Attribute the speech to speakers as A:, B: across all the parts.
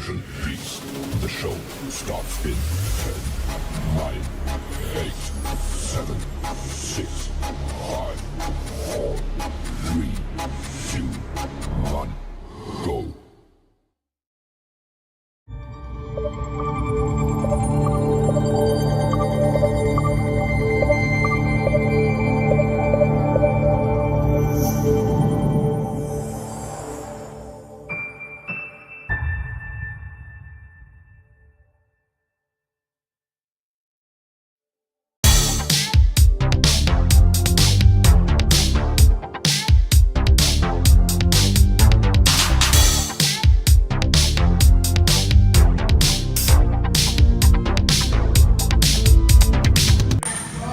A: Attention, please. The show starts in 10, 9, 8, 7, 6, 5, 4, 3, 2, 1, go.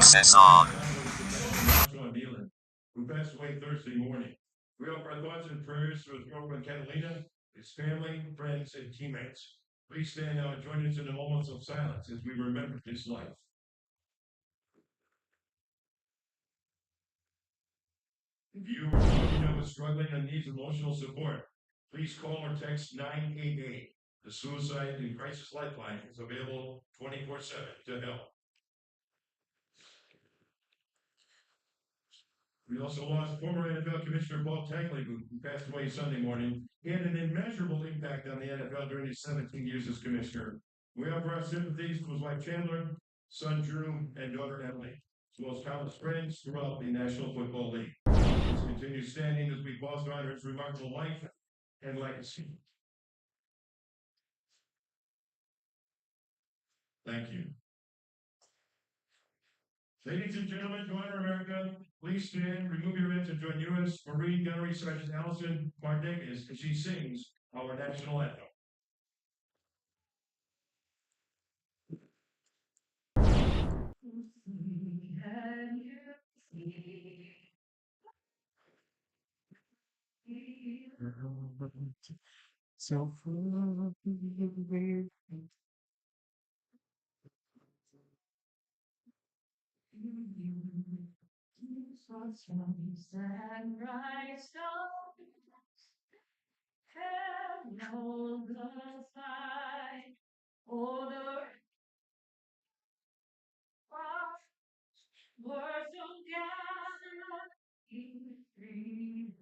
B: Cesar.
C: Joshua Nealon, who passed away Thursday morning. We offer our thoughts and prayers for his girlfriend Catalina, his family, friends, and teammates. Please stand now and join us in the moments of silence as we remember his life. If you or someone you know is struggling and needs emotional support, please call or text 988. The Suicide and Crisis Lifeline is available 24/7 to help. We also lost former NFL Commissioner Paul Tangley, who passed away Sunday morning. He had an immeasurable impact on the NFL during his 17 years as commissioner. We offer our sympathies to his wife Chandler, son Drew, and daughter Emily, as well as countless friends throughout the National Football League. Please continue standing as we pause to honor his remarkable life and legacy. Thank you. Ladies and gentlemen, to honor America, please stand, remove your hats, and join U.S. Marine Gunnery Sergeant Allison Mardegas as she sings our national anthem.
D: So sunrise and hold the sky over words of gathered in freedom.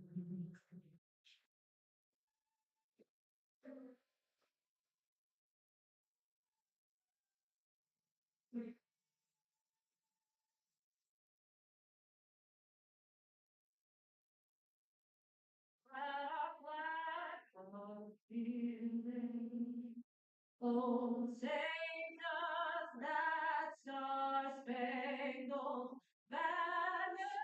D: Oh, sing us that star-spangled banner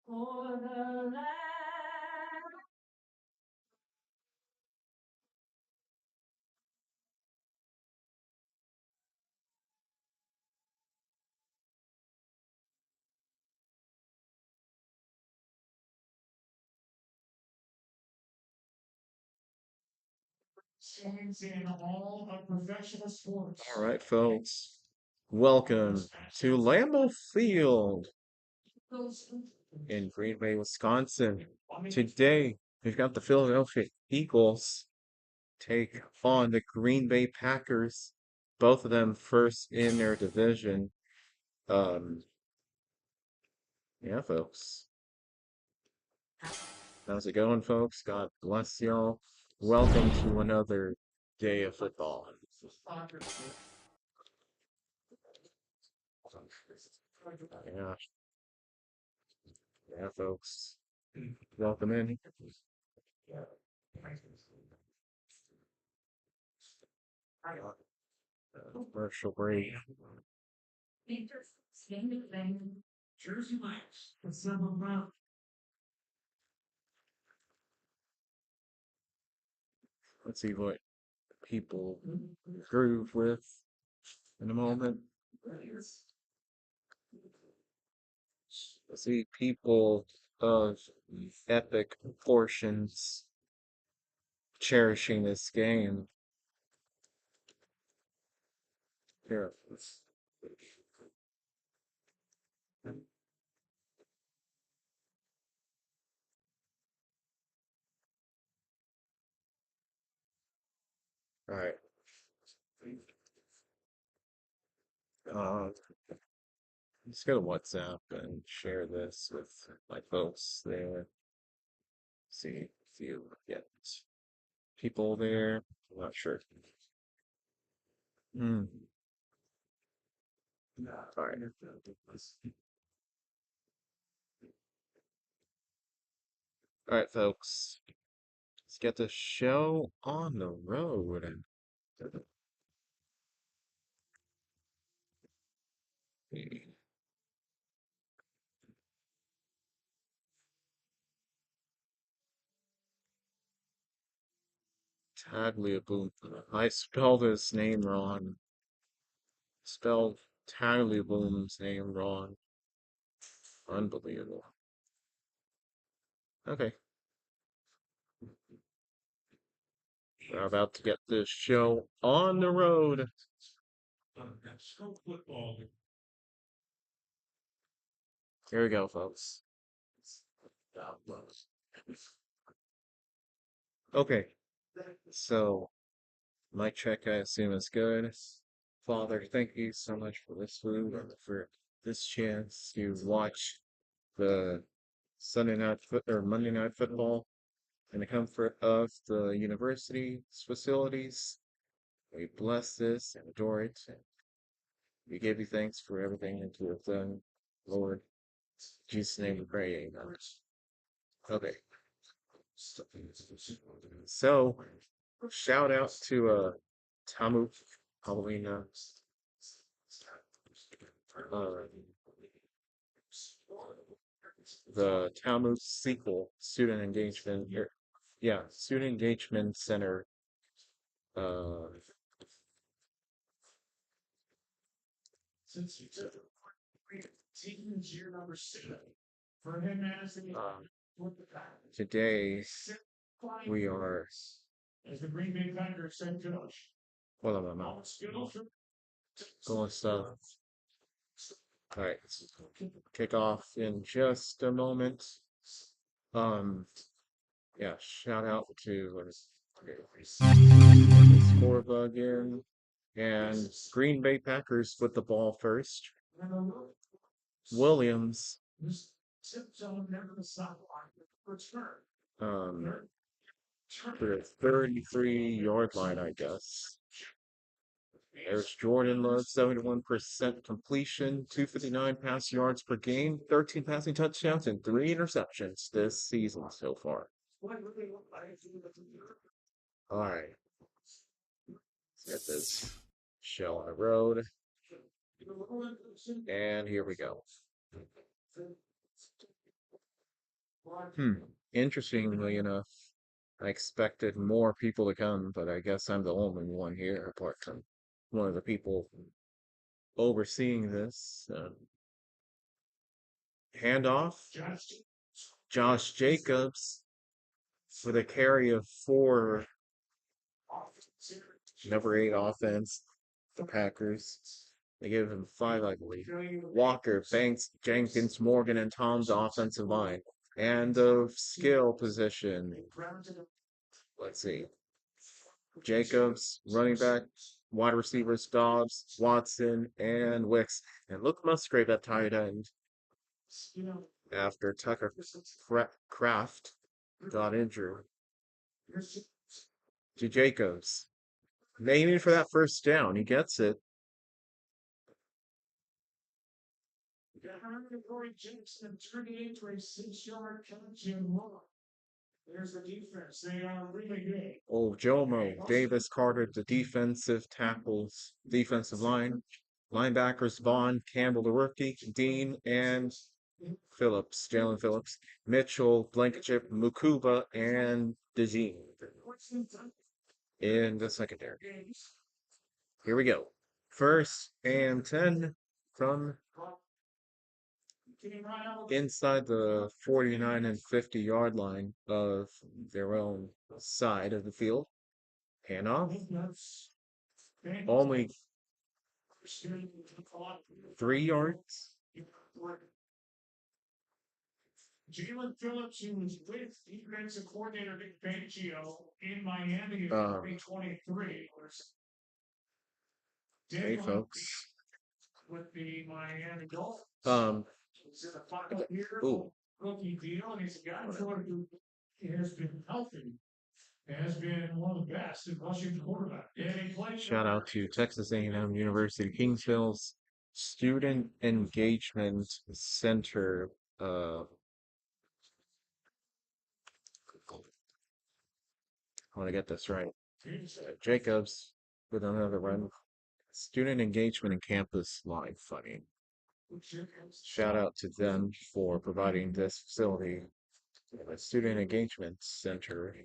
D: for the land. In all of professional sports.
E: All right, folks. Welcome to Lambeau Field in Green Bay, Wisconsin. Today, we've got the Philadelphia Eagles take on the Green Bay Packers. Both of them first in their division. Yeah, folks. How's it going, folks? God bless y'all. Welcome to another day of football. Yeah, yeah, folks. Welcome in. Commercial break.
D: Jersey Mike's. The Silver Brown.
E: Let's see what people groove with in a moment. Let's see people of epic proportions cherishing this game. Here. All right. Uh, let's go to WhatsApp and share this with my folks there. See if you get people there. I'm not sure. Hmm. All right. All right, folks. Let's get the show on the road. Tagliabue. I spelled his name wrong. Spelled Tagliabue's name wrong. Unbelievable. Okay. We're about to get this show on the road.
C: Football.
E: Here we go, folks. Okay. So, mic check, I assume is good. Father, thank you so much for this food and for this chance to watch the Sunday night or Monday night football in the comfort of the university's facilities. We bless this and adore it. And we give you thanks for everything that you have done, Lord. In Jesus' name we pray, amen. Okay. So, shout out to Tamu Halloween uh, the Tamu sequel student engagement student engagement center uh
C: Since you took teams year number 6 for him as the with the
E: today we are
C: as the Green Bay Packers head coach.
E: hold on a moment. Going stuff. All right, kick off in just a moment. Yeah, shout out to score bug in and Green Bay Packers with the ball first. Williams for the 33-yard line, I guess. There's Jordan Love, 71% completion, 259 pass yards per game, 13 passing touchdowns, and 3 interceptions this season so far. All right. Let's get this show on the road. And here we go. Interestingly enough, I expected more people to come, but I guess I'm the only one here, apart from one of the people overseeing this. Handoff. Josh Jacobs with a carry of 4. Number 8 offense. The Packers. They gave him 5, I believe. Walker, Banks, Jenkins, Morgan, and Tom's offensive line. And the skill position. Let's see. Jacobs, running back, wide receivers, Dobbs, Watson, and Wicks. And Luke Musgrave at tight end. After Tucker Kraft got injured. To Jacobs. Aiming for that first down. He gets it.
C: There's the defense. They are really good.
E: Oh, Jomo, Davis, Carter, the defensive tackles, defensive line, linebackers, Vaughn, Campbell, the rookie, Dean, and Phillips, Jalen Phillips, Mitchell, Blankenship, Mukuba, and DeJean in the secondary. Here we go. 1st and 10 from inside the 49 and 50-yard line of their own side of the field. Handoff. Only 3 yards.
D: Jalen Phillips, who was with defensive coordinator Nick Fangio in Miami in
E: Um,
D: 2023.
E: Hey, folks.
D: With the Miami Dolphins. He's in a 5-year
E: Ooh,
D: rookie deal, and he's a guy who has been healthy, has been one of the best in rushing quarterback. And he played
E: shout out to Texas A&M University Kingsville's Student Engagement Center. I want to get this right. Jacobs with another run. Student engagement and campus life funding. Shout out to them for providing this facility, a student engagement center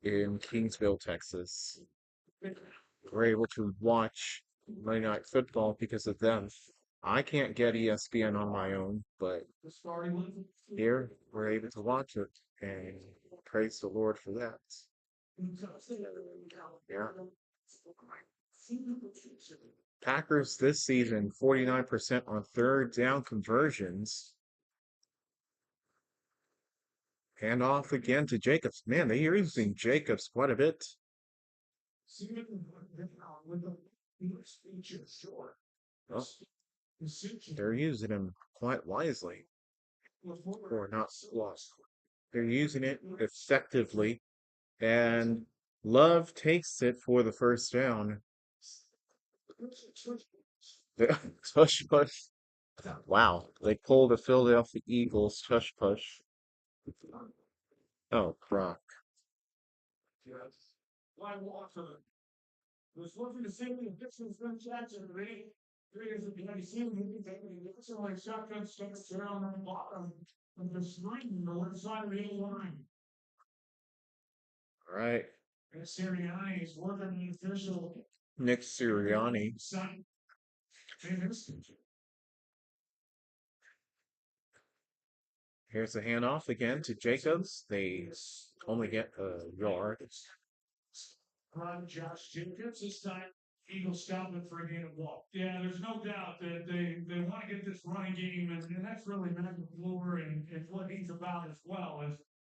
E: in Kingsville, Texas. We're able to watch Monday Night Football because of them. I can't get ESPN on my own, but here we're able to watch it, and praise the Lord for that. Yeah. Packers this season, 49% on third down conversions. Hand off again to Jacobs. Man, they are using Jacobs quite a bit. Well, they're using him quite wisely. Or not lost. They're using it effectively. And Love takes it for the first down. Tush push. Wow, they pulled the Philadelphia Eagles tush push. Oh, Croc.
D: Why Walker was looking to see the Dixon's been Jackson, three years of the seen it's like shotgun sticks around the bottom of the screen, the left side of the line.
E: All right.
D: And Sirianni is working the official.
E: Nick Sirianni. Here's the handoff again to Jacobs. They only get a yard.
D: Josh Jacobs this time. Eagles stopping for a game of ball. Yeah, there's no doubt that they want to get this running game, and that's really Matt LaFleur and what he's about as well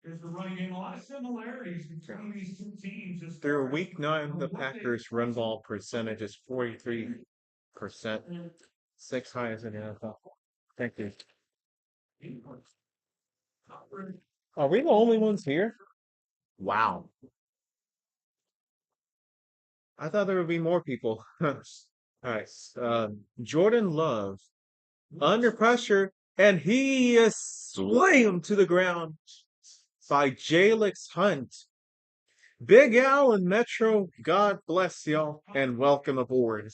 D: is the running game. A lot of similarities between these two teams.
E: Through week 9, the Packers' run ball percentage is 43%, 6th highest in the NFL. Thank you. Are we the only ones here? Wow. I thought there would be more people. All right. Jordan Love under pressure, and he is slammed to the ground by Jalix Hunt. Big Al and Metro, God bless y'all and welcome aboard.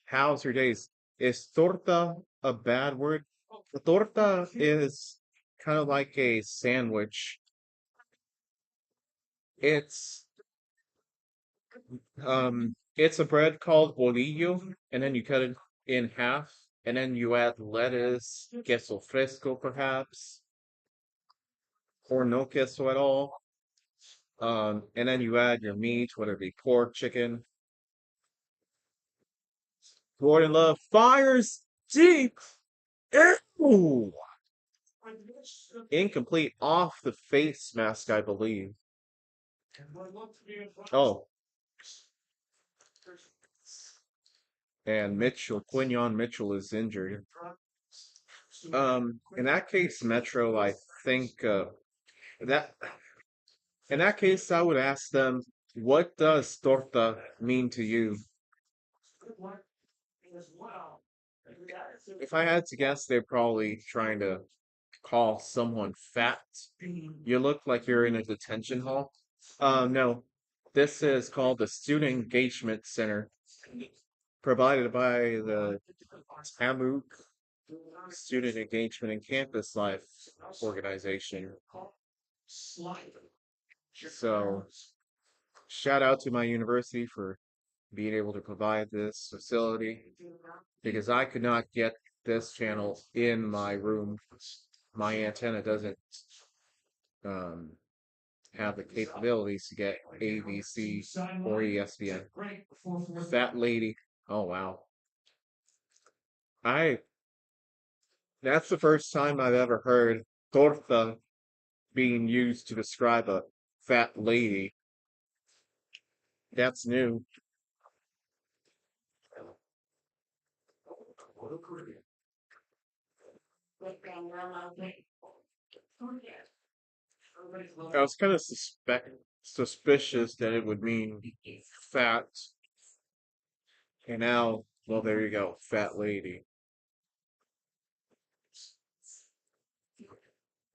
E: How's your days? Is torta a bad word? The torta is kind of like a sandwich. It's a bread called bolillo, and then you cut it in half, and then you add lettuce, queso fresco perhaps, or no queso at all. And then you add your meat, whether it be pork, chicken. Gordon Love fires deep. Ew! Incomplete off the face mask, I believe. Oh. And Quinion Mitchell is injured. In that case, Metro, I think that in that case, I would ask them, what does torta mean to you? If I had to guess, they're probably trying to call someone fat. You look like you're in a detention hall. No, this is called the Student Engagement Center, provided by the TAMUK Student Engagement and Campus Life organization. So, shout out to my university for being able to provide this facility, because I could not get this channel in my room. My antenna doesn't have the capabilities to get ABC or ESPN. Fat lady. Oh wow. That's the first time I've ever heard torta being used to describe a fat lady. That's new. I was kind of suspicious that it would mean fat, and now, well, there you go, fat lady.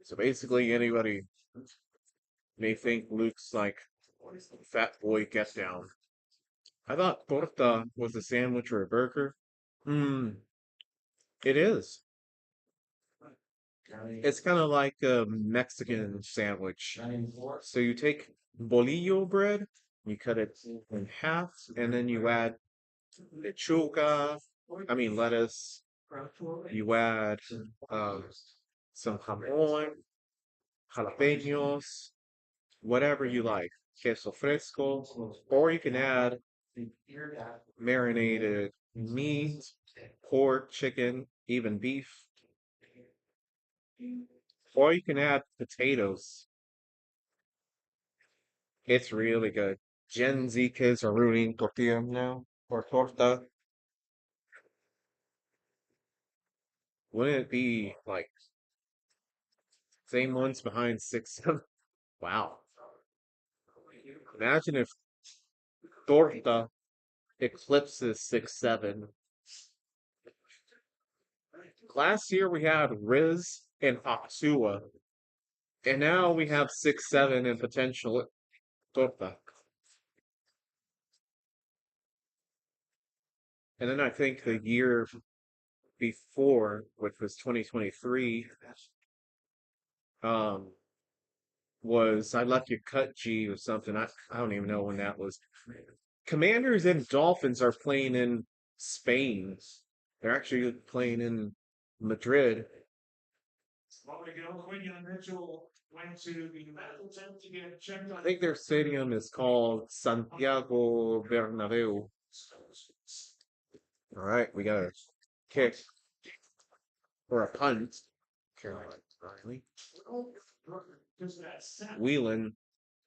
E: So basically, anybody may think Luke's like fat boy get down. I thought torta was a sandwich or a burger. Hmm, it is. It's kind of like a Mexican sandwich. So you take bolillo bread, you cut it in half, and then you add lechuga, lettuce. You add some jamón, jalapenos, whatever you like, queso fresco, or you can add marinated meat, pork, chicken, even beef, or you can add potatoes. It's really good. Gen Z kids are ruining tortilla now, or torta. Wouldn't it be like same ones behind 6-7? Wow. Imagine if torta eclipses 6-7. Last year we had Riz and Aksua, and now we have 6-7 and potential torta. And then I think the year before, which was 2023, was I Left You Cut G or something. I don't even know when that was. Commanders and Dolphins are playing in Spain. They're actually playing in Madrid.
D: Quinion Mitchell went to the medical tent to get checked
E: I
D: on.
E: think their stadium is called Santiago Bernabeu. All right, we got a kick or a punt. Caroline Riley. Whelan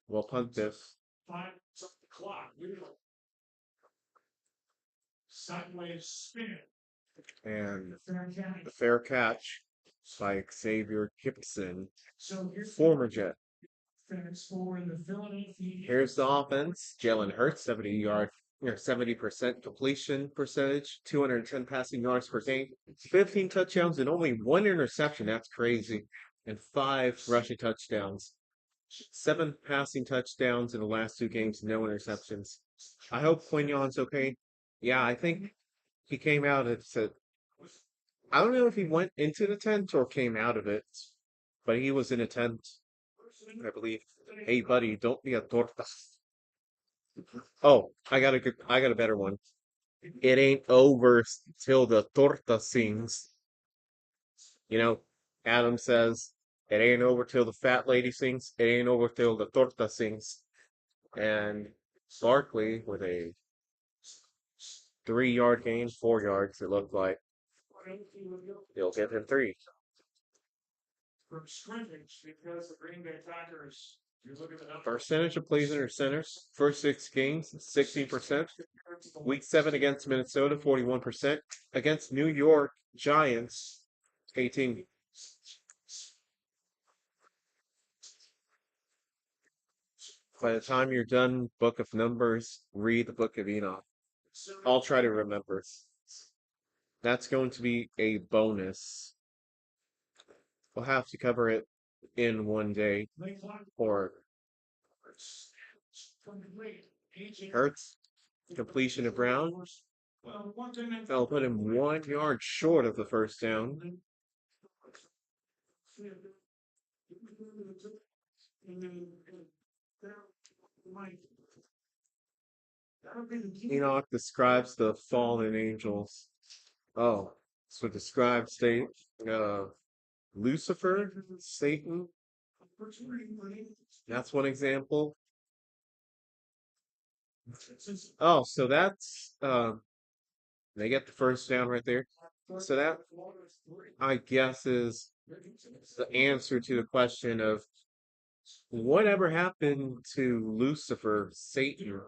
E: will punt this.
D: 5 o'clock. Sideways spin.
E: And
D: Fair catch.
E: the fair catch by Xavier Gibson,
D: So here's
E: former Jet.
D: fans for the Philadelphia.
E: Here's the offense. Jalen Hurts, 70% completion percentage, 210 passing yards per game, 15 touchdowns, and only 1 interception. That's crazy. And 5 rushing touchdowns. 7 passing touchdowns in the last 2 games, no interceptions. I hope Quignon's okay. Yeah, I think he came out and said, I don't know if he went into the tent or came out of it, but he was in a tent, I believe. Hey, buddy, don't be a torta. Oh, I got a better one. It ain't over till the torta sings. You know, Adam says, it ain't over till the fat lady sings. It ain't over till the torta sings. And Barkley with a 3-yard gain, 4 yards, it looked like. He'll get him 3.
D: From scrimmage because the Green Bay Packers. You look at the numbers.
E: Percentage of plays under center, first 6 games, 16%. Week 7 against Minnesota, 41%. Against New York Giants, 18. By the time you're done, Book of Numbers, read the Book of Enoch. I'll try to remember. That's going to be a bonus. We'll have to cover it in one day. Or Hurts, completion of Brown. I'll put him 1 yard short of the first down. Enoch describes the fallen angels. Oh, so describes Lucifer, Satan. That's one example. Oh, so that's they get the first down right there. So that, I guess, is the answer to the question of whatever happened to Lucifer, Satan?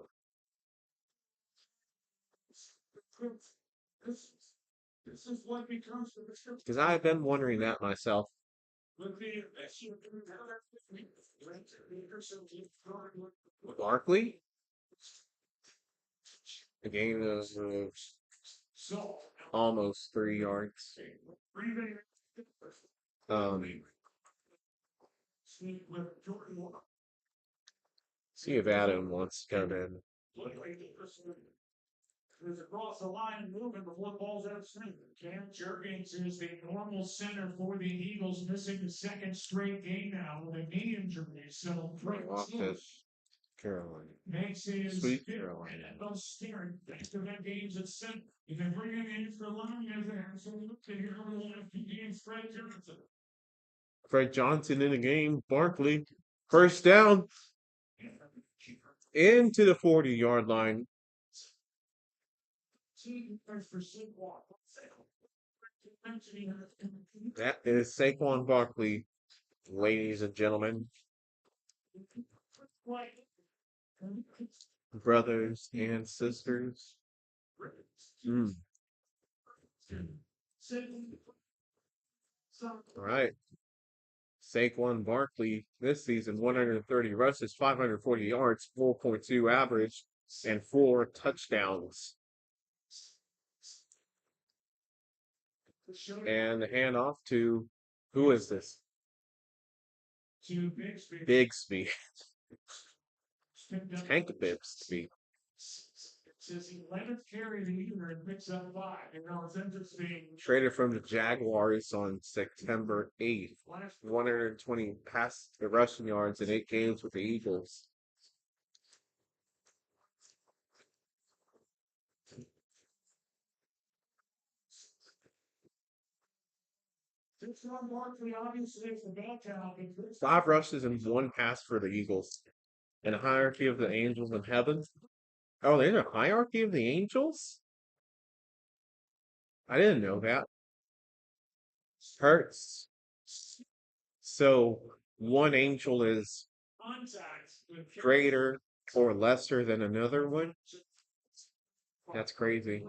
D: This is what becomes the description.
E: Because I've been wondering that myself. Barkley? A gain of
D: So,
E: almost 3 yards.
D: with Jordan Love.
E: See if Adam wants to come in.
D: Is across the line and moving before the ball's out of sync. Cam Jurgens is the normal center for the Eagles, missing the second straight game now with a knee injury. So,
E: Off this Carolina.
D: makes his
E: Sweet
D: fifth
E: Carolina.
D: NFL start back to that games at 7. You can bring him in for long as an absolute figure over the last few games, Fred Johnson.
E: Fred Johnson in the game. Barkley. First down. Into the 40-yard line. That is Saquon Barkley, ladies and gentlemen, brothers and sisters. All right. Saquon Barkley this season, 130 rushes, 540 yards, 4.2 average, and 4 touchdowns. And the handoff to, who is this?
D: To Bixby.
E: Bigsby. Tank Bigsby.
D: It's his 11th carry of the year and picks up 5. You know, it's interesting.
E: Traded from the Jaguars on September 8th. 120 pass rushing yards in 8 games with the Eagles.
D: Obviously, it's the bad talent.
E: 5 rushes and 1 pass for the Eagles. In a hierarchy of the angels in heaven. Oh, there's a hierarchy of the angels? I didn't know that. Hurts. So one angel is greater or lesser than another one? That's crazy.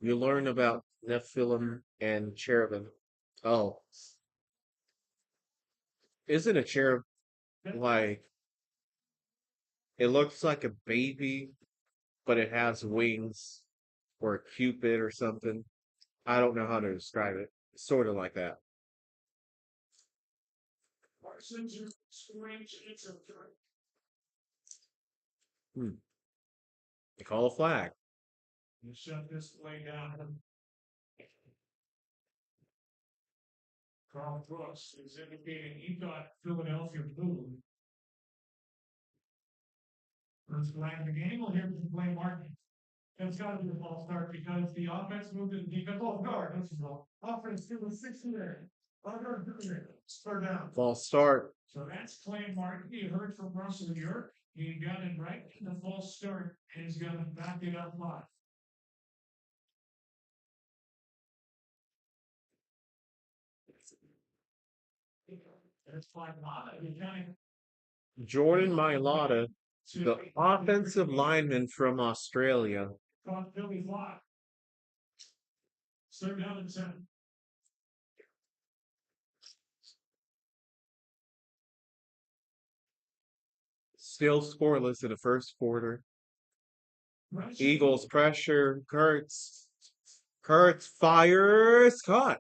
E: You learn about Nephilim and cherubim. Oh. Isn't a cherub like, it looks like a baby, but it has wings, or a cupid or something? I don't know how to describe it. Sort of like that. They call a flag.
D: You shut this play down. Carl Brooks is indicating he got Philadelphia blue. First flag of the game, we'll hear from Blaine Martin. It's got to be a false start because the offense moved in the defense. Oh, guard, that's wrong. Offense still was 60 there. Third down.
E: False start.
D: So that's Blaine Martin. He heard from Russell York. He got it right in the false start, and he's going to back it up live. That's fine.
E: Jordan Mailata, the offensive lineman from Australia.
D: Caught Billy Flock. Third down and 10.
E: Still scoreless in the first quarter. Eagles pressure. Kurtz fires. Caught.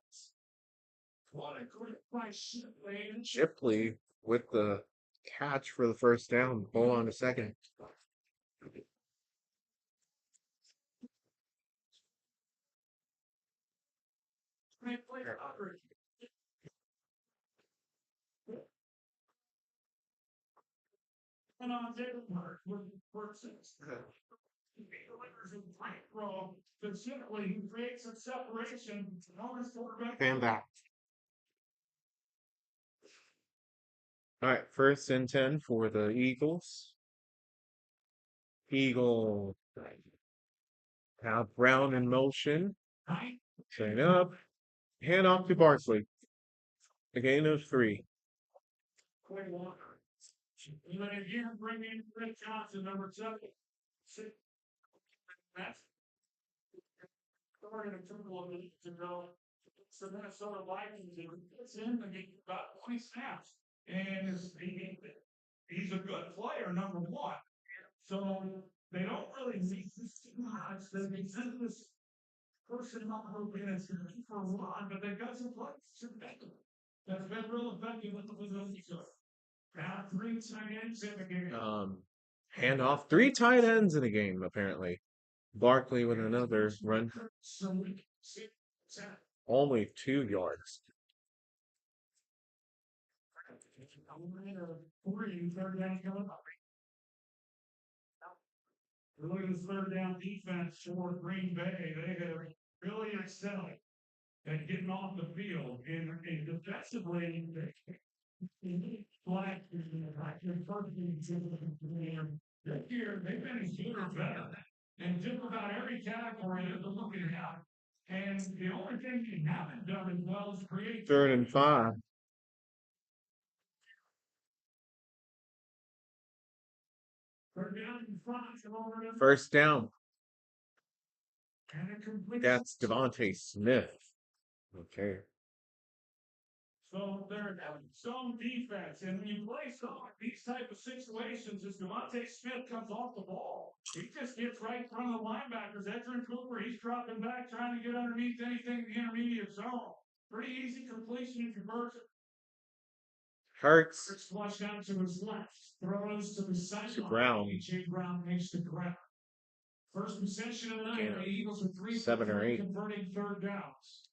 E: Shipley with the catch for the first down. Hold on a second.
D: And on David Mark with versus specifically he creates a separation.
E: Fan back. All right, 1st and 10 for the Eagles. Have Brown in motion. Train up. Hand off to Barkley. A gain of 3.
D: Even if you bring in Rick Johnson, number 7, 6, that's started a couple of minutes ago. So Minnesota Vikings, it's in the game about 20 snaps. And he's a good player, number 1. So they don't really need this too much. They need this person not hoping it's going to be for one, but they've got some players that's been real effective with the now 3 tight ends in the game.
E: Hand off 3 tight ends in a game, apparently. Barkley with another run. Only 2 yards.
D: Look at this third down defense for Green Bay. They have really excelled at getting off the field and defensively. This year they've been as good or better in just about every category that they're looking at. And the only thing you haven't done as well is create
E: 3rd and 5. First down. That's Devontae Smith. Okay.
D: So they're zone defense, and when you play zone, these type of situations, as Devontae Smith comes off the ball, he just gets right in front of the linebackers. Edgerrin Cooper, he's dropping back, trying to get underneath anything in the intermediate zone. Pretty easy completion and conversion.
E: Hurts.
D: Flush out to his left, throws to the side.
E: Brown.
D: A.J. Brown makes the grab. First possession of the night, the Eagles with 3
E: 7 or 8
D: converting third downs.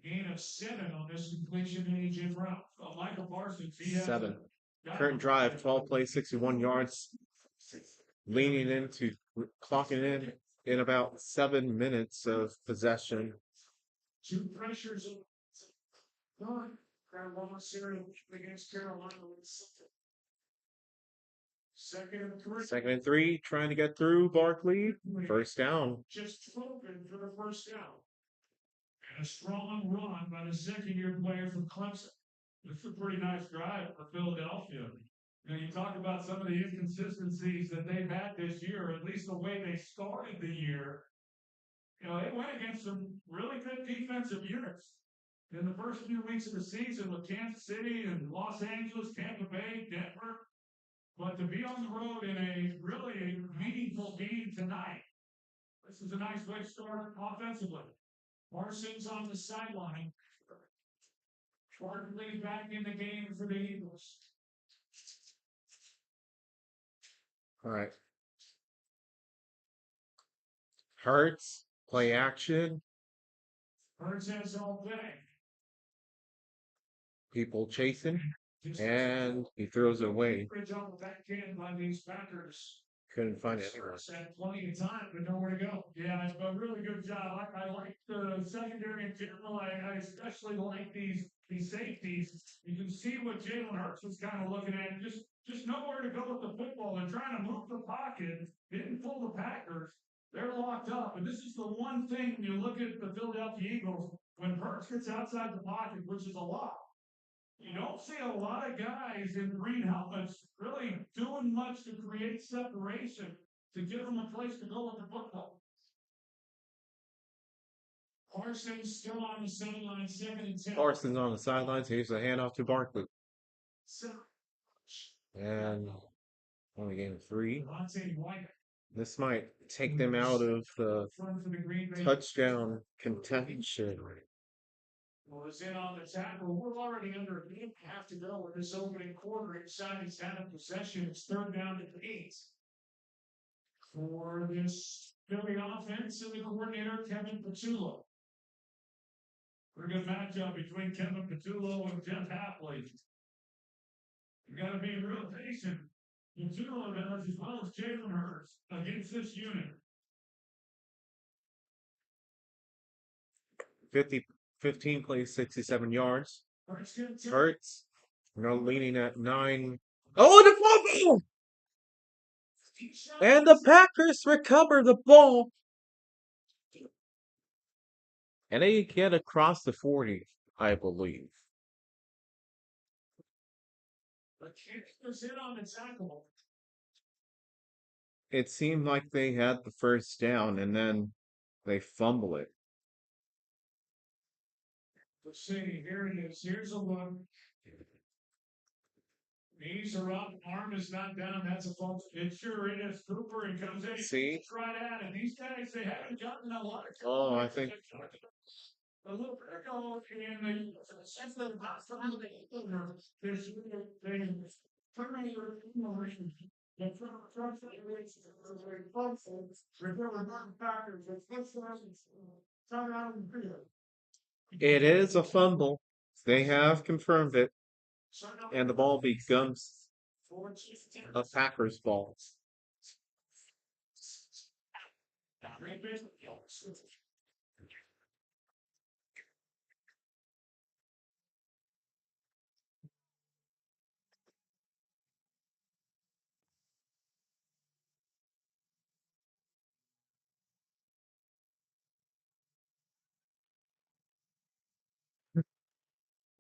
D: Gain of 7 on this completion to A.J. Brown. Michael Parsons,
E: 7. Current drive, 12 plays, 61 yards. Leaning into, clocking in about 7 minutes of possession.
D: 2 pressures. Against Carolina.
E: Second and 3, trying to get through Barkley. First down.
D: Just spoken for the first down. And a strong run by the second-year player from Clemson. This is a pretty nice drive for Philadelphia. You talk about some of the inconsistencies that they've had this year, at least the way they started the year. They went against some really good defensive units in the first few weeks of the season with Kansas City and Los Angeles, Tampa Bay, Denver. But to be on the road in a really meaningful game tonight, this is a nice way to start offensively. Parsons on the sideline. Barkley back in the game for the Eagles.
E: All right. Hurts, play action.
D: Hurts has all day.
E: People chasing, and he throws it away.
D: Bridge on the back end by these Packers.
E: Couldn't find anyone.
D: Had plenty of time, but nowhere to go. Yeah, it's a really good job. I like the secondary in general. I especially like these safeties. You can see what Jalen Hurts was kind of looking at. Just nowhere to go with the football. They're trying to move the pocket. Didn't pull the Packers. They're locked up. And this is the one thing when you look at the Philadelphia Eagles, when Hurts gets outside the pocket, which is a lot. You don't see a lot of guys in green helmets really doing much to create separation to give them a place to go with the football. Parsons still on the sideline, 2nd and 10.
E: Parsons on the sidelines. Here's a handoff to Barkley. And only gained 3. This might take them out of the touchdown contention.
D: Was in on the tackle. We're already under a minute and a half to go with this opening quarter. Inside his time of possession. It's 3rd down to 8. For this Philly offense and the coordinator, Kevin Patullo. Pretty good matchup between Kevin Patullo and Jeff Hapley. You got to be real patient. Patullo does as well as Jalen Hurts against this unit.
E: 15 plays, 67 yards. Hurts. Now leading at 9. Oh, the fumble! And the Packers recover the ball. And they get across the 40, I believe.
D: But Kansas hit on the tackle.
E: It seemed like they had the first down and then they fumble it.
D: Let's see, here it is. Here's a look. Knees are up, arm is not down. That's a false. It sure is. Cooper and comes in.
E: See?
D: Right at it. These guys, they haven't gotten a lot of.
E: Oh, I think
D: A little bit ago, and the sense of the hospital, there's they terminator emotion. The trucks very close. Recover not factors. It's this turn around and feel.
E: it is a fumble. They have confirmed it. And the ball becomes a Packers ball.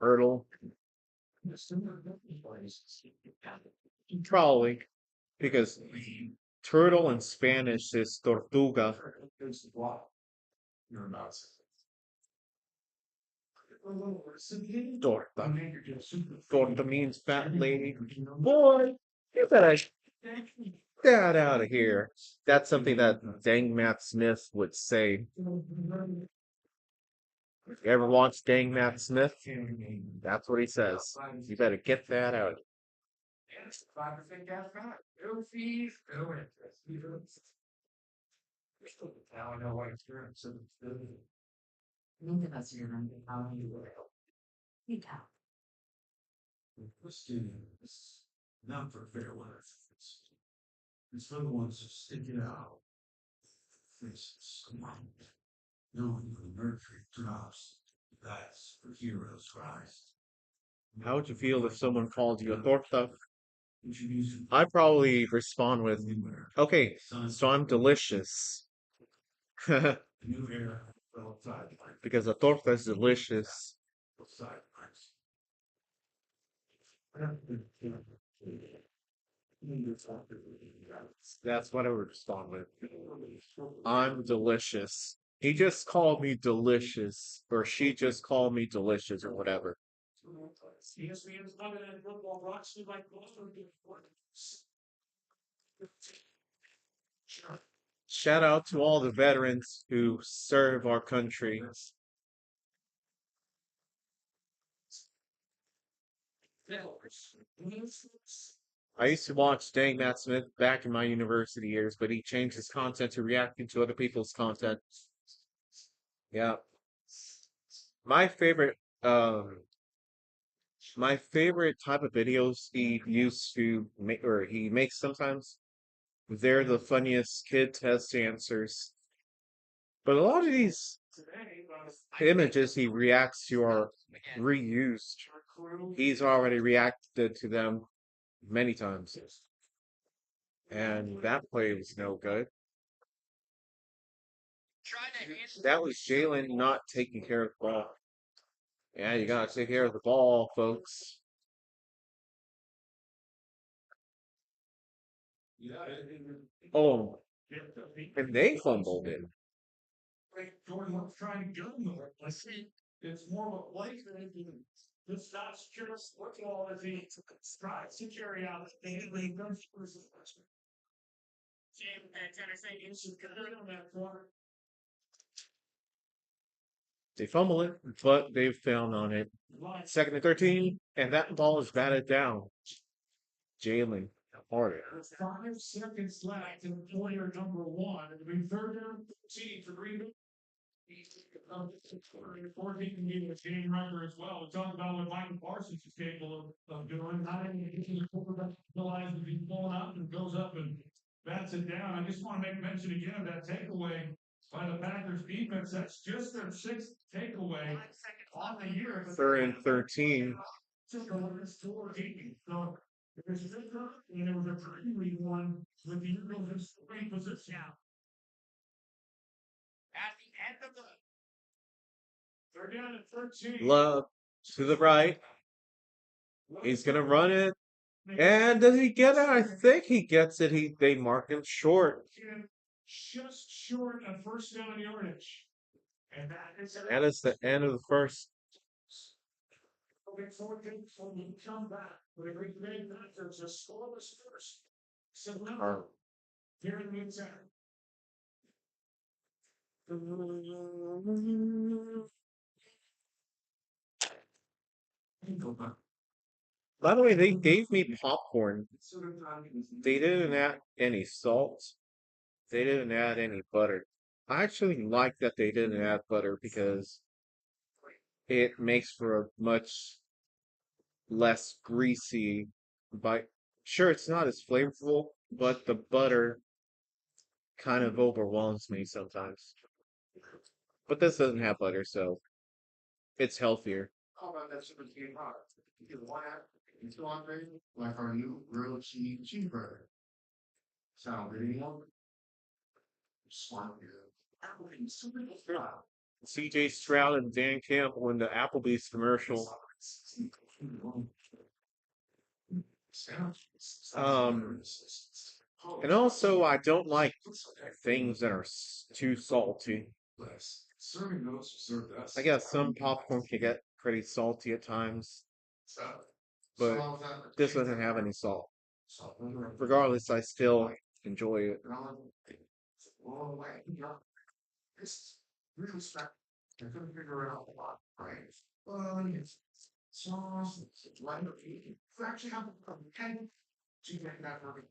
E: Hurdle. Probably. Because turtle in Spanish is tortuga.
C: You're about
E: Torta. Torta means fat lady. Boy, you better get that out of here. That's something that Dang Matt Smith would say. You ever watch Dang Matt Smith? That's what he says. You better get that out.
C: 5% gas back. No fees, no interest. Now I know what experience is.
B: Nunca va a ser grande, how you will. You tell.
C: Christian is not for fair weather. It's for the ones who stick it out. Faces command. Knowing when mercury drops, that's for heroes Christ.
E: How would you feel if someone called you a torta?
C: Introduce
E: I'd probably respond with,
C: anywhere.
E: okay, so I'm delicious.
C: The new era fell outside
E: Because a torta is delicious.
C: sidelines.
E: That's what I would respond with. I'm delicious. He just called me delicious. Or she just called me delicious or whatever.
D: ESPN's Monday Night Football brought to you by Boston.
E: Shout out to all the veterans who serve our country. I used to watch Dang Matt Smith back in my university years, but he changed his content to reacting to other people's content. Yeah. My favorite my favorite type of videos he used to make or he makes sometimes, they're the funniest kid test answers. But a lot of these images he reacts to are reused. He's already reacted to them many times. And that play was no good. That was Jalen not taking care of the ball. Yeah, you gotta take care of the ball, folks. Oh, and they fumbled it.
D: Jordan was trying to gun them. I see it's more of a play than this not secure football as he tries to carry out the guns for his investment. Jim and Tennessee is good on that corner.
E: They fumble it, but they found on it. Second and 13, and that ball is batted down. Jalen Harder.
D: 5 seconds left in player number 1. It'll be third down 14 for Green Bay. 14 can get a game record as well. We talked about what Michael Parsons is capable of doing. Not only getting the quarterback realizes he's pulling up and goes up and bats it down. I just want to make mention again of that takeaway by the Packers defense. That's just their 6th takeaway on the year.
E: Third and 13.
D: So there's a and there was a primary one with the Eagles in scoring position. At the end of the They're down at 13.
E: Love to the right. He's gonna run it. And does he get it? I think he gets it. They mark him short.
D: Just short of first down yardage. And that is
E: That is the end of the first.
D: Come back. But if we made that, there's a scoreless first. So now,
E: Or-
D: here in the inside.
E: By the way, they gave me popcorn. They didn't add any salt. They didn't add any butter. I actually like that they didn't add butter because it makes for a much less greasy bite. Sure, it's not as flavorful, but the butter kind of overwhelms me sometimes. But this doesn't have butter, so it's healthier.
C: How about that 17 product? You get one app, and two entrees, like our new grilled cheese cheeseburger. Sound good anymore? Smart good. Applebee's super good.
E: CJ Stroud and Dan Campbell in the Applebee's commercial. And also, I don't like things that are too salty. I guess some popcorn can get pretty salty at times, but this doesn't have any salt. Regardless, I still enjoy it.
C: Really stuck. I couldn't figure it out a lot, right? Sauce, right? You actually have a pen to get that for me.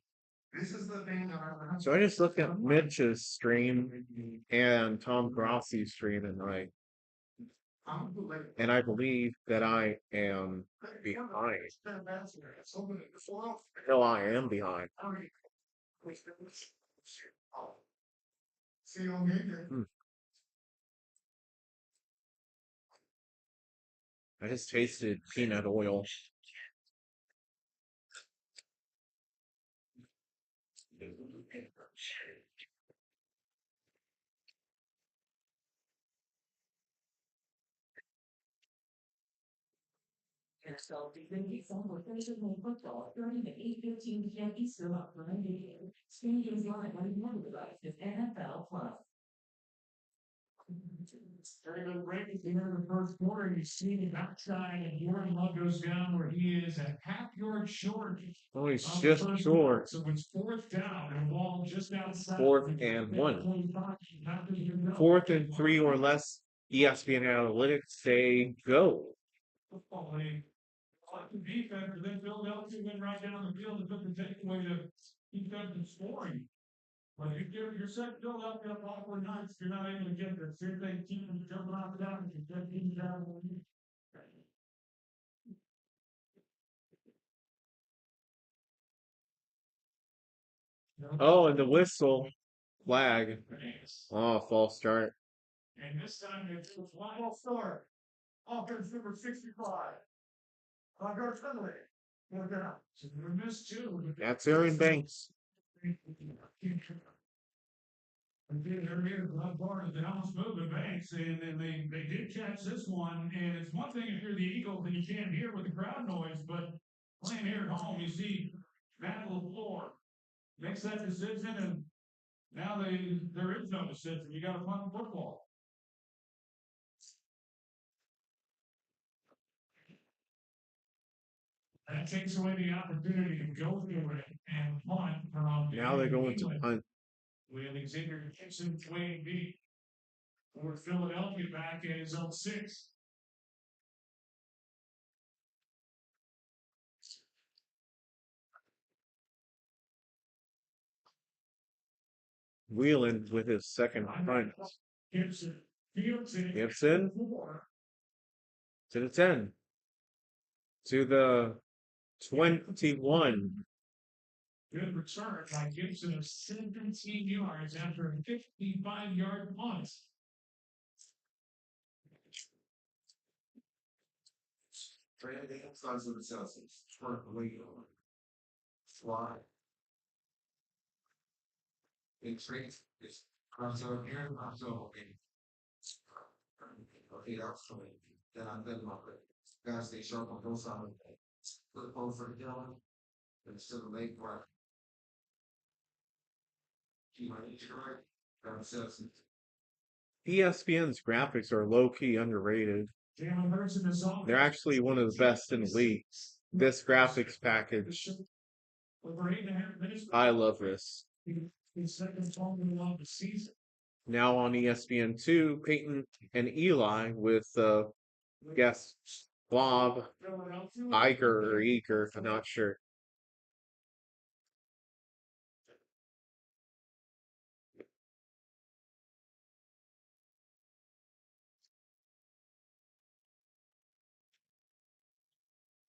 C: This is the thing that I
E: So I just looked at Mitch's stream and Tom Grossi's stream, and I believe that I am behind. No, I am behind.
C: See you later.
E: I just tasted peanut oil.
B: NFL begins on Thursday Night Football starting at 8:15 p.m. Eastern on Prime Video. Streaming is live on one device with NFL Plus.
D: During the break at the end of the first quarter, you see the backside, and Jordan Love goes down where he is a half-yard short.
E: Oh, he's
D: of the
E: just
D: first
E: short.
D: quarter. So it's fourth down and ball just outside.
E: 4th and 1. 4th and 3 or less. ESPN Analytics say go.
D: Football league. Like the defense, and then Philadelphia went right down the field and took the takeaway to keep them from scoring. But if you're setting Philadelphia up awkward nights, you're not able to get the same thing team jumping off the down and get teams down.
E: Oh, and the whistle. Flag. Oh, false start.
D: And this time it was one more start. Offense number 65. Go Finley. Look out. So we missed two.
E: That's Aaron Banks.
D: And then there is one part of the Dallas moving Banks, and then they did catch this one. And it's one thing if you're the Eagles and you can't hear with the crowd noise, but playing here at home, you see Matt LaFleur makes that decision, and now there is no decision. You got to punt the football. That takes away the opportunity to go through it and punt from.
E: Now they're going to punt.
D: We have Xavier Gibson playing deep for Philadelphia back in his own 6.
E: Wheeling with his second punt.
D: Gibson
E: To the 10. To the 21.
D: Good return by Gibson of 17 yards after a 55-yard punt.
C: Trade the size of the Celsius. For the league. Fly. Big trade is crossover here, crossover in.
F: 8 hours from it. Then I think about it. Gotta stay sharp on both sides. Put the pole for the gallon. And it's still the leg part. Keep my engine right. Grab a substance.
E: ESPN's graphics are low key underrated.
D: Jalen Hurts in the zone.
E: They're actually one of the best in the league. This graphics package,
D: Over 8.5 minutes.
E: I love this.
D: His second fumble of the season.
E: Now on ESPN2, Peyton and Eli with guests Bob Iger or Eager, I'm not sure.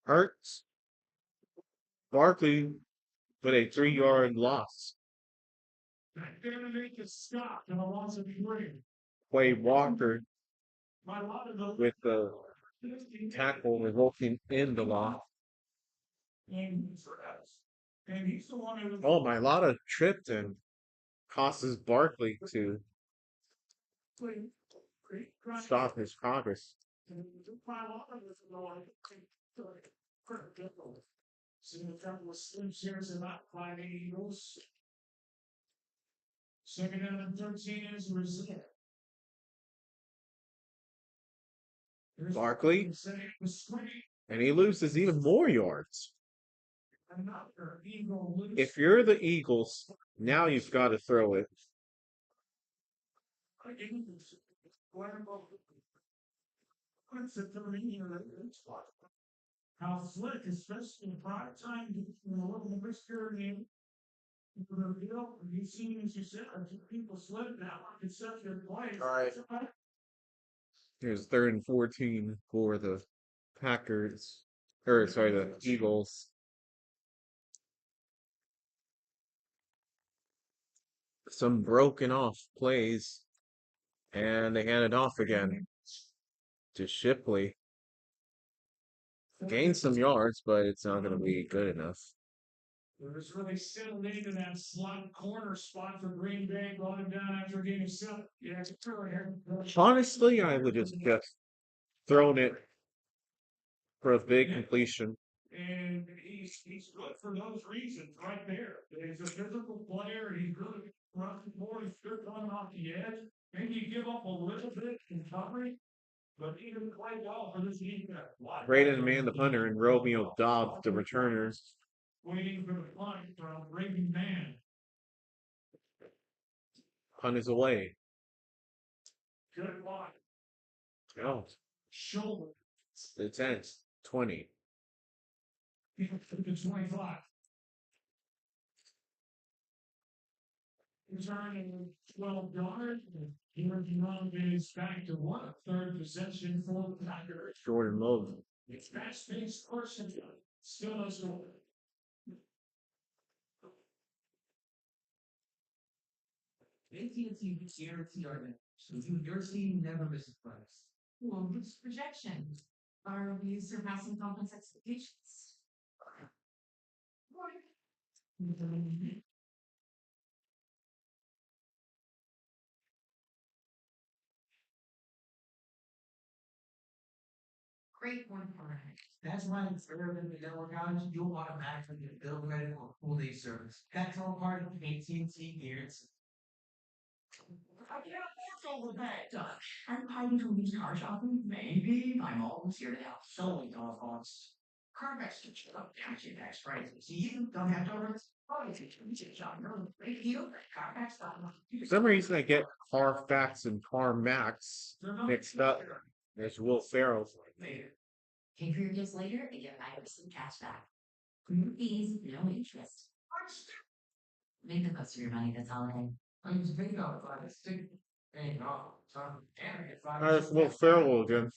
E: Hurts. Barkley with a 3-yard loss.
D: They're gonna make a stop and a loss of 3.
E: Quay Walker
D: My lot of the
E: with the tackle resulting in the loss.
D: and he's the one who
E: Oh, my Lotta tripped and causes Barkley to stop his progress.
D: My lot of was the one so the trouble with Slim Shares and not 5 Eagles. Second down and 13 is Brazil.
E: Barkley, and he loses even more yards.
D: Another Eagle loose.
E: If you're the Eagles, now you've got to throw it.
D: How slick, especially in prime time, in a little whisker name. You've seen, as you said, people slip now. It's such a play.
E: All right. Here's 3rd and 14 for the Packers. Or, sorry, the Eagles. Some broken off plays. And they hand it off again to Shipley. Gained some yards, but it's not going to be good enough.
D: It was really settled into that slot corner spot for Green Bay, brought him down after getting set. Yeah, it's really
E: Honestly, I would just thrown it for a big completion.
D: And he's good for those reasons right there. He's a physical player. He's really running more. He's good running off the edge. Maybe you give up a little bit in coverage, but he didn't play well for this defense.
E: Braden Mann, the punter, and Romeo Dobbs, the returners.
D: Waiting for the punt from Braden Mann.
E: Punt is away.
D: Good line.
E: Oh,
D: Shoulder.
E: the 10, 20.
D: The 25. Returning 12 yards. Here Young is back to what? Third possession for the Packers.
E: Jordan Love.
D: It's fast-paced person. Still no score.
B: AT&T guarantee our net, so your team never misses price. Well, it's projection. Are we surpassing complex expectations? Great one for it.
F: That's why it's better than the network outage. You'll automatically get bill credit or full day service. That's all part of AT&T guarantee.
B: I can't afford to overpay. Done. I'm hiding from used car shopping. Maybe I'm always here to help.
F: Solely doggons.
B: CarMax can shut up catching tax prices. You don't have to overpay. Great deal. CarMax.com.
E: For some reason, I get Carfax and CarMax mixed up. There's Will Ferrell.
B: Pay for your gifts later and get 9% cash back. Fees, no interest. Make the most of your money this holiday.
F: I used to think of it, stick. Hey, no, time. And if I
E: That's Will Ferrell again.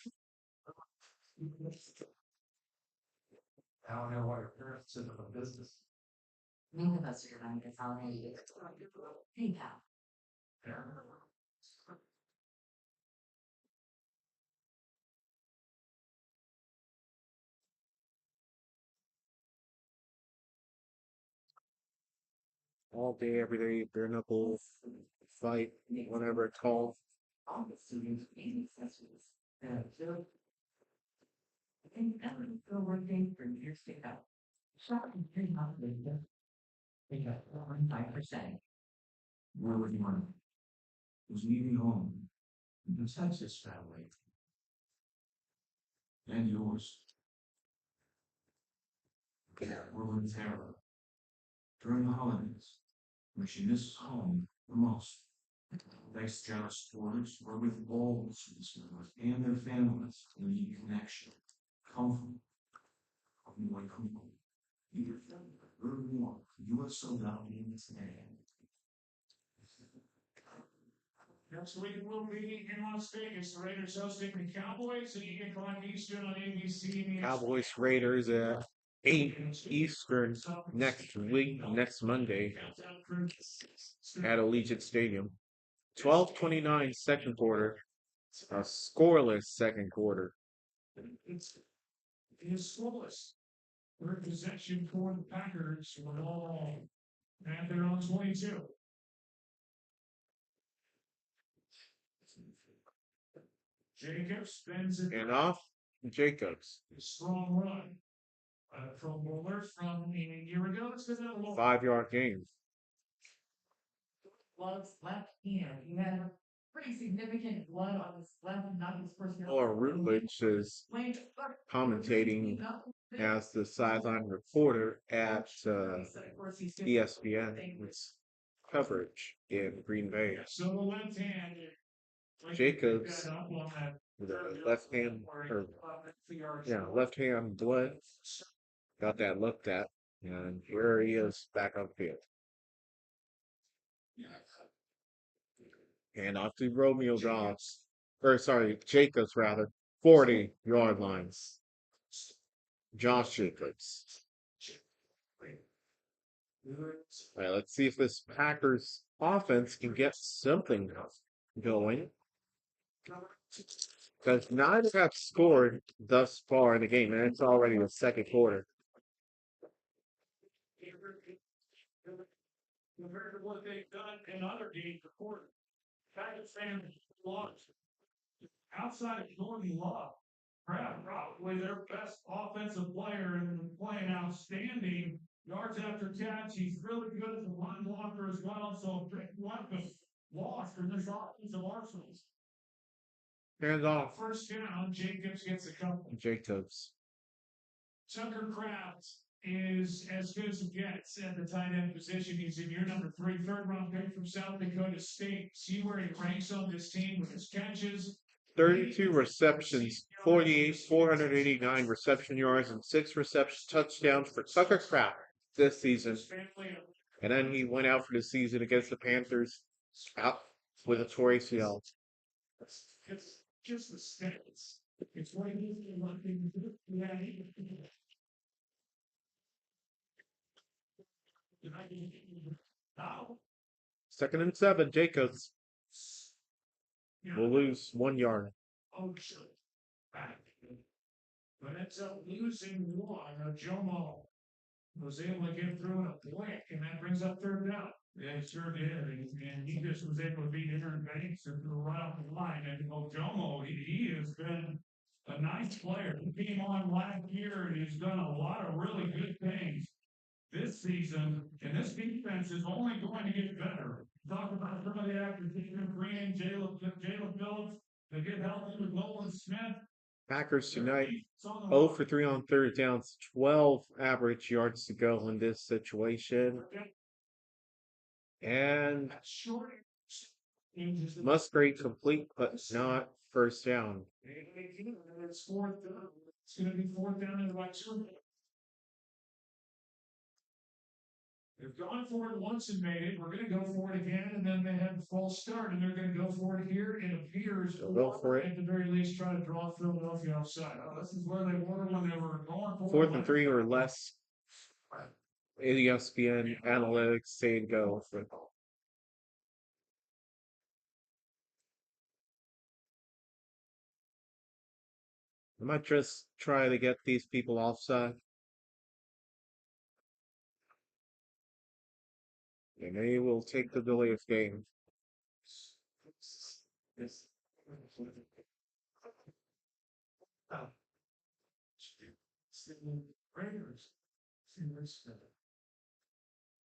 F: I don't know what your parents said of a business.
B: Make the most of your money this holiday. PayPal.
E: All day, every day, bare knuckle fight, whatever it's called.
B: All the students and accessories. So, I think that would go working for years to come. Shop and three months later, they got 1.5%.
F: Where would you want? Was leaving home. The Texas family. And yours. We're in terror. During the holidays, when she misses home the most. Thanks to generous supporters, we're with all the students and their families who need connection, comfort, more comfort. Your family, learn more. USO in today.
D: Next week we'll be in Las Vegas. The Raiders hosting the Cowboys, and you can call Eastern on ABC. And
E: Cowboys Raiders at 8 Eastern next week, next Monday at Allegiant Stadium. 12:29 second quarter. A scoreless second quarter.
D: It's scoreless. Third possession for the Packers. We're all and they're on 22. Jacobs spends it.
E: And off Jacobs.
D: Strong run. From Bowler from a year ago. It's because of
E: 5-yard gain.
B: Gloves left hand. He had a pretty significant blood on his left, not his first.
E: Or Rutledge is commentating as the sideline reporter at ESPN. It's coverage in Green Bay.
D: So the left hand.
E: Jacobs, the left hand, left hand blood, got that looked at, and here he is back up field. And off to Romeo Dobbs, Jacobs rather, 40-yard lines. Josh Jacobs. All right, let's see if this Packers offense can get something going. Because neither have scored thus far in the game, and it's already the second quarter.
D: Compared to what they've done in other games, the quarter. Packers fans lost. Outside of Jordan Love, probably their best offensive player and playing outstanding yards after catch. He's really good as a run blocker as well. So a big weapon lost for this offensive arsenal.
E: Hands off.
D: First down, Jacobs gets a couple.
E: Jacobs.
D: Tucker Kraft is as good as it gets at the tight end position. He's in year number 3, third-round pick from South Dakota State. See where he ranks on this team with his catches.
E: 32 receptions, 489 reception yards, and 6 reception touchdowns for Tucker Kraft this season. And then he went out for the season against the Panthers, out with a torn ACL.
D: It's just the stats. It's what he needs to look into. Now,
E: 2nd and 7, Jacobs will lose 1 yard.
D: oh, shit. Back. But ends up losing one. Jomo was able to get through in a blink, and that brings up third down. Yeah, he sure did. And he just was able to beat Aaron Banks and threw right off the line. And Jomo, he has been a nice player. He came on last year and he's done a lot of really good things this season. And this defense is only going to get better. Talk about some of the actors, Green, Jalen Phillips, they get healthy with Nolan Smith.
E: Packers tonight, 0 for 3 on third downs, 12 average yards to go in this situation. And Musgrave complete, but not first down.
D: It's fourth down. It's going to be fourth down and about 2. They've gone for it once and made it. We're going to go for it again, and then they had the false start, and they're going to go for it here. It appears,
E: They'll go for it.
D: At the very least, try to draw Philadelphia offside. This is where they were when they were going for
E: 4th and 3 or less. ESPN analytics say go for it. I might just try to get these people offside. And they will take the delay of game.
D: Raiders. See what's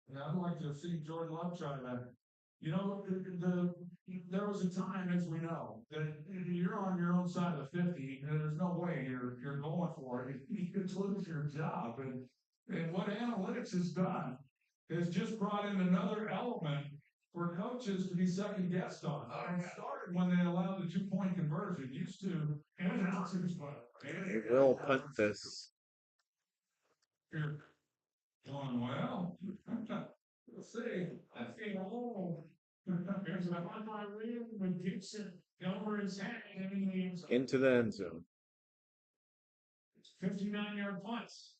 D: and I'd like to see Jordan Love try that. You know, there was a time, as we know, that you're on your own side of the 50, and there's no way you're going for it. You could lose your job. And what analytics has done is just brought in another element for coaches to be second guessed on. It started when they allowed the 2-point conversion. Used to,
E: They will punt this.
D: You're going, well, we'll see. I feel old. There's a one by win with Gibson over his head and
E: Into the end zone.
D: 59-yard punts.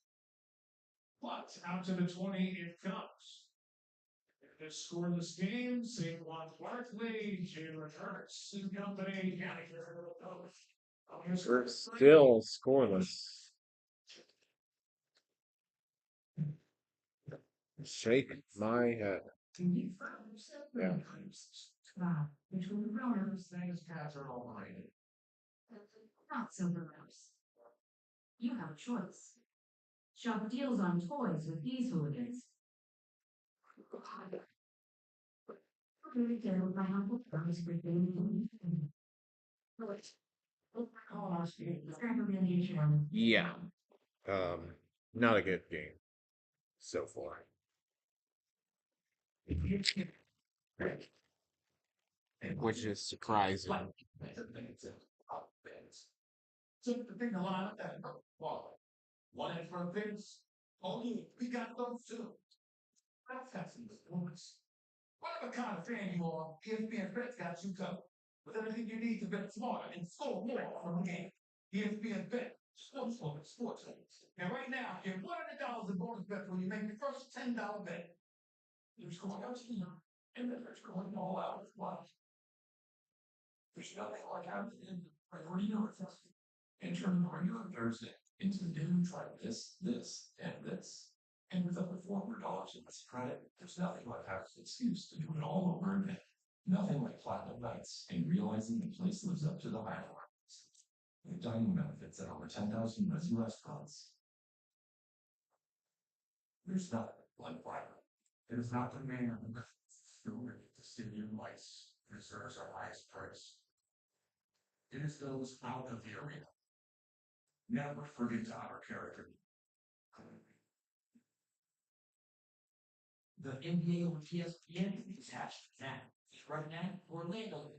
D: But out to the 20 it comes. This scoreless game, Saquon Barkley, Jalen Hurts and company.
E: We're still scoreless. Shake my head. Yeah.
B: Between runners,
D: Things cats are all right.
B: not silver runners. You have a choice. Shop deals on toys with these hooligans. Very good with my humble promise for being.
E: Yeah. Not a good game so far. Which is surprising.
D: So the thing a lot of that, well, one in front things. Oh, yeah, we got those too. That's some performance. Whatever kind of fan you are, ESPN Bet's got you covered. With everything you need to bet smarter and score more from the game. ESPN Bet, sports. And right now, get $100 in bonus bets when you make your first $10 bet. You're scoring out, and then they're scoring all out as well. There's nothing like having in priority notice. And turn the radio on Thursday into the noon, try this, and this. And with up to $400 in this credit, there's nothing like having an excuse to do it all over again. Nothing like platinum nights and realizing the place lives up to the high marks. The dining benefits at over 10,000 US restaurants. There's nothing like platinum. It is not the man who the city of lights reserves our highest price. It is those out of the arena. Never forget to honor character.
G: The NBA on ESPN is hatched now. Right now, Orlando,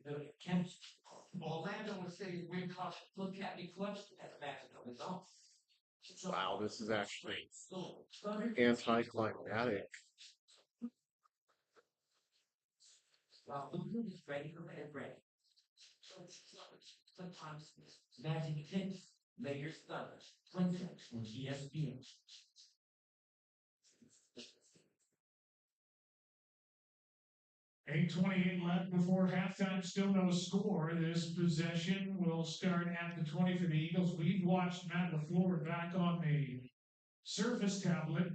G: Orlando is saying we're clutch, look at me clutch at the back of his own.
E: Wow, this is actually anticlimactic.
G: Well, Oakland is ready for red ready. Sometimes magic hits, layers thunder, twin six on ESPN.
D: 8:28 left before halftime, still no score. This possession will start at the 20 for the Eagles. We've watched Matt LaFleur back on the Surface tablet,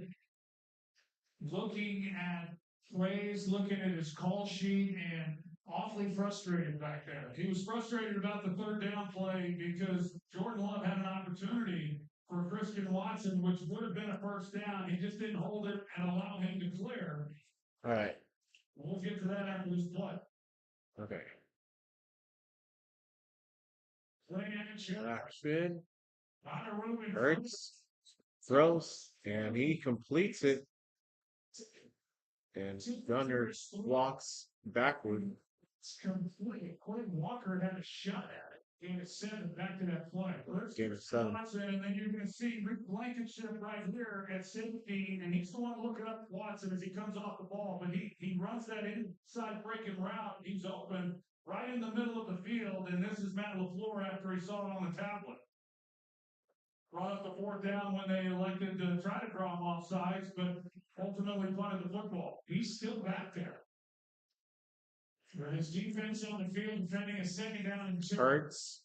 D: looking at plays, looking at his call sheet, and awfully frustrated back there. He was frustrated about the third down play because Jordan Love had an opportunity for Christian Watson, which would have been a first down. He just didn't hold it and allow him to clear.
E: All right.
D: We'll get to that after this play.
E: Okay.
D: Play action.
E: Action.
D: Donnarumma
E: Hurts. Throws. And he completes it. And Gunner walks backward.
D: It's complete. Quinn Walker had a shot at it. Game it 7 back to that play.
E: Game it 7.
D: And then you're going to see Rick Blankenship right here at safety, and he's the one looking up Watson as he comes off the ball. But he runs that inside breaking route. He's open right in the middle of the field, and this is Matt LaFleur after he saw it on the tablet. Brought up the fourth down when they elected to try to draw him off sides, but ultimately punted the football. He's still back there. His defense on the field defending a second down and 2.
E: Hurts.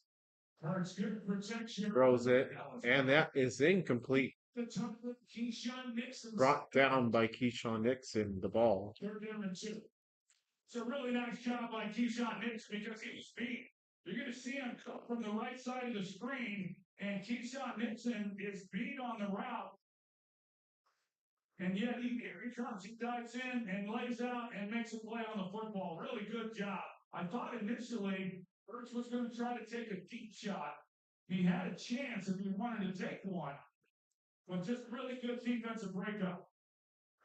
D: Hurts good protection.
E: Throws it. And that is incomplete.
D: The top of Keyshawn Nixon.
E: Brought down by Keyshawn Nixon, the ball.
D: Third down and 2. It's a really nice job by Keyshawn Nixon because he was speed. You're going to see him come from the right side of the screen And Keyshawn Nixon is beat on the route. And yet here he comes, he dives in and lays out and makes a play on the football. Really good job. I thought initially Hurts was going to try to take a deep shot. He had a chance if he wanted to take one. But just really good defensive breakup.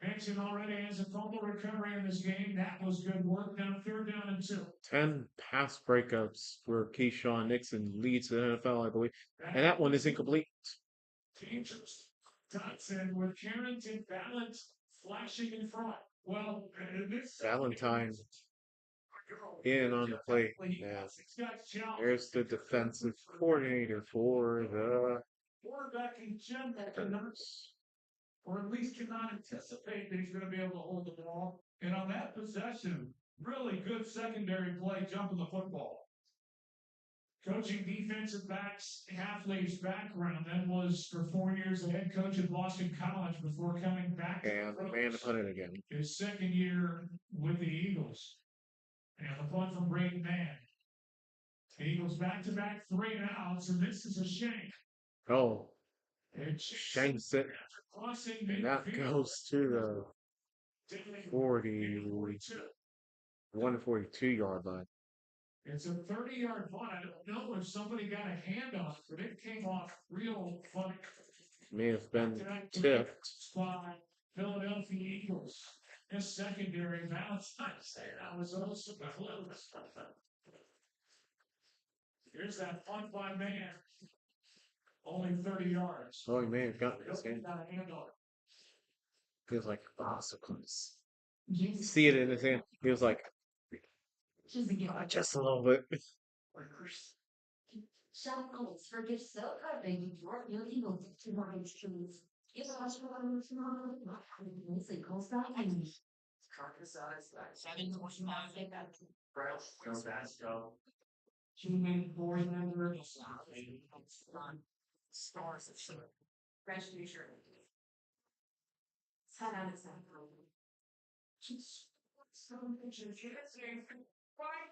D: Mansion already has a fumble recovery in this game. That was good work. Now 3rd down and 2.
E: 10 pass breakups for Keyshawn Nixon, leads the NFL, I believe. And that one is incomplete.
D: Dangerous. Dotson with Carrington Balance flashing in front. Well, this
E: Valentine in on the play. Yeah. There's the defensive coordinator for the
D: quarterback in general cannot, or at least cannot anticipate that he's going to be able to hold the ball. And on that possession, really good secondary play jumping the football. Coaching defensive backs, Hafley's background, then was for 4 years the head coach at Boston College before coming back.
E: And the man to punt it again.
D: His 2nd year with the Eagles. And the punt from Braden Mann. Eagles back-to-back 3 now, so this is a shank.
E: Oh, shanks it. And that goes to the 142 yard line.
D: It's a 30-yard punt. I don't know if somebody got a hand on it, but it came off real funny.
E: May have been tipped.
D: By Philadelphia Eagles. His secondary Valentine say that was also close. Here's that punt by Mann. Only 30 yards.
E: Oh, he may have gotten his hand.
D: Got a hand on it.
E: Feels like so close. See it in his hand. He was like, just a little bit.
B: Shackles for gifts so baby, your Eagles to orange trees. If I was cool stuff and
G: Carcass size, 7 horsepower. Go fast, go.
B: human board member.
G: Stars of sugar.
B: Fresh new shirt. Set out its own.
D: Just some pictures. Right.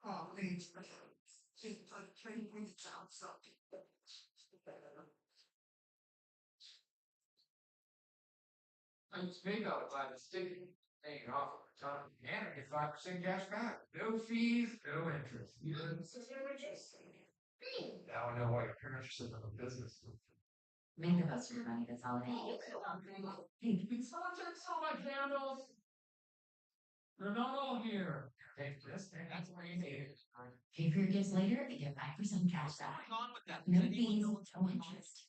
D: Oh, please. Just training me to sound something.
G: I'm speaking of it by the state paying off over time. And I get 5% cash back. No fees, no interest. Now I know why your parents are in the business.
B: Make the most of your money this holiday.
D: Hey, can someone check some of my candles? They're not all here.
G: Take this thing, that's where you need it.
B: Pay for your gifts later and get 5% cash back.
G: Going on with that?
B: No
G: Does anyone
B: fees,
G: know what's
B: no
G: going on?
B: interest.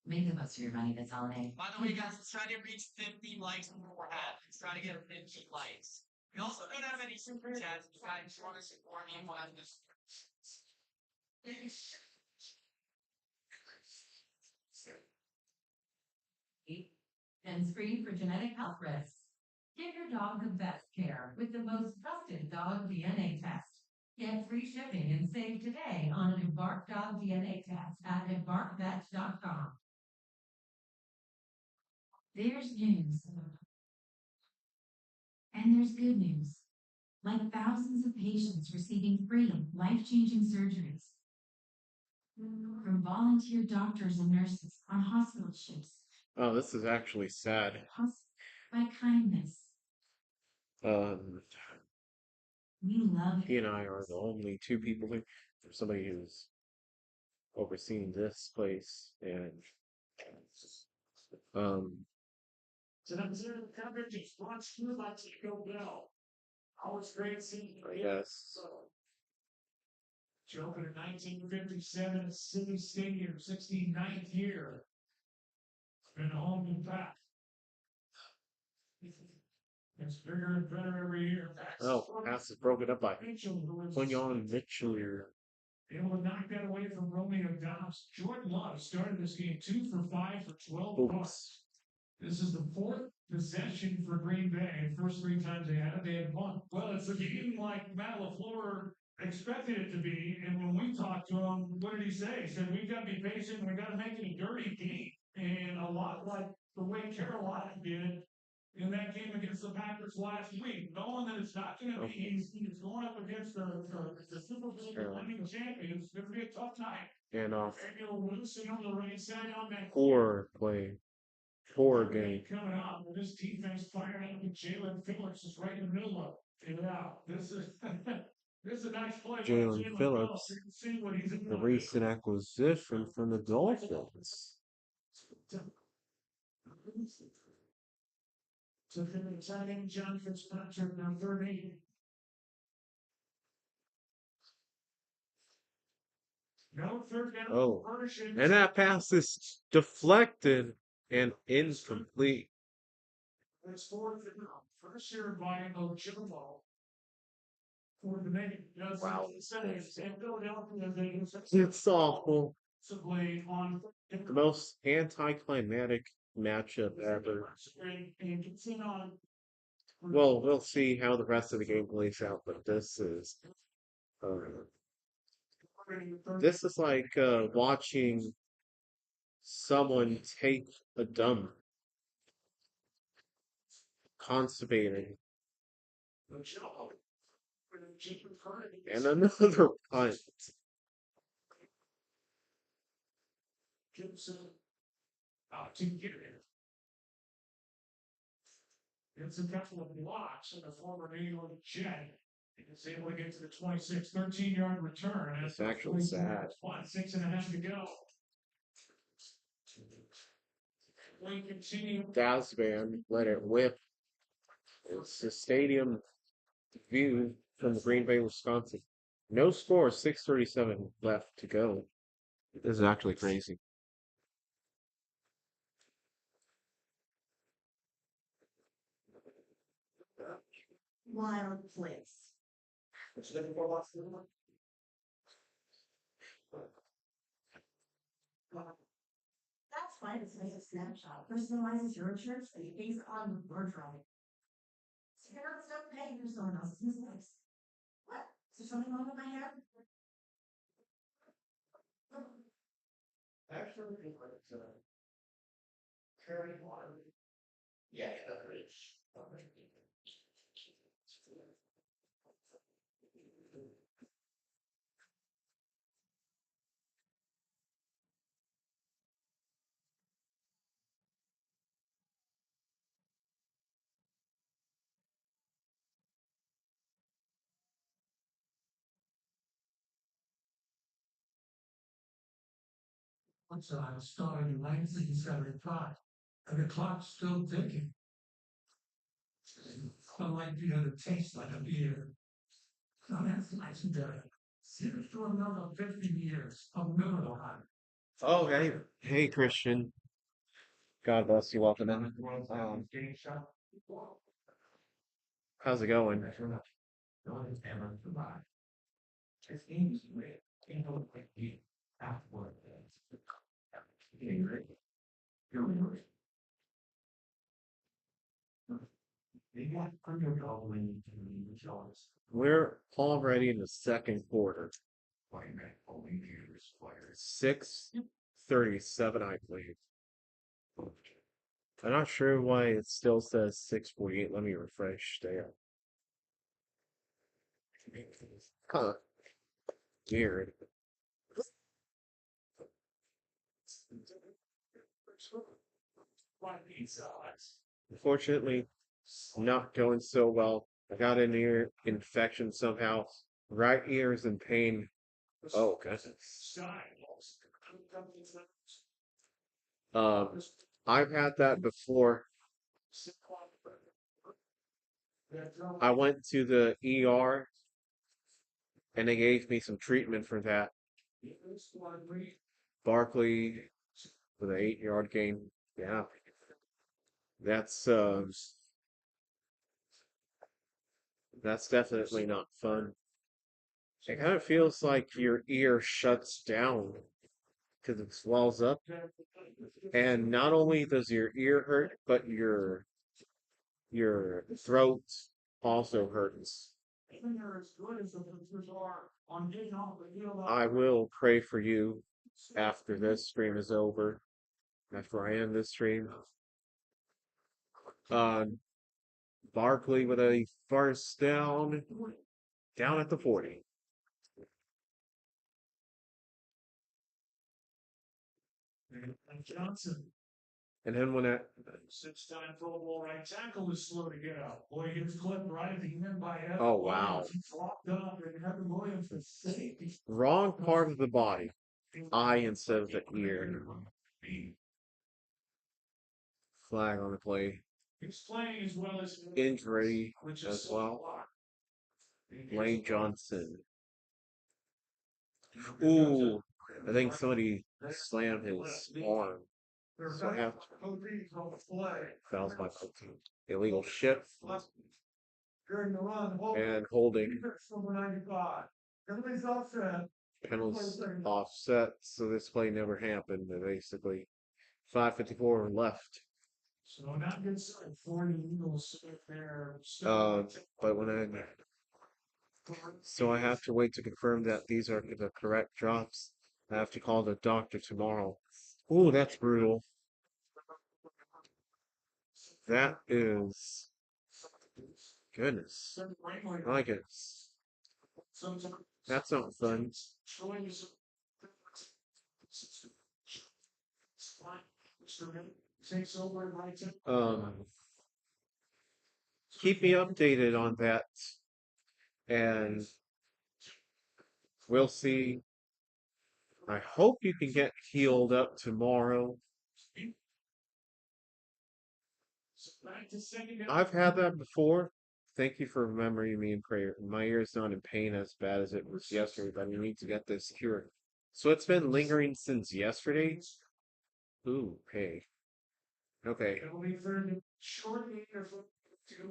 B: Make the most of your money this holiday.
G: By the way, guys, let's try to reach 50 likes before we're at. Let's try to get 50 likes. We also don't have any super chats. If you guys want to support me, we'll have this.
B: Hands-free for genetic health risks. Give your dog the best care with the most trusted dog DNA test. Get free shipping and save today on an Embark Dog DNA test at embarkvet.com. There's news. And there's good news. Like thousands of patients receiving free, life-changing surgeries. From volunteer doctors and nurses on hospital shifts.
E: Oh, this is actually sad.
B: By kindness. We love
E: He and I are the only 2 people here. For somebody who's overseeing this place, and
D: So that was the coverage of Sports Food by Chico Bell. Always great seeing you.
E: yes,
D: She opened in 1957 at City Stadium, 69th year. It's been a home and back. It's bigger and better every year.
E: oh, pass is broken up by
D: Mitchell, who was
E: Quinyon Mitchell.
D: able to knock that away from Romeo Dobbs. Jordan Love started this game 2 for 5 for 12 points. This is the 4th possession for Green Bay. First 3 times they had a punt. Well, it's a game like Matt LaFleur expected it to be. And when we talked to him, what did he say? He said, we've got to be patient. We've got to make it a dirty game. And a lot like the way Carolina did in that game against the Packers last week, knowing that it's not going to be easy. He's going up against the Super Bowl defending champions. It's going to be a tough night.
E: And
D: Daniel Wilson on the right side on that
E: poor play, poor game.
D: coming up. This defense firing up, and Jalen Phillips is right in the middle of it. Yeah, this is this is a nice play. by
E: Jalen Phillips,
D: You can see what he's
E: the
D: doing.
E: recent acquisition from the Dolphins.
D: So for the exciting John Fitzpatrick, now 30. No third down
E: Oh,
D: conversions.
E: and that pass is deflected and incomplete.
D: It's fourth and first year by Ojabo. For the name,
E: Wow.
D: in Philadelphia, they
E: It's awful.
D: possibly on
E: The most anticlimactic matchup ever.
D: and continue on.
E: Well, we'll see how the rest of the game plays out, but this is like watching someone take a dump, constipating, and another punt.
D: Gibson to get it. It's a couple of blocks in the former New York Jet. It's able to get to the 26, 13-yard return. And
E: It's actually sad.
D: 6.5 to go. We continue.
E: Dasban let it whip. It's the stadium view from Green Bay, Wisconsin. No score, 6:37 left to go. This is actually crazy.
B: Wild place. That's fine, it's nice a snapshot. Personalizes your insurance based on your driving. So you're not stuck paying for someone else's mistakes. What? Is there something wrong with my hair?
D: Actually, carry water. Yeah, once I was starting in 1975, and the clock's still ticking. Unlike beer that tastes like a beer. So that's legendary. Here's to another 50 years of mineral high.
E: Oh, hey, Christian. God bless you. Welcome in. How's it going? We're already in the second quarter. 6:37, I believe. I'm not sure why it still says 6:48. Let me refresh there. Huh. Weird. Unfortunately, not going so well. I got an ear infection somehow. Right ear is in pain. Oh, goodness. I've had that before. I went to the ER and they gave me some treatment for that. Barkley with an 8-yard gain. Yeah. That's definitely not fun. It kind of feels like your ear shuts down because it swells up. And not only does your ear hurt, but your throat also hurts. I will pray for you after this stream is over. After I end this stream. Barkley with a first down at the 40.
D: And Johnson,
E: And then when that
D: 6-time Pro Bowl right tackle is slow to get out. Boy, he was clipped right at the end by Evan
E: Oh, wow.
D: Williams. He flopped up and Evan Williams was safety.
E: wrong part of the body, eye instead of the ear. Flag on the play.
D: He's playing as well as
E: Injury
D: which
E: as
D: is
E: well.
D: so
E: Lane Johnson. Ooh, I think somebody slammed his arm. So I have to fouls my coaching. Illegal shift
D: during the run.
E: and holding.
D: Number 95. Everybody's offset.
E: Penalties offset, so this play never happened. Basically, 5:54 left.
D: So not good sign for the Eagles there.
E: But when so I have to wait to confirm that these are the correct drops. I have to call the doctor tomorrow. Ooh, that's brutal. That is goodness. My goodness. That's not fun. Keep me updated on that. And we'll see. I hope you can get healed up tomorrow. I've had that before. Thank you for remembering me in prayer. My ear is not in pain as bad as it was yesterday, but I need to get this cured. So it's been lingering since yesterday? Ooh, hey. Okay.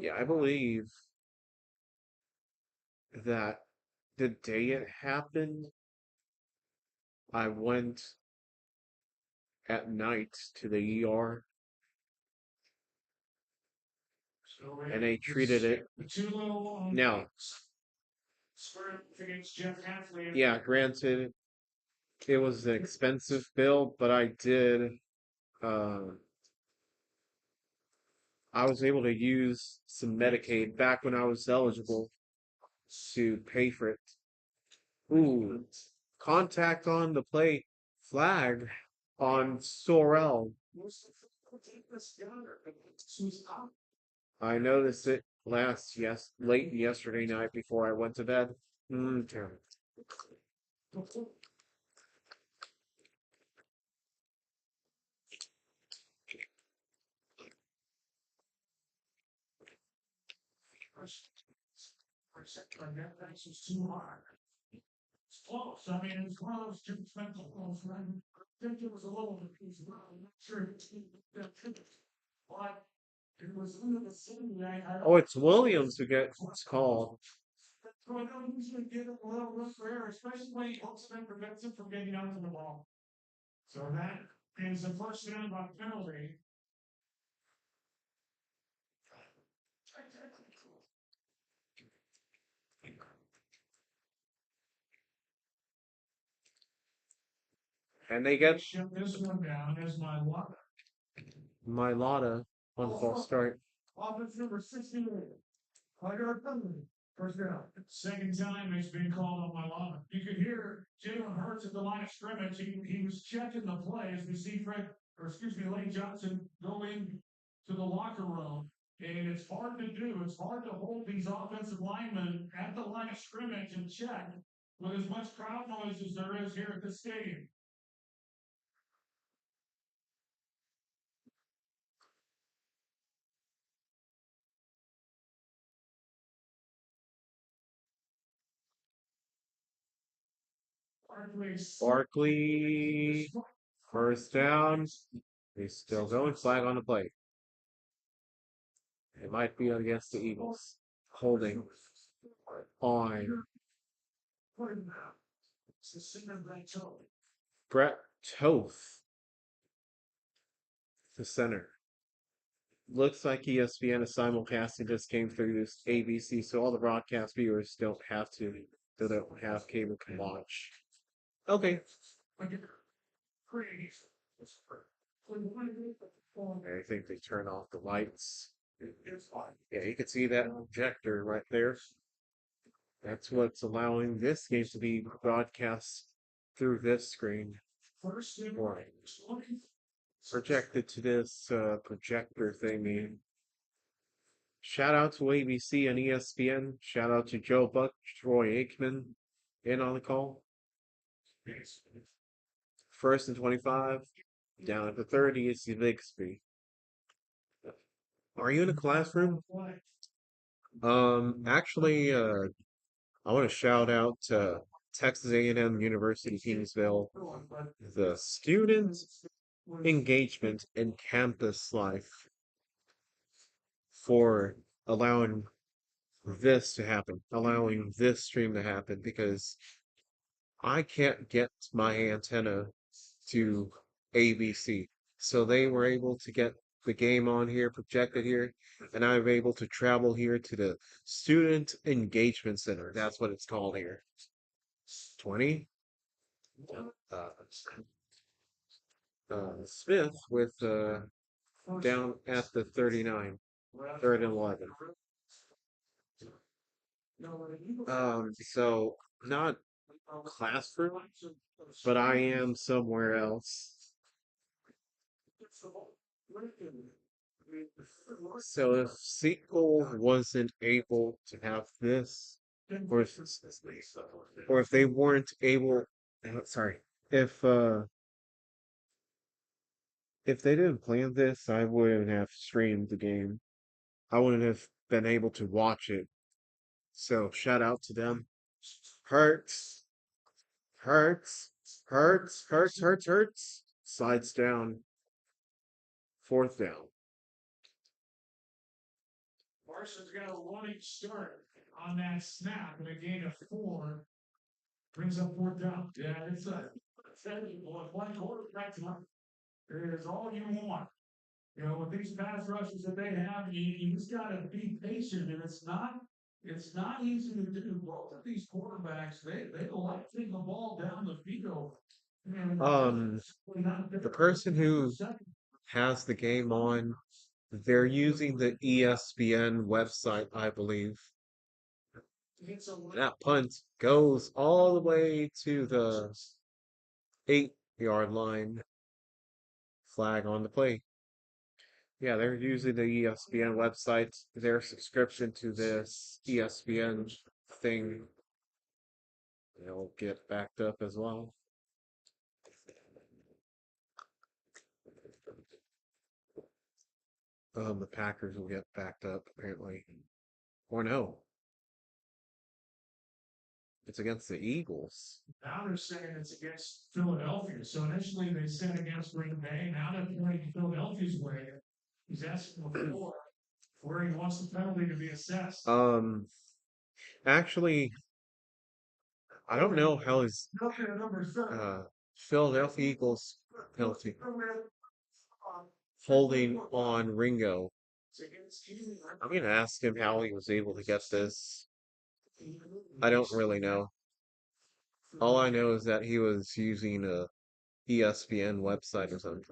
E: Yeah, I believe that the day it happened, I went at night to the ER and they treated it. Now, yeah, granted, it was an expensive bill, but I was able to use some Medicaid back when I was eligible to pay for it. Ooh, contact on the play, flag on Sorrell. I noticed it late yesterday night before I went to bed. Terrible.
D: It's close. I mean, it's one of those two expensive close. I think it was a little bit easy. I'm not sure it's that but it was in the city.
E: Oh, it's Williams who gets called.
D: So I don't usually give him a little room for error, especially when he hooks him and prevents him from getting onto the ball. So that is the first down by penalty.
E: And they get
D: Shut this one down as
E: my Lotta on false start.
D: offense number 68. Tiger penalty. First down. Second time it's been called on my line. You could hear Jalen Hurts at the line of scrimmage. He was checking the play as we see Lane Johnson go in to the locker room. And it's hard to do. It's hard to hold these offensive linemen at the line of scrimmage and check with as much crowd noise as there is here at the stadium.
E: Barkley, first down. He's still going. Flag on the play. It might be against the Eagles. Holding on Brett Toth, the center. Looks like ESPN is simulcasting just came through this ABC, so all the broadcast viewers don't have cable can watch. Okay. I think they turn off the lights. Yeah, you can see that projector right there. That's what's allowing this game to be broadcast through this screen.
D: First and
E: Or
D: twenty.
E: projected to this projector thingy. Shout out to ABC and ESPN. Shout out to Joe Buck, Troy Aikman, in on the call. First and 25. Down at the 30 is Bixby. Are you in a classroom? Actually, I want to shout out to Texas A&M University Kingsville, the student engagement in campus life for allowing this to happen, allowing this stream to happen, because I can't get my antenna to ABC. So they were able to get the game on here, projected here, and I'm able to travel here to the Student Engagement Center. That's what it's called here. 20. Uh, Smith with down at the 39, third and 11. So not classroom, but I am somewhere else. So if Sequel wasn't able to have this, or if they weren't able, sorry, if they didn't plan this, I wouldn't have streamed the game. I wouldn't have been able to watch it. So shout out to them. Hurts, hurts, hurts, hurts, hurts, hurts. Slides down. Fourth down.
D: Parsons got a running start on that snap and a gain of 4. Brings up 4th down. Yeah, it's one quarterback time. It is all you want. You know, with these pass rushes that they have, you just gotta be patient, and it's not easy to do. Both of these quarterbacks, they like taking the ball down the field.
E: The person who has the game on, they're using the ESPN website, I believe. That punt goes all the way to the 8-yard line. Flag on the play. Yeah, they're using the ESPN website, their subscription to this ESPN thing. They'll get backed up as well. The Packers will get backed up, apparently. Or no. It's against the Eagles.
D: Now they're saying it's against Philadelphia. So initially they said against Green Bay. Now they're pointing Philadelphia's way. He's asking for where he wants the penalty to be assessed.
E: Actually, I don't know how his Philadelphia Eagles penalty holding on Ringo. I'm gonna ask him how he was able to get this. I don't really know. All I know is that he was using a ESPN website or something.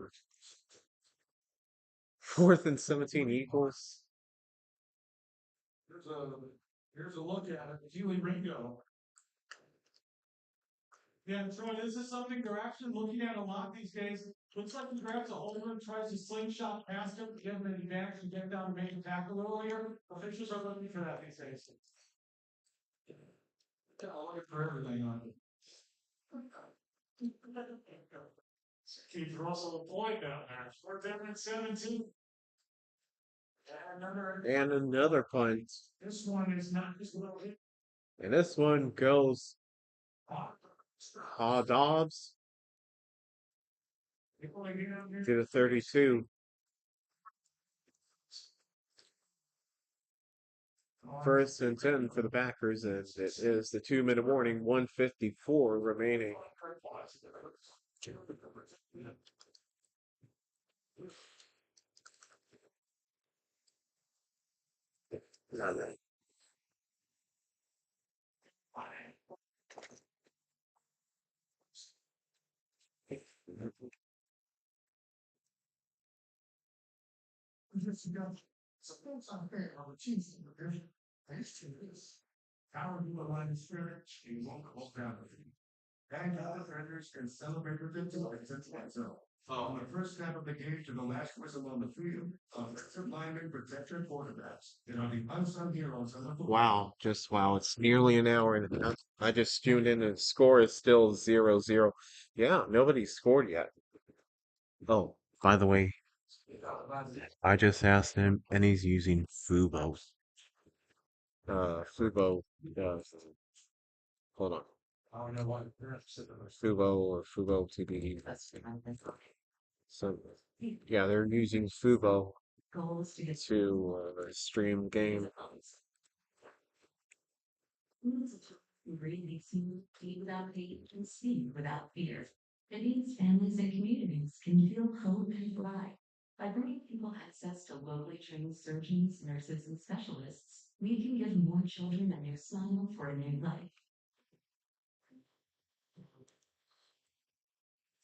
E: 4th and 17 Eagles.
D: Here's a look at it. Keely Ringo. Yeah, Troy, this is something they're actually looking at a lot these days. Looks like he grabs a holder and tries to slingshot past him, give him an advantage and get down and make a tackle earlier. Officials are looking for that these days. I'll look for everything on it. Keith Russell point down there. 4th and 17.
E: And another punt.
D: This one is not just a little hit.
E: And this one goes Dobbs to the 32. First and 10 for the Packers, and it is the 2-minute warning, 1:54 remaining.
D: Suppose I'm fair on the cheese burgers. Thanks to this. How do you align the spirit? You won't hold down the feet. And other vendors can celebrate with them too, since so. From the first snap of the game to the last whistle on the field, offensive linemen protect your quarterbacks. They are the unsung heroes of the football.
E: Wow, just wow. It's nearly an hour and a half. I just tuned in and the score is still 0-0. Yeah, nobody scored yet. Oh, by the way, I just asked him and he's using Fubo. Fubo, uh, hold on.
D: I don't know what.
E: Fubo or Fubo TV. So, yeah, they're using Fubo
B: Goals to get
E: to stream game.
B: Really seem be without hate and see without fear. It means families and communities can feel hope and thrive. By bringing people access to locally trained surgeons, nurses, and specialists, we can give more children a new smile for a new life.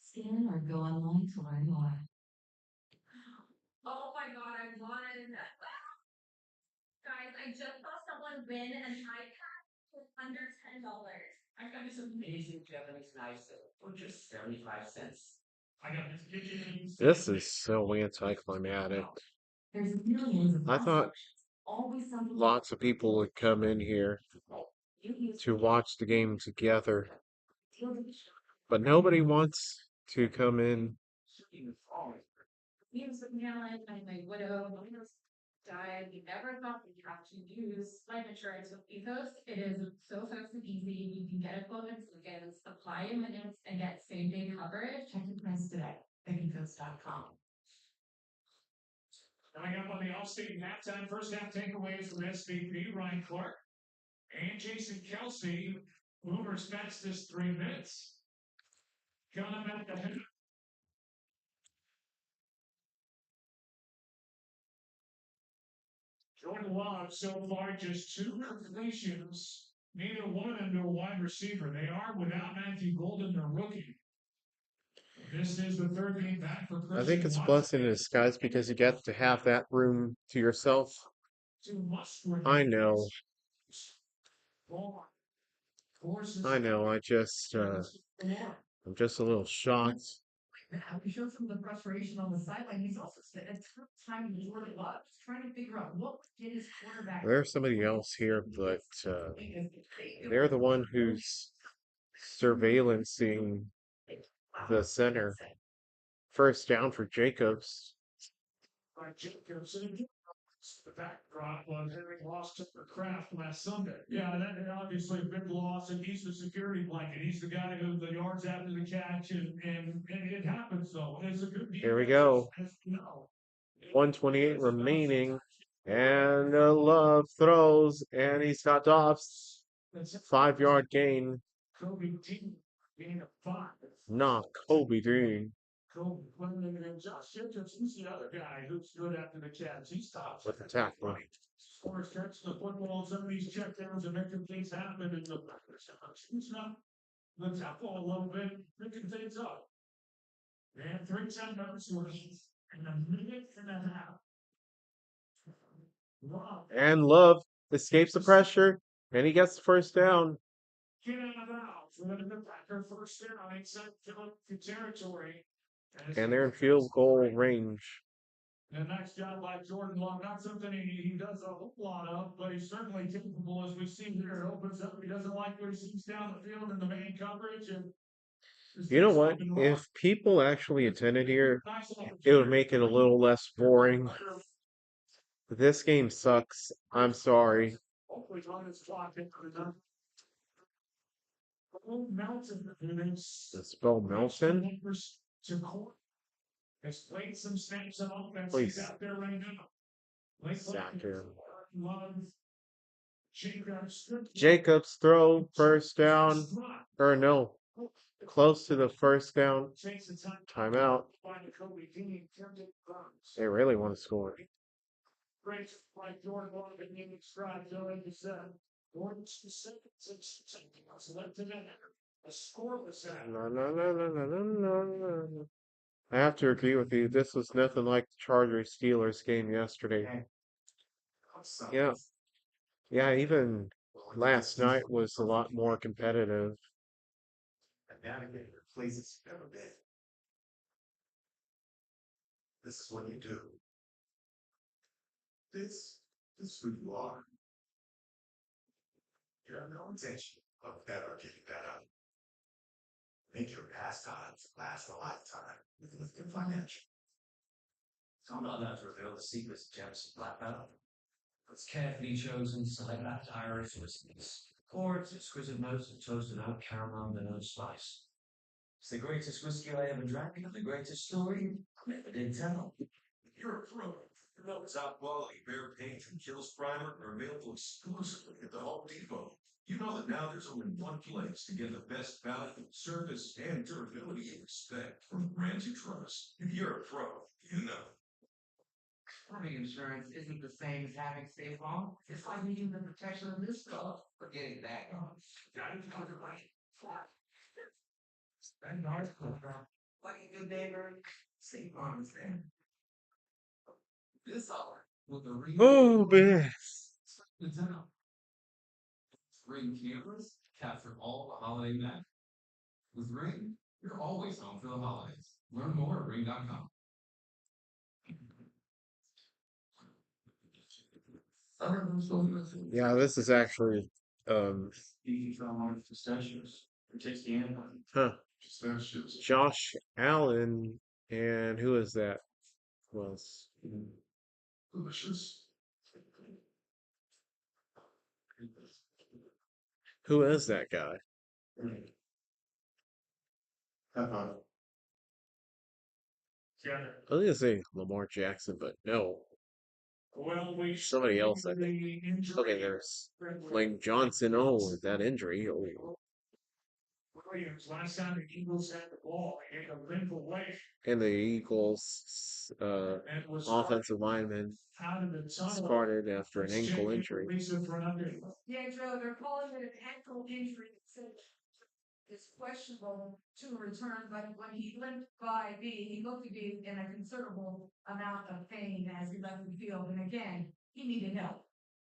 B: Scan or go online to learn more.
H: Oh my god, I won! Guys, I just saw someone win an iPad for under $10.
I: I got this amazing Japanese knife set for just 75 cents.
D: I got this kitchen.
E: This is so anticlimactic.
B: There's millions of
E: I thought
B: always something
E: lots of people would come in here
B: you use
E: to watch the game together,
B: to
E: but nobody wants to come in.
H: Me was looking at it, I'm my widow, my husband died. We never thought we'd have to use life insurance with Ethos. It is so fast and easy. You can get a quote in seconds, apply in minutes, and get same day coverage.
B: check the price today at ethos.com.
D: Coming up on the Allstate halftime, first half takeaways from SVP Ryan Clark and Jason Kelsey. Boomer spends this 3 minutes. Coming up at the head. Jordan Love so far just 2 completions, neither one of them to a wide receiver. They are without Matthew Golden, the rookie. This is the 3rd game back for Christian
E: I think it's a
D: Watson.
E: blessing in disguise because you get to have that room to yourself. I know. I know. I'm just a little shocked.
B: Now, he showed some of the frustration on the sideline. He's also spent a tough time in Jordan Love trying to figure out what did his quarterback.
E: There's somebody else here, but they're the one who's surveillancing the center. First down for Jacobs.
D: Jacobs, the backdrop was having lost to the Kraft last Sunday. Yeah, that is obviously a big loss, and he's the security blanket. He's the guy who the yards after the catch, and it happens though. It's a good defense.
E: Here we go.
D: No.
E: 128 remaining, and Love throws, and he's got Dobbs. 5-yard gain.
D: Kobe Dean being a 5.
E: Not Kobe Dean.
D: Kobe Clinton and Josh Jacobs, he's the other guy who's good after the catch. He stops
E: With the tackle.
D: Scores catch the football, some of these checkdowns and making things happen, and the shoots up the tackle a little bit, picking things up. And 3 timeouts in a minute and a half. Wow.
E: And Love escapes the pressure, and he gets the first down.
D: Get out of bounds. We're going to get back our first down inside Philadelphia territory.
E: And they're in field goal range.
D: And nice job by Jordan Love. Not something he does a whole lot of, but he's certainly capable, as we see here. It opens up. He doesn't like what he sees down the field in the man coverage. And
E: You know what? If people actually attended here, it would make it a little less boring. This game sucks. I'm sorry.
D: Hopefully, on his clock into the Melton.
E: Spell Melton?
D: Has played some snaps on offense.
E: Please.
D: He's out there right now.
E: Sack him.
D: Jacobs.
E: Jacobs throw, first down. Or no, close to the first down. Timeout. They really want to score.
D: Great, like Jordan Love and Nate Stride, like you said. Gordon specific, left in a scoreless
E: No. I have to agree with you. This was nothing like the Chargers Steelers game yesterday. Yeah. Yeah, even last night was a lot more competitive.
F: A navigator places you've never been. This is what you do. This is who you are. You have no intention of ever giving that up. Make your pastimes last a lifetime with good financial.
I: I'm not allowed to reveal the secrets of Jefferson Black Metal. It's carefully chosen select Irish whiskeys. Or its exquisite notes of toasted oak, caramel, vanilla spice. It's the greatest whiskey I ever drank, and the greatest story I never did tell.
F: You're a pro. You know top quality bear paint and Kills primer are available exclusively at the Home Depot. You know that now there's only one place to get the best value, service, and durability you expect from brands you trust. If you're a pro, you know.
I: Farming insurance isn't the same as having State Farm. It's like needing the protection of this stuff or getting that on. Spend ours program. Like a good neighbor, State Farm is there. This hour with the
E: Oh, man.
I: the town. Ring cameras capture all the holiday magic. With Ring, you're always home for the holidays. Learn more at ring.com.
E: Yeah, this is actually
F: Pistachios. It takes the end.
E: huh.
F: Pistachios.
E: Josh Allen and who is that? Was
F: Delicious.
E: who is that guy?
F: Pepper.
D: Yeah.
E: I was gonna say Lamar Jackson, but no.
D: Well, we.
E: Somebody else, I think. Okay, there's Lane Johnson. Oh, that injury. Oh.
D: Williams, last time the Eagles had the ball, they had a limp away.
E: And the Eagles
D: And was
E: offensive lineman
D: out of the tunnel.
E: started after an ankle injury.
B: Yeah, Joe, they're calling it an ankle injury. It's questionable to return, but when he limped by B, he looked to be in a considerable amount of pain as he left the field. And again, he needed help.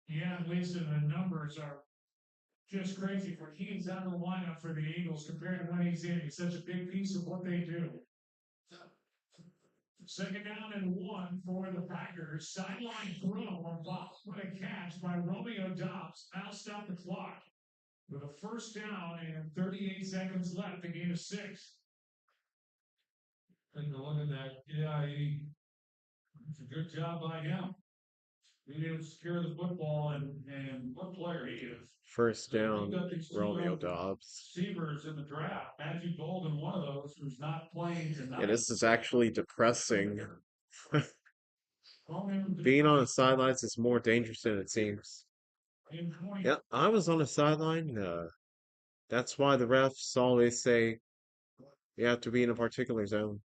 D: Yeah, Lisa, the numbers are just crazy for he's out of the lineup for the Eagles compared to when he's in. He's such a big piece of what they do. Second down and 1 for the Packers. Sideline throw on Bob. What a catch by Romeo Dobbs. Now stop the clock with a first down and 38 seconds left. A game of 6. Taking a look at that. Yeah, it's a good job by him. Being able to secure the football and what player he is.
E: First down, Romeo Dobbs.
D: Receivers in the draft. Matthew Golden, one of those who's not playing tonight.
E: Yeah, this is actually depressing. Being on the sidelines is more dangerous than it seems. Yeah, I was on the sideline. That's why the refs always say you have to be in a particular zone.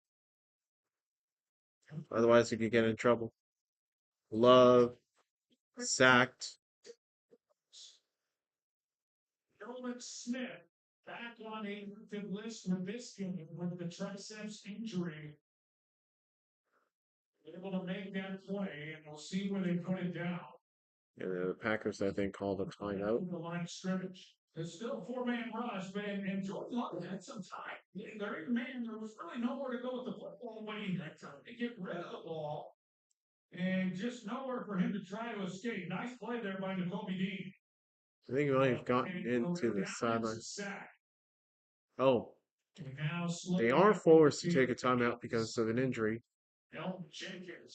E: Otherwise, you could get in trouble. Love, sacked.
D: Nolan Smith back on a active list with this game with the triceps injury. Able to make that play, and we'll see where they put it down.
E: And the Packers, I think, called a timeout.
D: The line of scrimmage. There's still a 4-man rush, but and Jordan Love had some time. There was really nowhere to go with the football when he had time to get rid of the ball. And just nowhere for him to try to escape. Nice play there by Nakobe Dean.
E: I think he might have gotten into the sideline. Oh, they are forced to take a timeout because of an injury.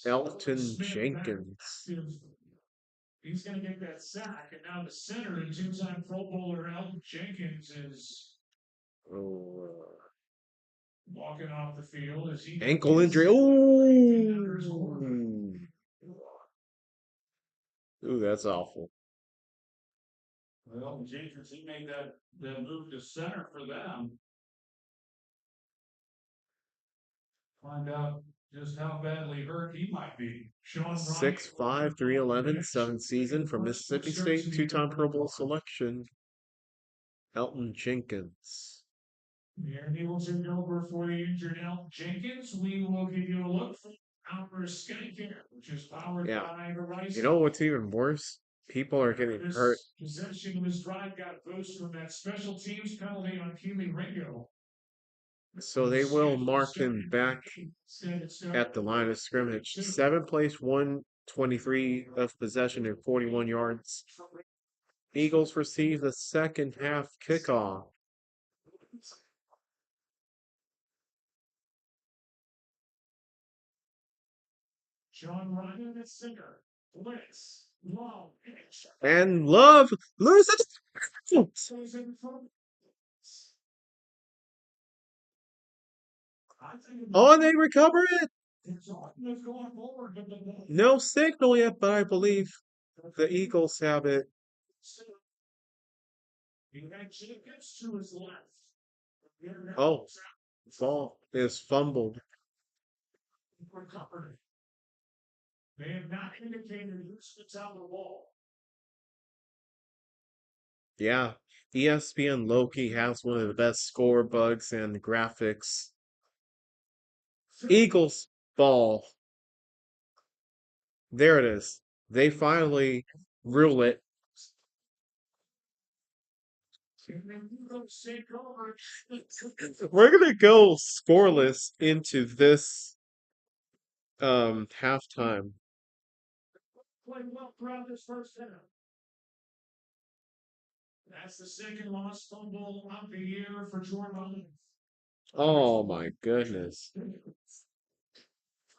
E: Elton Jenkins.
D: He's going to get that sack, and now the center, the two-time Pro Bowler Elton Jenkins, is walking off the field as he
E: ankle injury. Ooh, that's awful.
D: Well, Jenkins, he made that move to center for them. Find out just how badly hurt he might be.
E: 6'5", 311, 7th season from Mississippi State, 2-time Pro Bowl selection. Elton Jenkins.
D: Here he will take over for the injured Elton Jenkins. We will give you a look Our Skycare, which is powered
E: Yeah.
D: by Verizon.
E: You know what's even worse? People are getting hurt.
D: This possession of his drive got a boost from that special teams penalty on Huey Ringo.
E: So they will mark him back at the line of scrimmage. 7 plays, 123 of possession and 41 yards. Eagles receive the second half kickoff.
D: John Ryan at center. Blitz. Long pitch.
E: And Love loses.
D: Stays in front. I think
E: Oh, and they recover it.
D: it's going forward, but the
E: No signal yet, but I believe the Eagles have it.
D: he actually gets to his left.
E: Oh, ball is fumbled.
D: Recovered. They have not indicated who spits out the ball.
E: Yeah, ESPN Loki has one of the best score bugs and graphics. Eagles ball. There it is. They finally rule it. We're gonna go scoreless into this halftime.
D: Played well throughout this first half. That's the second lost fumble of the year for Jordan.
E: Oh my goodness.
D: I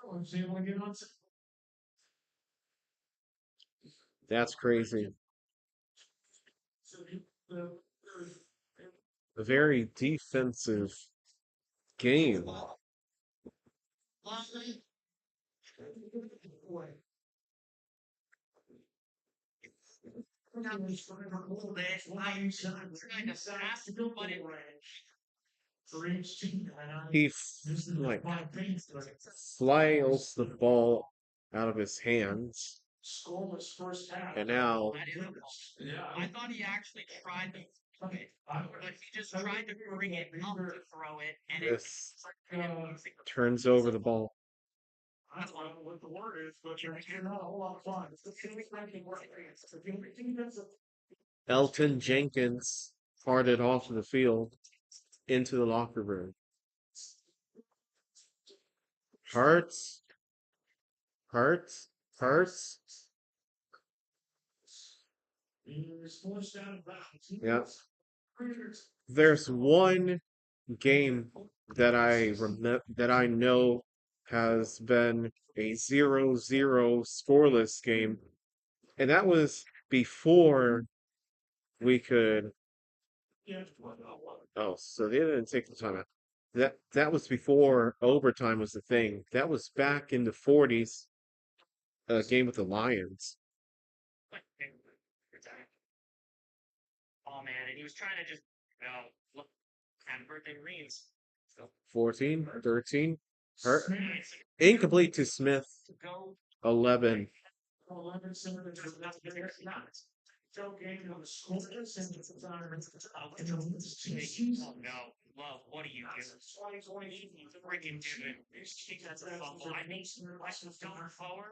D: was able to get on.
E: That's crazy.
D: So the
E: A very defensive game.
G: I'm trying to pass, but it
E: He like flails the ball out of his hands,
D: scoreless first half.
E: and now
G: that is a ball. I thought he actually tried to throw it, but he just tried to bring it up to throw it, and
E: this turns over the ball.
D: I don't know what the word is, but you're not a whole lot of fun.
E: Elton Jenkins carted off of the field into the locker room. Hurts. Yeah. There's one game that I know has been a 0-0 scoreless game, and that was before we could. Oh, so they didn't take the timeout. That was before overtime was the thing. That was back in the 40s. A game with the Lions.
G: oh man, and he was trying to just, look, happy birthday Marines.
E: 14, 13. Incomplete to Smith.
G: Go
E: 11.
G: Oh no, love, what are you doing? Freaking doing. That's a fumble. I need some going forward.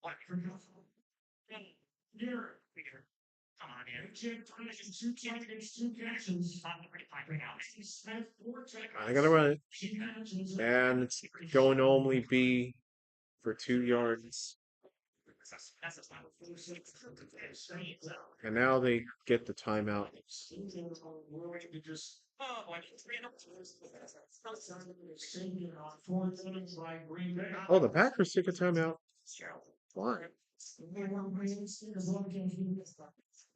G: What? Come on, man.
E: I gotta run it. And it's going to only be for 2 yards. And now they get the timeout. Oh, the Packers took a timeout. Why?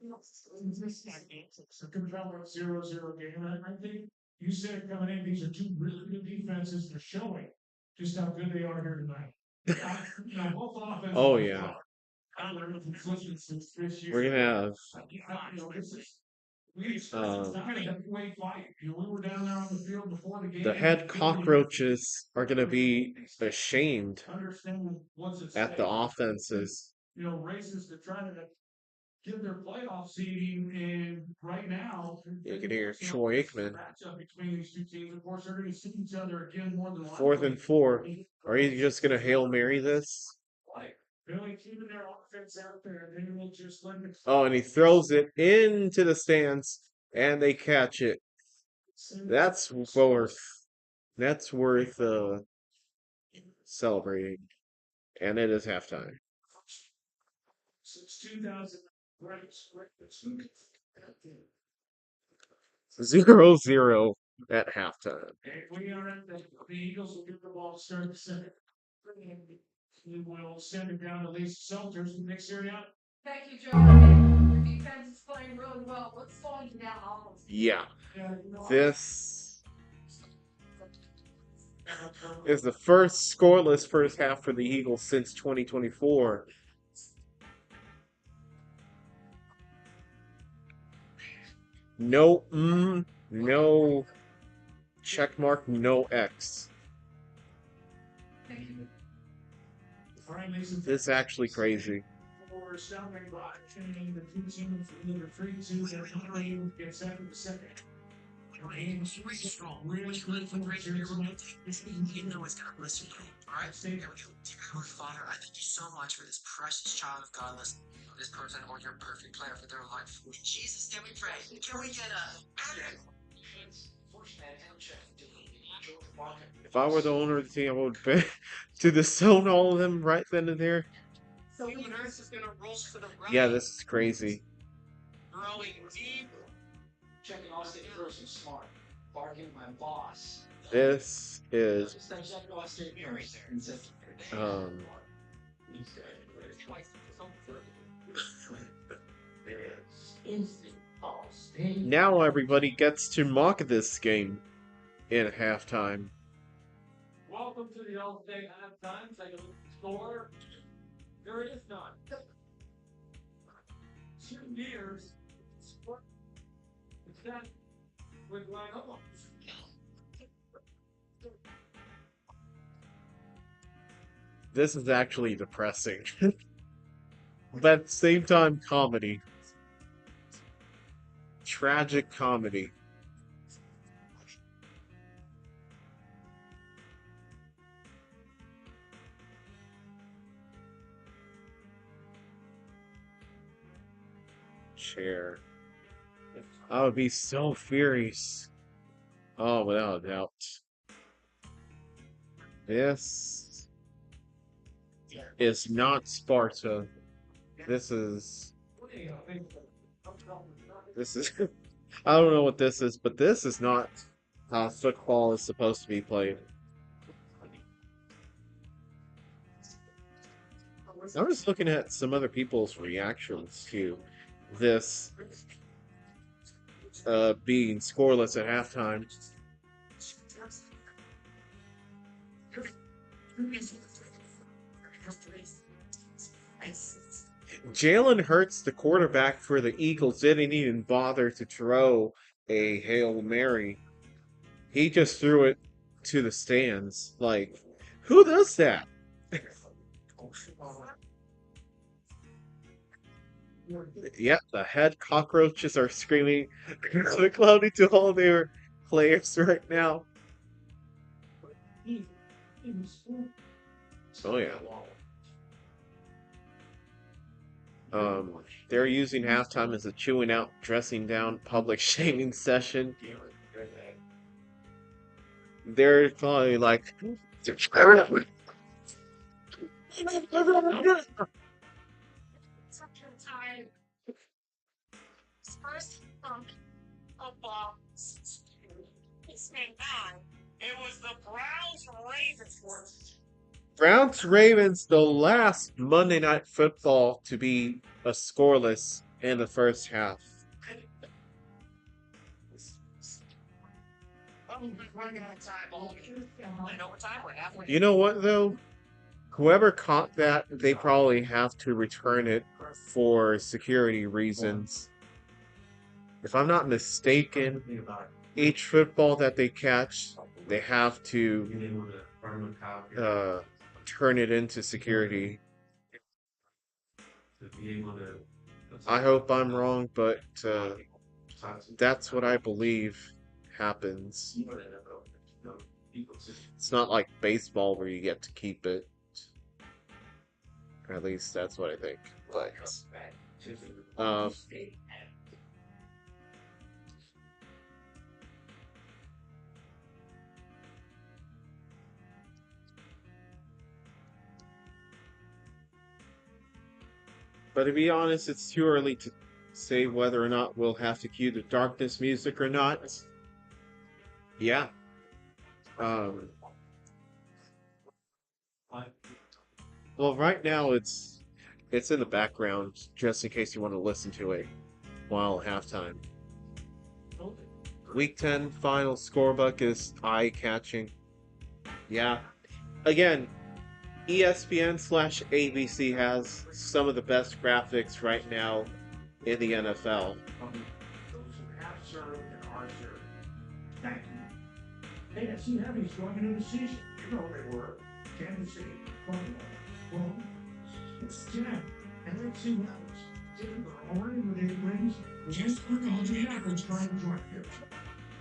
D: It's a compelling 0-0 game. And I think you said coming in, these are two really good defenses. They're showing just how good they are here tonight. Both offenses.
E: Oh, yeah. We're gonna have
D: It's not a heavyweight fight. You know, we were down there on the field before the game.
E: The head cockroaches are going to be ashamed
D: Understand what's at
E: at the
D: stake.
E: offenses.
D: You know, races to try to give their playoff seeding, and right now
E: You can hear Troy Aikman.
D: matchup between these two teams. Of course, they're going to see each other again more than likely.
E: 4th and 4. Are you just going to Hail Mary this?
D: Really keeping their offense out there, and then we'll just let them.
E: Oh, and he throws it into the stands, and they catch it. That's worth celebrating. And it is halftime.
D: Since 2000, right?
E: 0-0 at halftime.
D: We are at the Eagles will get the ball started center. We will send it down to Lisa Selters in the next area.
H: Thank you, Joe. Your defense is playing really well. What's slowing you down almost?
E: Yeah. This is the first scoreless first half for the Eagles since 2024. No no check mark, no X. This is actually crazy.
D: For Southern Washington, the two teams from the 3-2 that Green gets out of the second.
G: Really strong. Really good for great year. This you know it's gonna listen to me. Alright, here we go. Dear Heavenly Father, I thank you so much for this precious child of God. Listen, this person or your perfect player for their life. In Jesus' name we pray. Can we get a
E: If I were the owner of the team, I would bet to disown all of them right then and there.
G: So human Earth is gonna roll for the right.
E: Yeah, this is crazy.
G: Growing deep.
I: Checking Austin first and smart. Barking my boss.
E: This is
I: Just like check Austin right there and said,
E: now everybody gets to mock this game in halftime.
I: welcome to the All State halftime. Take a look at the score. There it is none. 2 years. It's that with line up.
E: This is actually depressing. But at the same time, comedy. Tragic comedy. Chair. I would be so furious. Oh, without a doubt. This is not Sparta. This is I don't know what this is, but this is not how football is supposed to be played. I was looking at some other people's reactions to this being scoreless at halftime. Jalen Hurts, the quarterback for the Eagles, didn't even bother to throw a Hail Mary. He just threw it to the stands. Like, who does that? Yep, the head cockroaches are screaming cloudy to all their players right now. Oh yeah. They're using halftime as a chewing out, dressing down, public shaming session. They're probably like,
G: First thump of ball. It's been on. It was the Browns Ravens.
E: Browns Ravens, the last Monday Night Football to be a scoreless in the first half. You know what though? Whoever caught that, they probably have to return it for security reasons. if I'm not mistaken, each football that they catch, they have to
F: Being able to run the power
E: turn it into security.
F: to be able to.
E: I hope I'm wrong, but that's what I believe happens. It's not like baseball where you get to keep it. Or at least that's what I think. But but to be honest, it's too early to say whether or not we'll have to cue the darkness music or not. Yeah. Well, right now it's in the background just in case you want to listen to it while halftime. Week 10 final scorebook is eye-catching. Yeah. Again, ESPN/ABC has some of the best graphics right now in the NFL.
D: Those who have served and are served. Thank you. AFC heavies going into the season. You know they were. Kansas City, Baltimore. Well, it's 10. And let's see what happens. Denver already with 8 wins. Just look all the average trying to join here.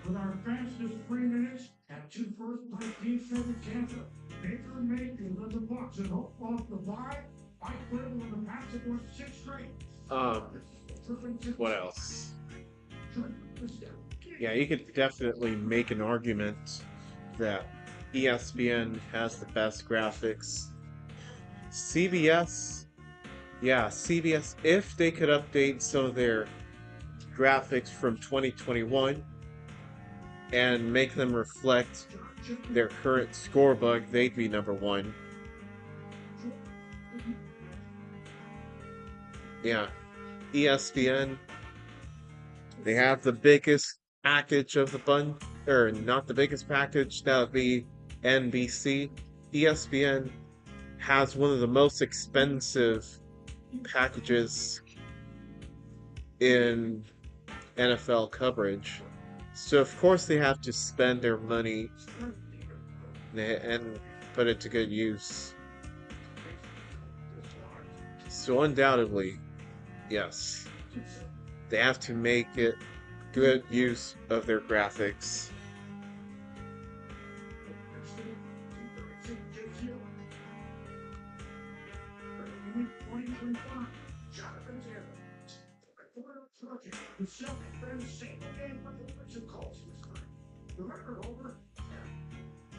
D: With our fastest 3 minutes and 2 first-place teams in Tampa. Baker Mayfield led the Bucs and off the bye. Mike Vrabel in the pass it was 6 straight.
E: What else? Yeah, you could definitely make an argument that ESPN has the best graphics. CBS, if they could update some of their graphics from 2021 and make them reflect their current scorebook, they'd be number 1. Yeah, ESPN, they have the biggest package of the bunch, or not the biggest package, that would be NBC. ESPN has one of the most expensive packages in NFL coverage. So of course they have to spend their money and put it to good use. So undoubtedly, yes, they have to make it good use of their graphics.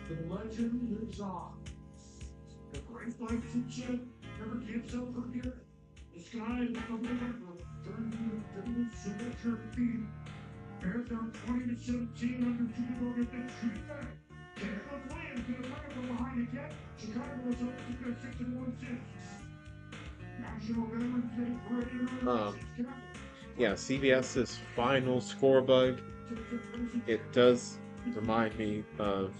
D: The legend lives on. The great light teacher never gives up from here. The sky is the river, turning the signature feet. Bears down 20-17 under 2 to go get the street back. Caleb Williams get a run from behind again. Chicago is up to their 6-1 since. National Veterans Day parade.
E: Yeah, CBS's final scorebook, it does remind me of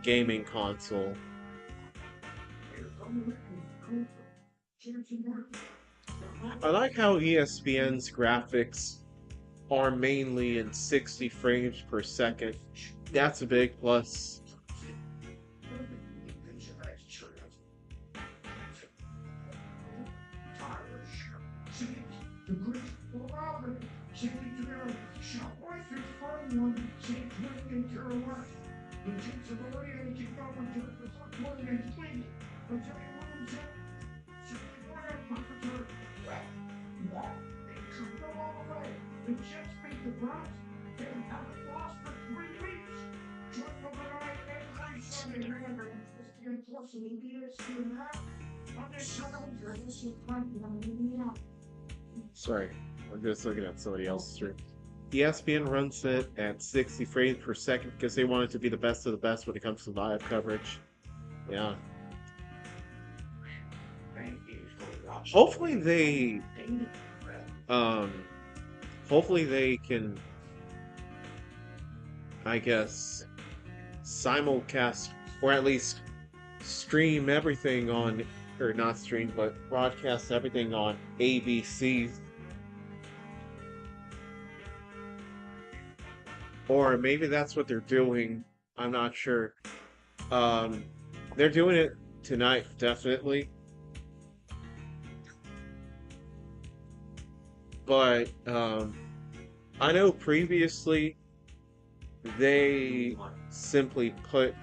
E: gaming console. I like how ESPN's graphics are mainly in 60 frames per second. That's a big plus. Sorry, I'm just looking at somebody else's stream. ESPN runs it at 60 frames per second because they want it to be the best of the best when it comes to live coverage. Yeah. Hopefully they can, I guess, simulcast or at least stream everything on, or not stream, but broadcast everything on ABC. or maybe that's what they're doing. I'm not sure. They're doing it tonight, definitely. But I know previously they simply put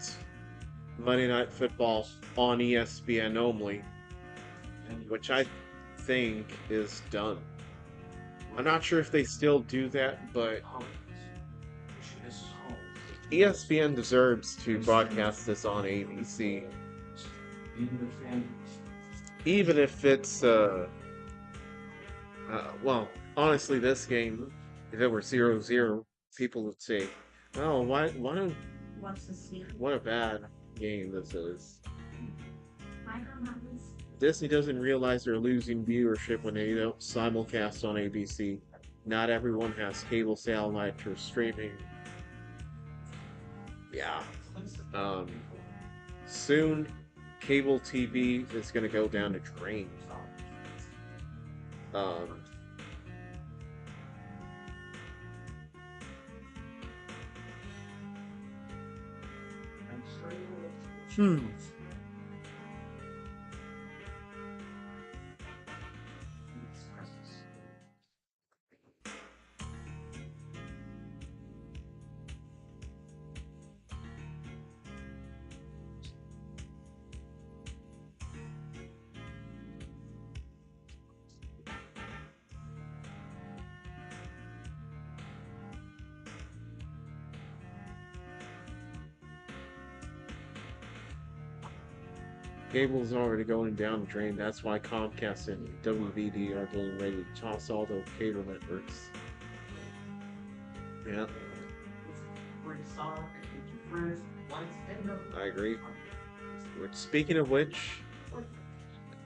E: Monday Night Football on ESPN only, which I think is dumb. I'm not sure if they still do that, but ESPN deserves to broadcast this on ABC. Even if it's, well, honestly, this game, if it were 0-0, people would say, oh, what a bad game this is. Disney doesn't realize they're losing viewership when they don't simulcast on ABC. Not everyone has cable satellite or streaming. Yeah. Soon, cable TV is going to go down the drain. Cable's already going down the drain. That's why Comcast and WVD are getting ready to toss all the cable networks. Yeah. I agree. Speaking of which,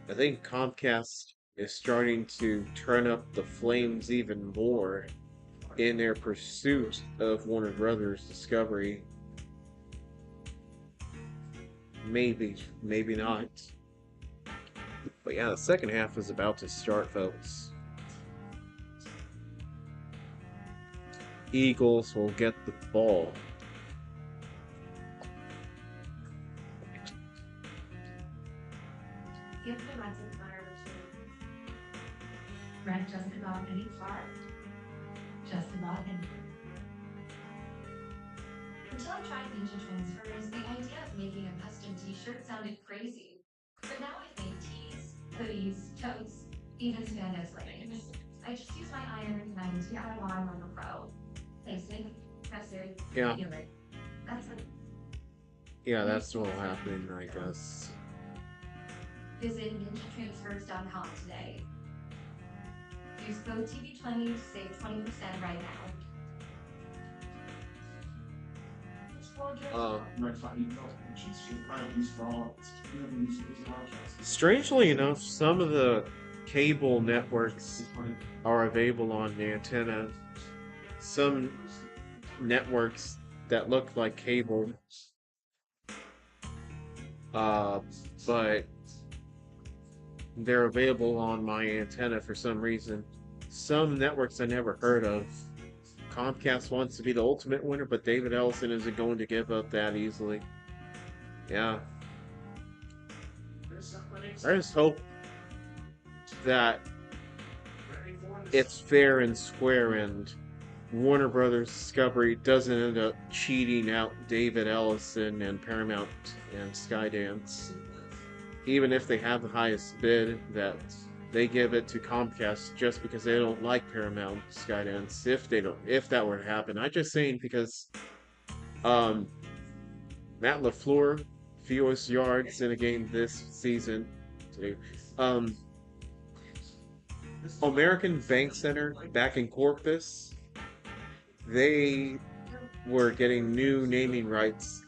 E: I think Comcast is starting to turn up the flames even more in their pursuit of Warner Brothers Discovery. Maybe, maybe not. But yeah, the second half is about to start, folks. Eagles will get the ball.
H: Give the Reds a fire to rent just about any car. Just about any. Until I tried Ninja Transfers, the idea of making a custom t-shirt sounded crazy. But now I make tees, hoodies, totes, even spandex leggings. I just use my iron and I'm DIY like a pro. Basic, pressive,
E: Yeah.
H: unit. That's it.
E: Yeah, that's what'll happen, I guess.
H: Visit ninjatransfers.com today. Use code TV20 to save 20% right now.
E: Strangely enough, some of the cable networks are available on the antenna. Some networks that look like cable, but they're available on my antenna for some reason. Some networks I never heard of. Comcast wants to be the ultimate winner, but David Ellison isn't going to give up that easily. Yeah. I just hope that it's fair and square and Warner Brothers Discovery doesn't end up cheating out David Ellison and Paramount and Skydance. Even if they have the highest bid, that they give it to Comcast just because they don't like Paramount Skydance. If that were to happen, I'm just saying because Matt LaFleur, fewest yards in a game this season. American Bank Center back in Corpus, they were getting new naming rights.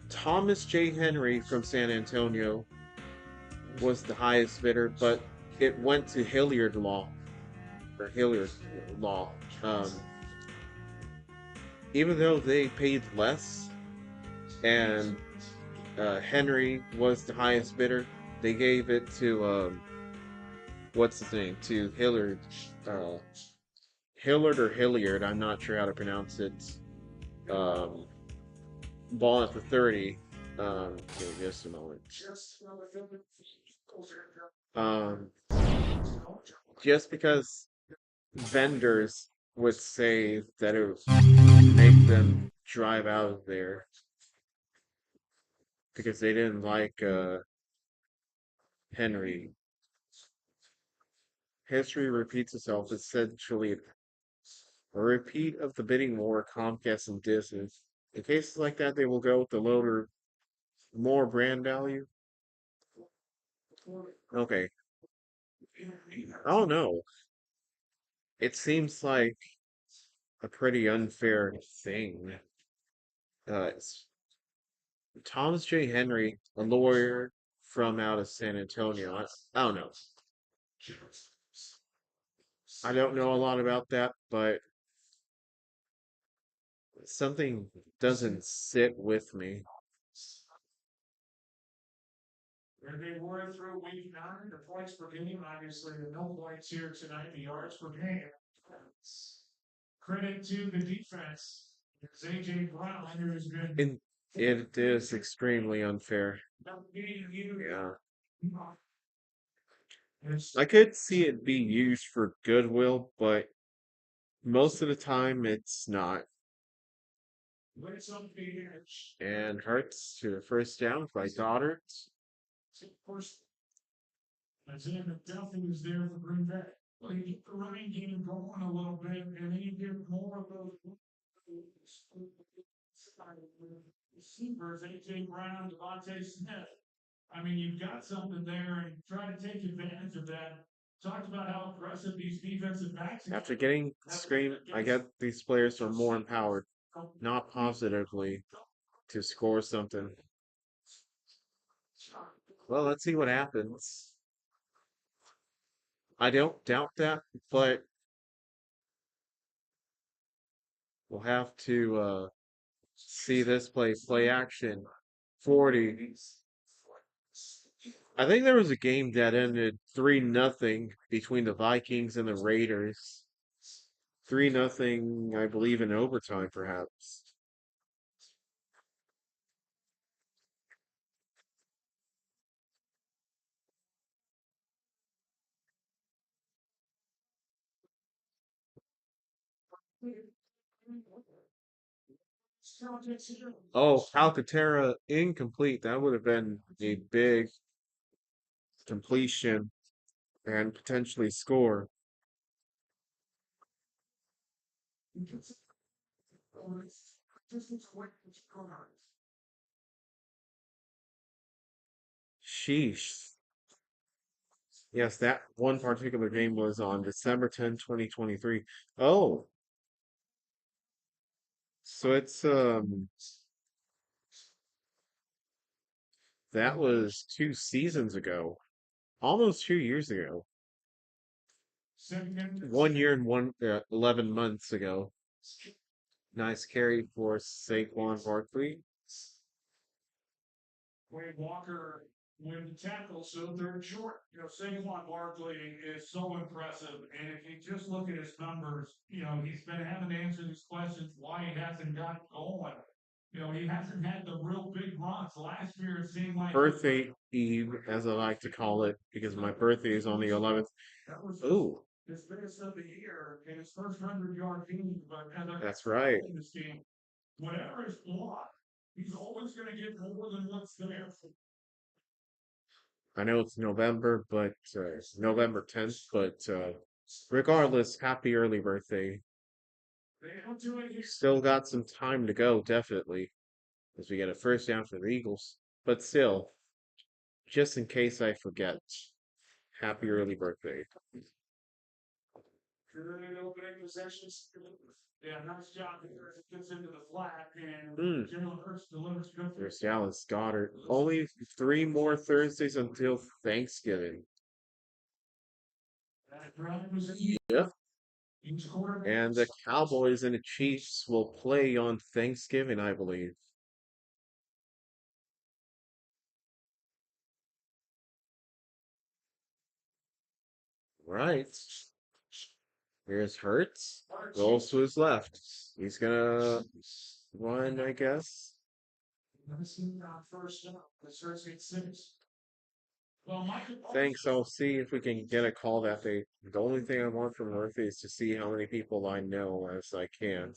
E: Thomas J. Henry from San Antonio was the highest bidder, but it went to Hilliard Law. Even though they paid less, and Henry was the highest bidder, they gave it to what's his name? To Hilliard. Hillard or Hilliard, I'm not sure how to pronounce it. ball at the 30. Give me just a moment. Um, just because vendors would say that it would make them drive out of there because they didn't like Henry. History repeats itself, essentially a repeat of the bidding war, Comcast and Disney. In cases like that, they will go with the lower, more brand value. Okay. Oh no. It seems like a pretty unfair thing. It's Thomas J. Henry, a lawyer from out of San Antonio. I don't know. I don't know a lot about that, but something doesn't sit with me.
D: And they were through week 9, the points per game, obviously, the no points here tonight, the yards per game. Credit to the defense. It's A.J. Brown, who's been
E: And it is extremely unfair.
D: beating you.
E: Yeah.
D: It's
E: I could see it being used for goodwill, but most of the time it's not.
D: it's on the edge.
E: And Hurts to the first down by Goddard.
D: First, Isaiah McDuffie is there for Green Bay. Well, you get the running game going a little bit, and then you get more of those receivers, A.J. Brown, Devontae Smith. I mean, you've got something there, and try to take advantage of that. Talked about how aggressive these defensive backs are.
E: After getting screamed, I get these players are more empowered, not positively, to score something. Well, let's see what happens. I don't doubt that, but we'll have to see this play action. 40. I think there was a game that ended 3-0 between the Vikings and the Raiders. 3-0, I believe, in overtime, perhaps. Oh, Alcantara incomplete. That would have been a big completion and potentially score. Sheesh. Yes, that one particular game was on December 10th, 2023. Oh, so it's that was 2 seasons ago. Almost 2 years ago. 1 year and 11 months ago. Nice carry for Saquon Barkley.
D: Wade Walker with the tackle, so they're short. Saquon Barkley is so impressive, and if you just look at his numbers, he's been having to answer these questions why he hasn't got going. He hasn't had the real big runs. Last year, it seemed like
E: Birthday Eve, as I like to call it, because my birthday is on the 11th.
D: that was
E: Ooh,
D: his biggest of the year in his first 100-yard game. But
E: that's right.
D: in this game, whatever is blocked, he's always going to get more than what's there.
E: I know it's November, but November 10th, but regardless, happy early birthday. Still got some time to go, definitely, as we get a first down for the Eagles. But still, just in case I forget, happy early birthday.
D: Good opening possessions. Yeah, nice job here. It gets into the flat, and Jalen Hurts delivers good.
E: There's Dallas Goddard. Only 3 more Thursdays until Thanksgiving. Yep. And the Cowboys and the Chiefs will play on Thanksgiving, I believe. Right. Here's Hurts. Goes to his left. He's gonna one, I guess.
D: Never seen that first up. The first 8-6. Well, Michael.
E: Thanks. I'll see if we can get a call that day. The only thing I want from Murphy is to see how many people I know as I can.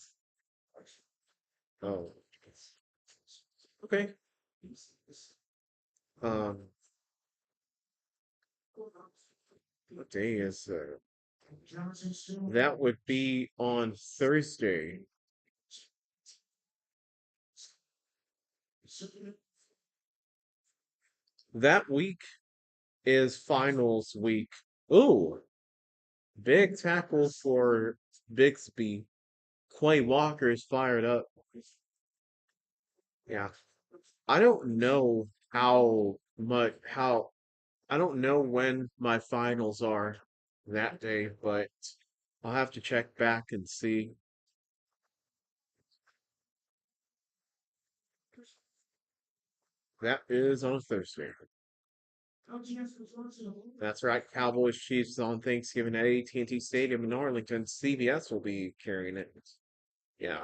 E: Oh. Okay. Um, what day is that would be on Thursday. That week is finals week. Ooh, big tackle for Bixby. Quay Walker is fired up. Yeah. I don't know I don't know when my finals are that day, but I'll have to check back and see. That is on Thursday. That's right. Cowboys Chiefs on Thanksgiving at AT&T Stadium in Arlington. CBS will be carrying it. Yeah.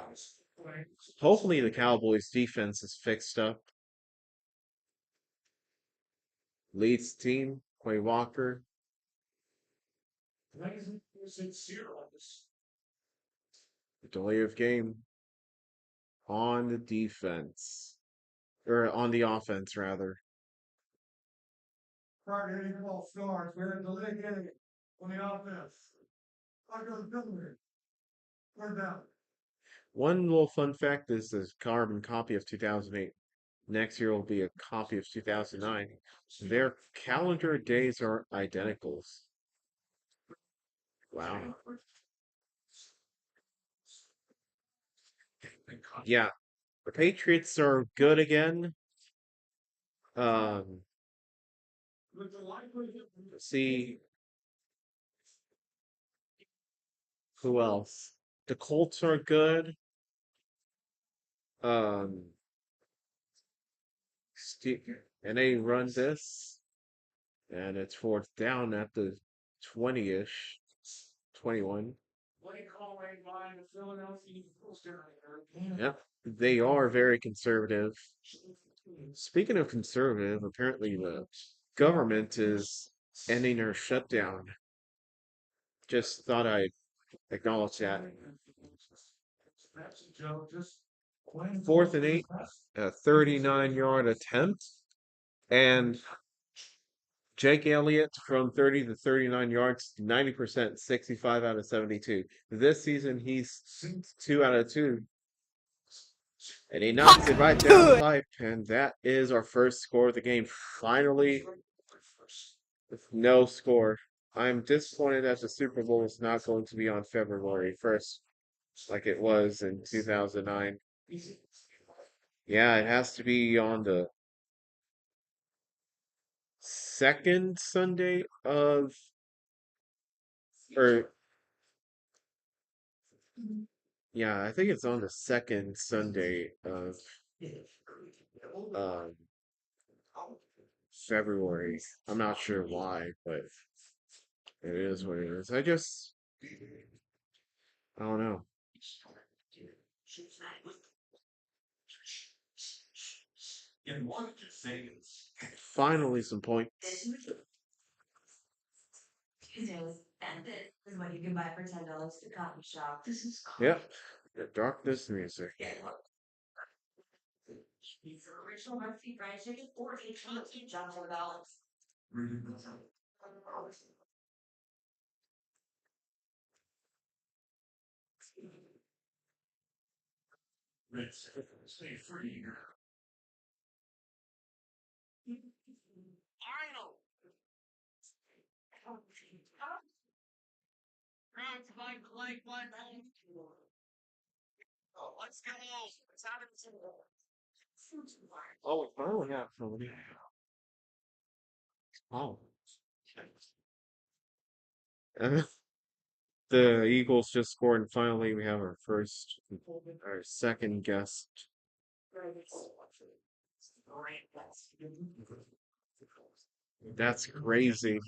E: Hopefully the Cowboys defense is fixed up. Leads team, Quay Walker. Delay of game on the defense. Or on the offense, rather.
D: Prior to any ball starts, we're in the leg in on the offense. I go to Billy. We're down.
E: One little fun fact is the carbon copy of 2008. Next year will be a copy of 2009. Their calendar days are identicals. Wow. Yeah, the Patriots are good again. Um, see who else? The Colts are good. Um, and they run this, and it's fourth down at the 20-ish, 21. Yep, they are very conservative. Speaking of conservative, apparently the government is ending their shutdown. Just thought I'd acknowledge that. 4th and 8, a 39-yard attempt, and Jake Elliott from 30 to 39 yards, 90%, 65 out of 72. This season, he's 2 out of 2. And he knocks it right down the pipe, and that is our first score of the game. Finally, with no score. I'm disappointed that the Super Bowl is not going to be on February 1st, like it was in 2009. Yeah, it has to be on the second Sunday of, or yeah, I think it's on the second Sunday of um, February. I'm not sure why, but it is what it is. I don't know. Finally, some points.
B: And this is what you can buy for $10 at the coffee shop. This is
E: Yep. The darkness music.
B: These are original recipe fried chicken or $8 John $4.
D: Stay free.
G: Arnold! Grabs my like one. Oh, let's go. It's out of
E: Oh, we finally have somebody. Oh. The Eagles just scored, and finally we have our second guest. That's crazy.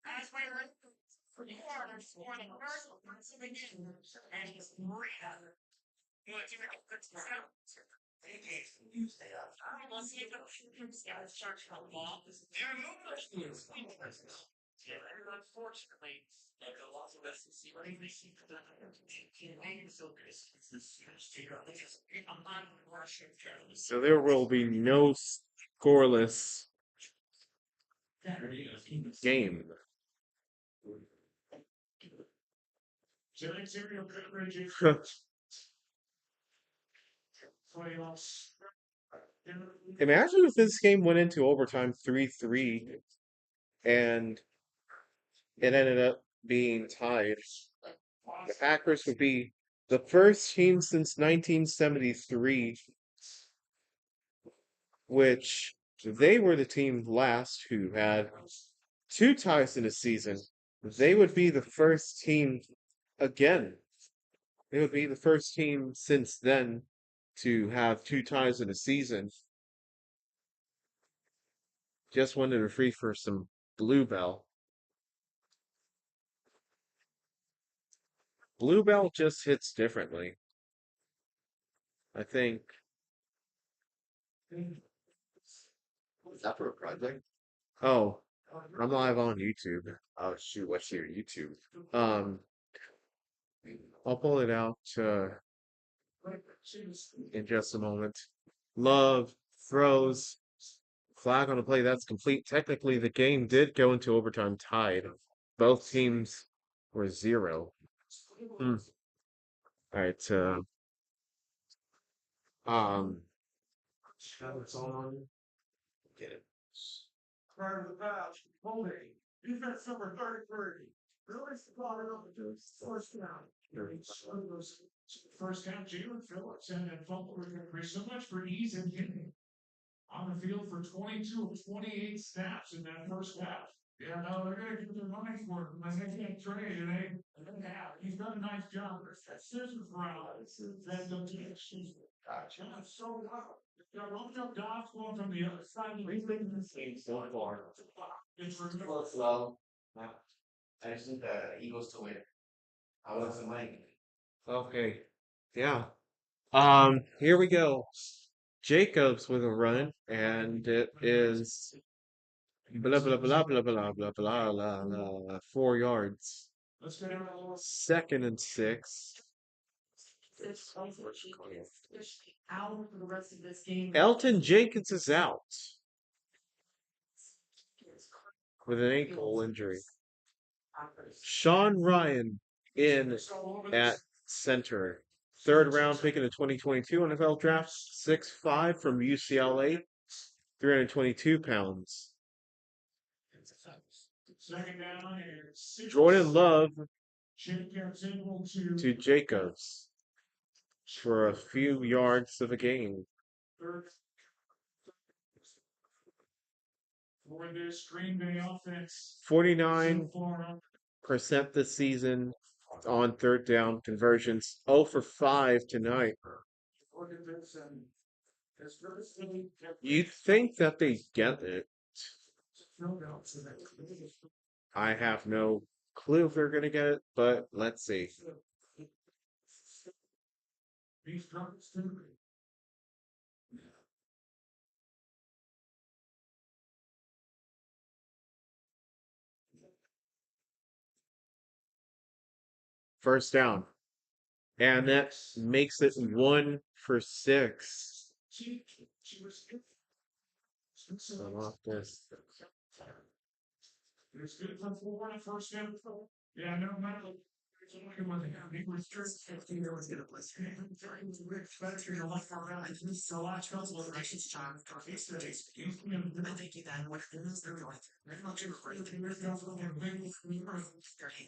G: As we were for the orders for the commercial parts of the game, and he's great at it. You know, you know, it's I will see if it's church from law. There are numerous news. Unfortunately, like a lot of us see what they see for that.
E: So there will be no scoreless game. Imagine if this game went into overtime 3-3 and it ended up being tied. The Packers would be the first team since 1973, which they were the team last who had 2 ties in a season. They would be the first team again. They would be the first team since then to have 2 ties in a season. Just wanted to free for some Bluebell. Bluebell just hits differently. I think.
J: Is that for a project?
E: Oh, I'm live on YouTube. Oh shoot, what's your YouTube? I'll pull it out in just a moment. Love throws flag on the play. That's complete. Technically, the game did go into overtime tied. Both teams were 0. All right.
J: Get it.
D: Prior to the pass, holding, defense number 33. Release the ball up to first down. First down, Jalen Phillips and fumble recovery. So much for ease and getting on the field for 22 of 28 snaps in that first half. Yeah, no, they're going to give their money for him. They can't trade, and they have. He's done a nice job. That scissors round. That don't do excuse me. Gotcha. That's so loud. Romeo Dobbs going from the other side.
J: He's making this game so far.
D: It's
J: Well, slow. I just need the Eagles to win. I want some money.
E: Okay. Yeah. Here we go. Jacobs with a run, and it is blah blah blah blah blah blah blah blah blah 4 yards.
D: Let's get him a little.
E: 2nd and 6.
B: It's unfortunately out for the rest of this game.
E: Elton Jenkins is out with an ankle injury. Sean Ryan in at center. 3rd round pick in the 2022 NFL draft. 6'5" from UCLA. 322 pounds.
D: Second down and
E: Jordan Love
D: Jacobs able
E: to Jacobs for a few yards of a gain.
D: For this Green Bay offense.
E: 49% this season on 3rd down conversions. 0 for 5 tonight. You'd think that they get it. I have no clue if they're going to get it, but let's see.
D: These drops too.
E: First down. And that makes it 1 for 6. I'm off this.
D: It's good for 4 and first down. Yeah, no matter. He was just 15 years ago. So watch those locations, John. I think you then what is they're going. Very much afraid to hear those little things. They're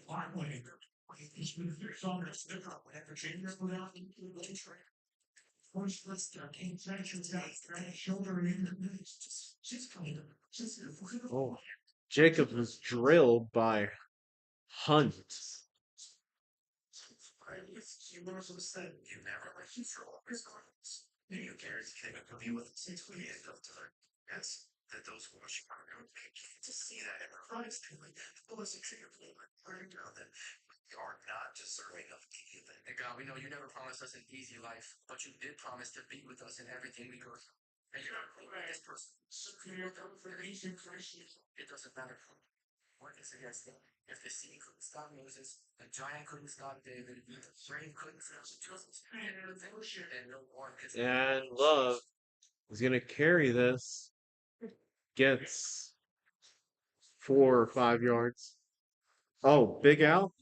D: finally. Whatever changes without first list their game sections out shoulder in the news. She's kind of
E: Oh, Jacobs was drilled by Hunt.
G: You guarantee they will be with us until the end of time. Yes, that those watching are going to see that in our Christ, like the blessed example of learning now that we are not deserving of anything. And God, we know you never promised us an easy life, but you did promise to be with us in everything we go through. And you're not this person. It doesn't matter. What is against them? If the sea couldn't stop Moses, the giant couldn't stop David, the rain couldn't stop Joseph, and no one could.
E: And Love is going to carry this. Gets 4 or 5 yards. Oh, Big Al.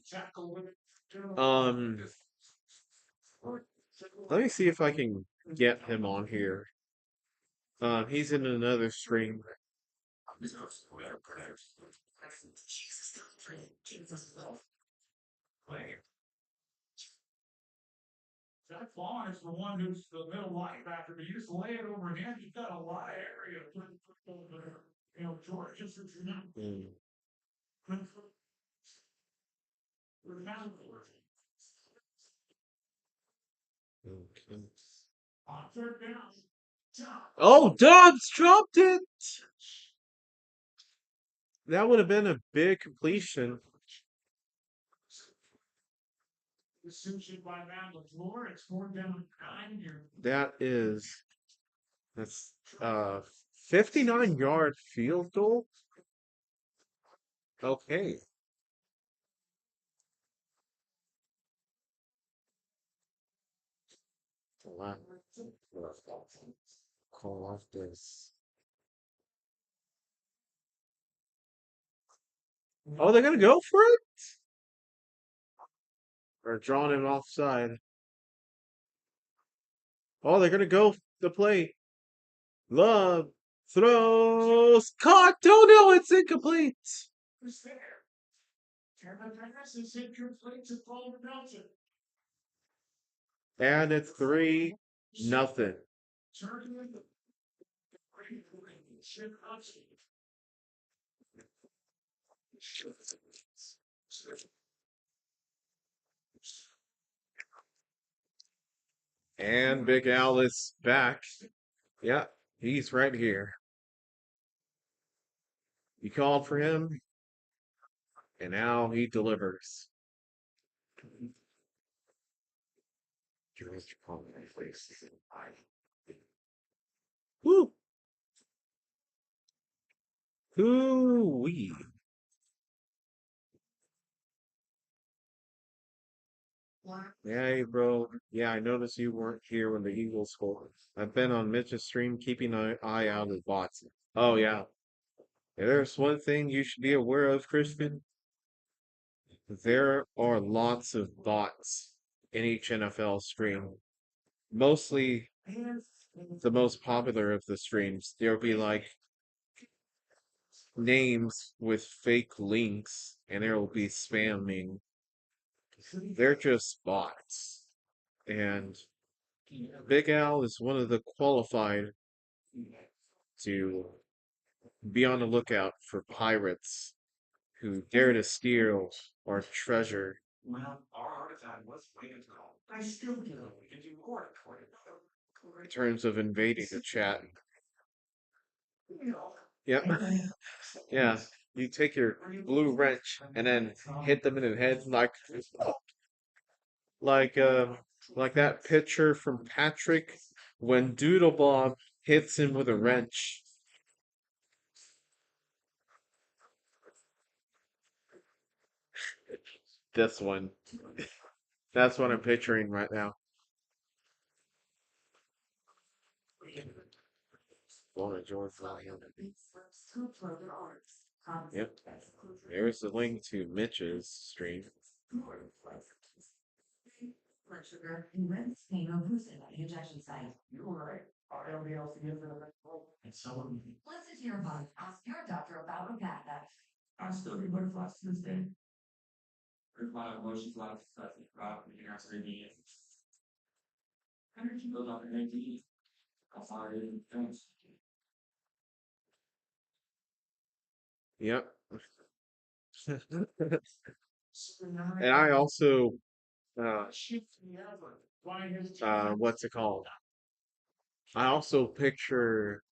E: Let me see if I can get him on here. He's in another stream.
D: Jack Vaughn is the one who's the middle linebacker, but you just lay it over him. You've got a lot of area to put over. You know, George just is not. On third down.
E: Oh, Dobbs dropped it. That would have been a big completion.
D: Decision by Matt LaFleur. It's 4th down 9 here.
E: That's 59-yard field goal. Okay. Call off this. Oh, they're gonna go for it? Or drawing him offside. Oh, they're gonna go the play. Love throws caught. Oh no, it's incomplete.
D: Who's there? Kevin Pass is incomplete to Paul Nelson.
E: And it's 3-0. And Big Al is back. Yeah, he's right here. You called for him, and now he delivers. Woo! Hoo-wee. Yeah, bro. Yeah, I noticed you weren't here when the Eagles scored. I've been on Mitch's stream keeping an eye out of bots. Oh, yeah. If there's one thing you should be aware of, Christian. There are lots of bots in each NFL stream. Mostly the most popular of the streams. There'll be like names with fake links, and there will be spamming. They're just bots. And Big Al is one of the qualified to be on the lookout for pirates who dare to steal our treasure.
F: Well, our artifact was waiting to call. I still do. We can do more according
E: In terms of invading the chat. Yep. Yeah. You take your blue wrench and then hit them in the head like that picture from Patrick when Doodle Bob hits him with a wrench. This one. That's what I'm picturing right now. Yep. There's the link to Mitch's stream.
B: Blood sugar and rinse pain boosted by the injection site.
D: You were right.
I: And someone,
B: Listen to your body. Ask your doctor about Repatha.
D: I still get butterflies to this day.
F: There's a lot of emotions, a lot of stuff you brought when you're not reading it. Energy build up energy. That's all it is.
E: Yep. And I also what's it called? I also picture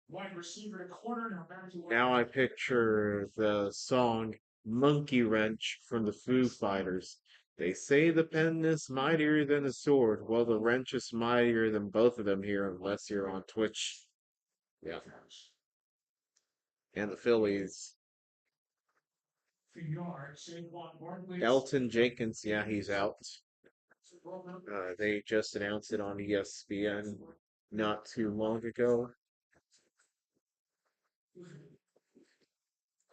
D: Wide receiver, corner, now back to
E: now I picture the song Monkey Wrench from the Foo Fighters. They say the pen is mightier than the sword. Well, the wrench is mightier than both of them here, unless you're on Twitch. Yeah. And the Phillies. Elton Jenkins, yeah, he's out. They just announced it on ESPN not too long ago.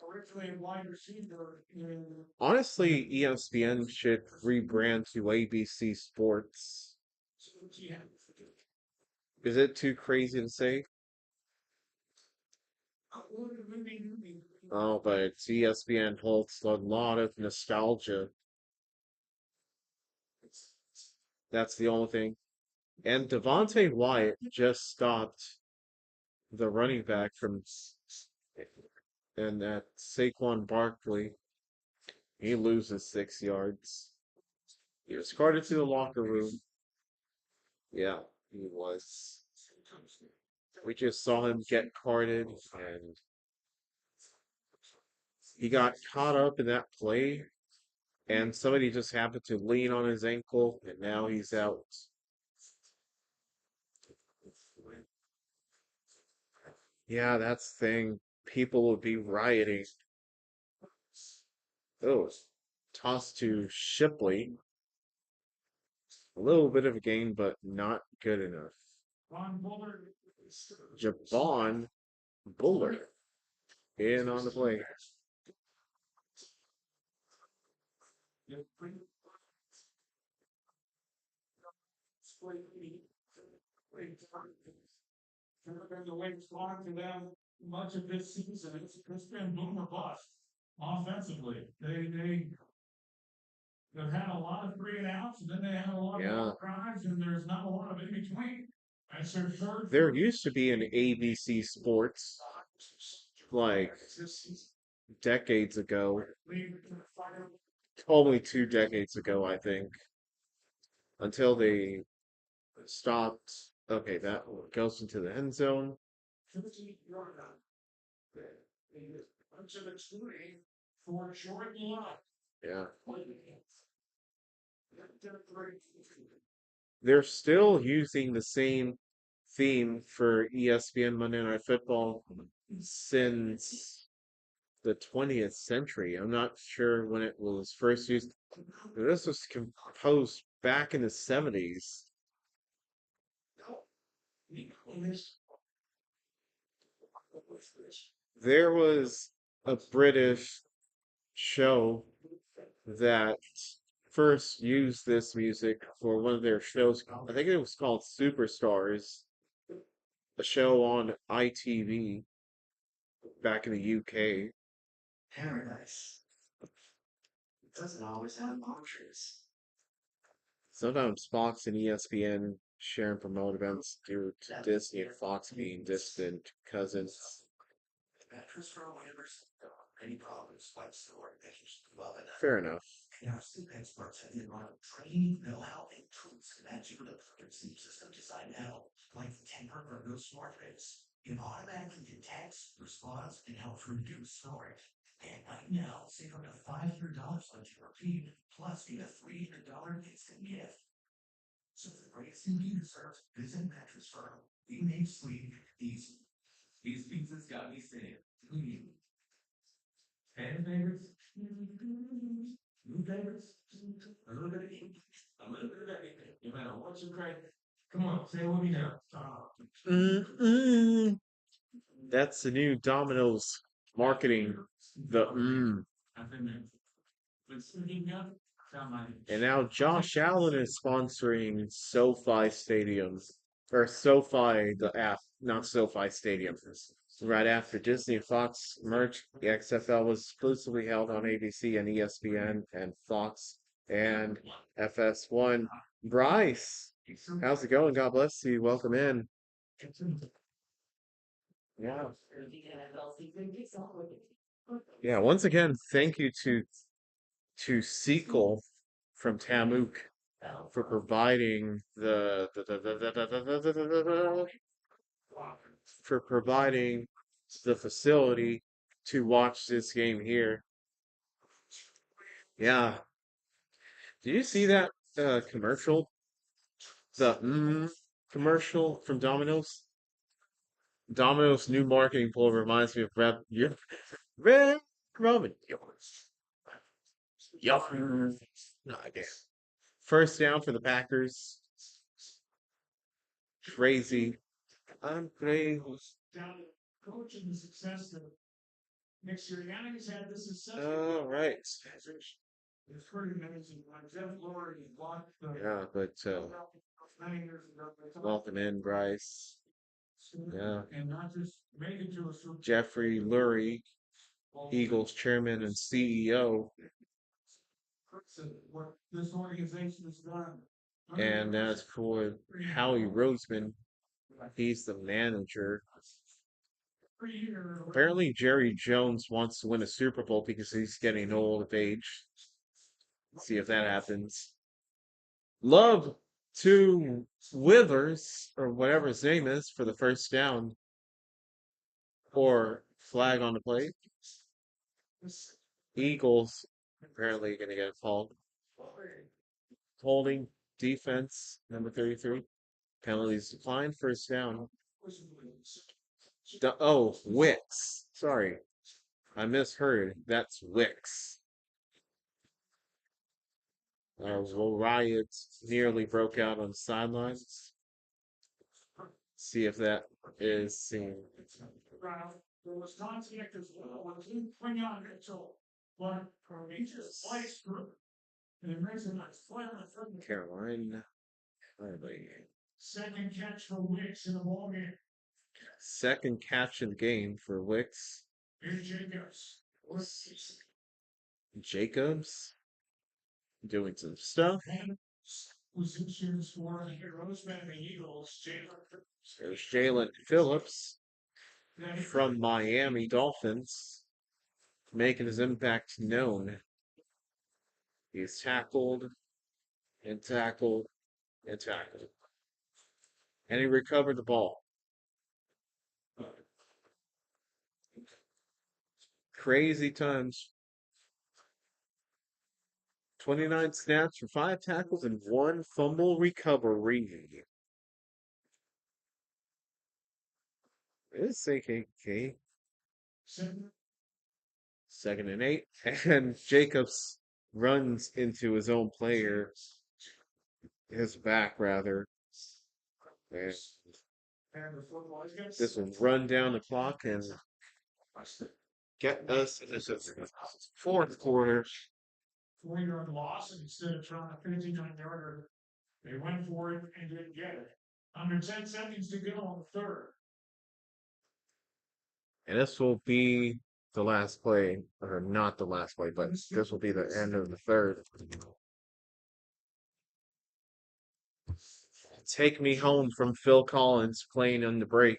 D: Originally a wide receiver in
E: Honestly, ESPN should rebrand to ABC Sports. Is it too crazy to say? Oh, but ESPN holds a lot of nostalgia. That's the only thing. And Devontae Wyatt just stopped the running back from and that Saquon Barkley. He loses 6 yards. He was carted to the locker room. Yeah, he was. We just saw him get carted, and he got caught up in that play, and somebody just happened to lean on his ankle, and now he's out. Yeah, that's the thing. People would be rioting. Oh, toss to Shipley. A little bit of a gain, but not good enough. Javon Bullard in on the play.
D: The way it's gone for them much of this season, it's been boom or bust offensively. They've had a lot of 3 and outs, and then they had a lot of long drives, and there's not a lot of in between. That's their third.
E: There used to be an ABC Sports like decades ago. Only 2 decades ago, I think. Until they stopped. Okay, that goes into the end zone. Yeah. They're still using the same theme for ESPN Monday Night Football since the 20th century. I'm not sure when it was first used. This was composed back in the 70s. There was a British show that first used this music for one of their shows. I think it was called Superstars, a show on ITV back in the UK.
J: Paradise. It doesn't always have monsters.
E: Sometimes Fox and ESPN share and promote events due to Disney and Fox being distant cousins.
J: Mattress for waivers. Any problems, fight store, well enough.
E: Fair enough.
J: Our sleep experts have been on training, know-how, and tools to match you with a sleep system designed to help, like the Temper Ergo Smart Base. It automatically detects, responds, and helps reduce snoring. And right now, save up to $500 on your repeat, plus get a $300 instant gift. So for the greatest thing you deserve, visit Mattress Firm. We make sleep easy. These pizzas got me saying, fan favorites? New favorites? A little bit of ink, a little bit of everything. No matter what you crave. Come on, say it with me now.
E: That's the new Domino's marketing. And now Josh Allen is sponsoring SoFi Stadium. Or SoFi, the app, not SoFi Stadium. Right after Disney and Fox merged, the XFL was exclusively held on ABC and ESPN and Fox and FS1. Bryce, how's it going? God bless you. Welcome in. Yeah. Yeah, once again, thank you to Sequel from Tamuk for providing for providing the facility to watch this game here. Yeah. Did you see that commercial? The commercial from Domino's? Domino's new marketing pull reminds me of Red Robin. Yup. No idea. First down for the Packers. Crazy. I'm crazy.
D: Down to coach and the success that Nick Sirianni's had. This is such
E: All right.
D: It's pretty amazing. Like Jeff Lurie bought the
E: Yeah, but
D: many years ago.
E: welcome in, Bryce. Yeah.
D: And not just make it to a Super
E: Jeffrey Lurie,
D: Bowl.
E: Eagles chairman and CEO.
D: What this organization has done.
E: And as for Howie Roseman, he's the manager. Apparently, Jerry Jones wants to win a Super Bowl because he's getting old of age. See if that happens. Love to Withers, or whatever his name is, for the first down. Or flag on the play. Eagles apparently going to get called. Holding defense, number 33. Penalties declined, first down. Wicks. Sorry. I misheard. That's Wicks. Riots nearly broke out on the sidelines. See if that is seen.
D: There was contact as well. When he bring on Mitchell, but he just sliced through. And it makes a nice play on the front.
E: Carolina.
D: Second catch for Wicks in the ball game.
E: Second catch in the game for Wicks.
D: Here's Jacobs.
E: Jacobs doing some stuff.
D: Positions for the Roseman and the Eagles.
E: There's Jalen Phillips from Miami Dolphins making his impact known. He's tackled and tackled and tackled. And he recovered the ball. Crazy times. 29 snaps for 5 tackles and 1 fumble recovery. It's AKK. 2nd and 8. And Jacobs runs into his own player. His back, rather. And this will run down the clock and get us into the 4th quarter.
D: 4-yard loss, and instead of trying a 59-yarder, they went for it and didn't get it. Under 10 seconds to go on the 3rd.
E: And this will be the last play, or not the last play, but this will be the end of the 3rd. Take Me Home from Phil Collins playing on the break.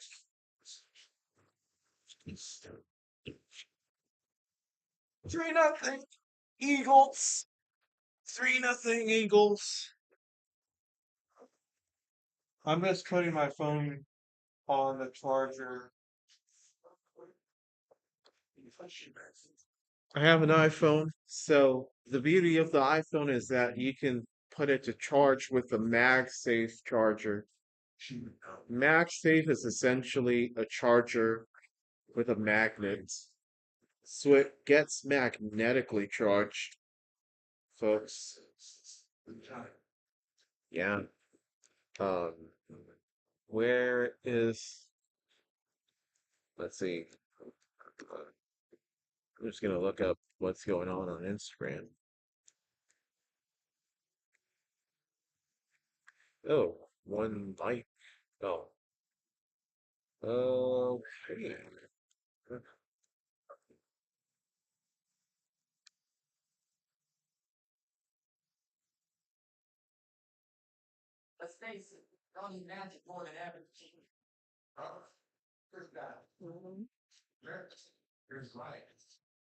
E: 3-0 Eagles. 3-0 Eagles. I'm just putting my phone on the charger. I have an iPhone, so the beauty of the iPhone is that you can put it to charge with the MagSafe charger. MagSafe is essentially a charger with a magnet. So it gets magnetically charged, folks. Yeah. Where is... Let's see. I'm just going to look up what's going on Instagram. Oh, 1 like. Oh. Okay.
J: Let's face it, don't need magic more than average. First guy. Here's right.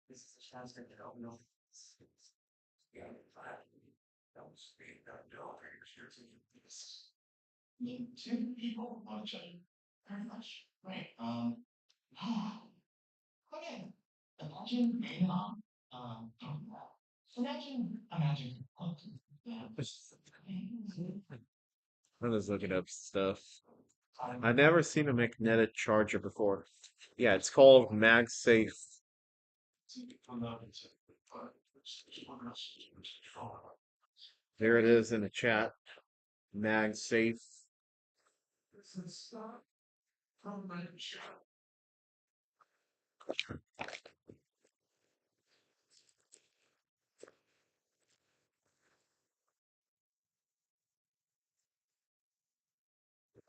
J: This is a chance to help know. Yeah, That was being done, two people love each other very much, right? Okay. Imagine being on, imagine. Yeah.
E: I'm just looking up stuff. I've never seen a magnetic charger before. Yeah, it's called MagSafe. There it is in the chat. MagSafe.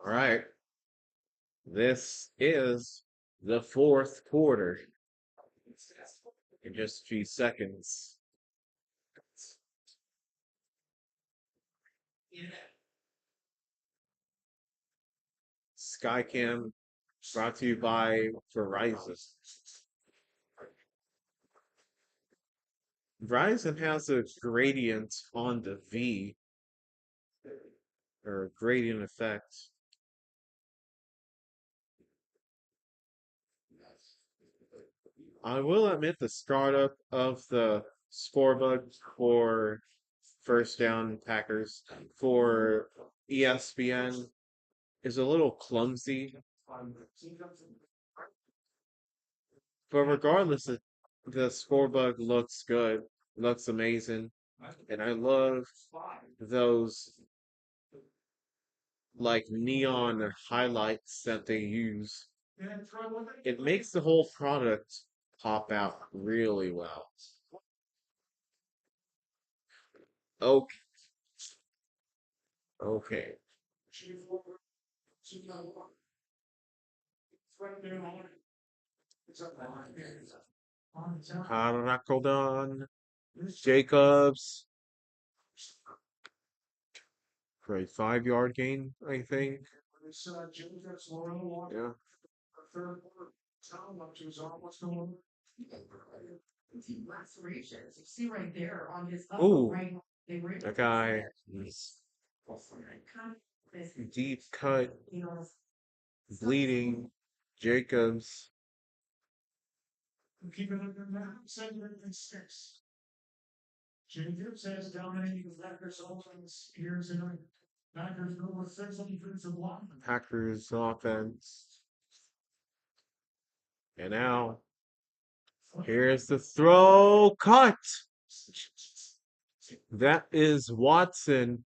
E: All right. This is the fourth quarter. In just a few seconds. Skycam brought to you by Verizon. Verizon has a gradient on the V, or gradient effect. I will admit the startup of the scorebug for First Down Packers for ESPN is a little clumsy. But regardless, the scorebug looks good, looks amazing, and I love those like neon highlights that they use. It makes the whole product pop out really well. Okay. Okay. Harakodon, Jacobs for a 5-yard gain, I think. Yeah.
B: Lacerations. You see right there on his
E: Ooh,
B: right. They were
E: that guy is deep cut, bleeding. Jacobs.
D: Keep it under now, 7-6. Jacobs has dominated the Packers offense years and Packers go with 6 defensive linemen.
E: Packers offense. And now, here's the throw cut. That is Watson.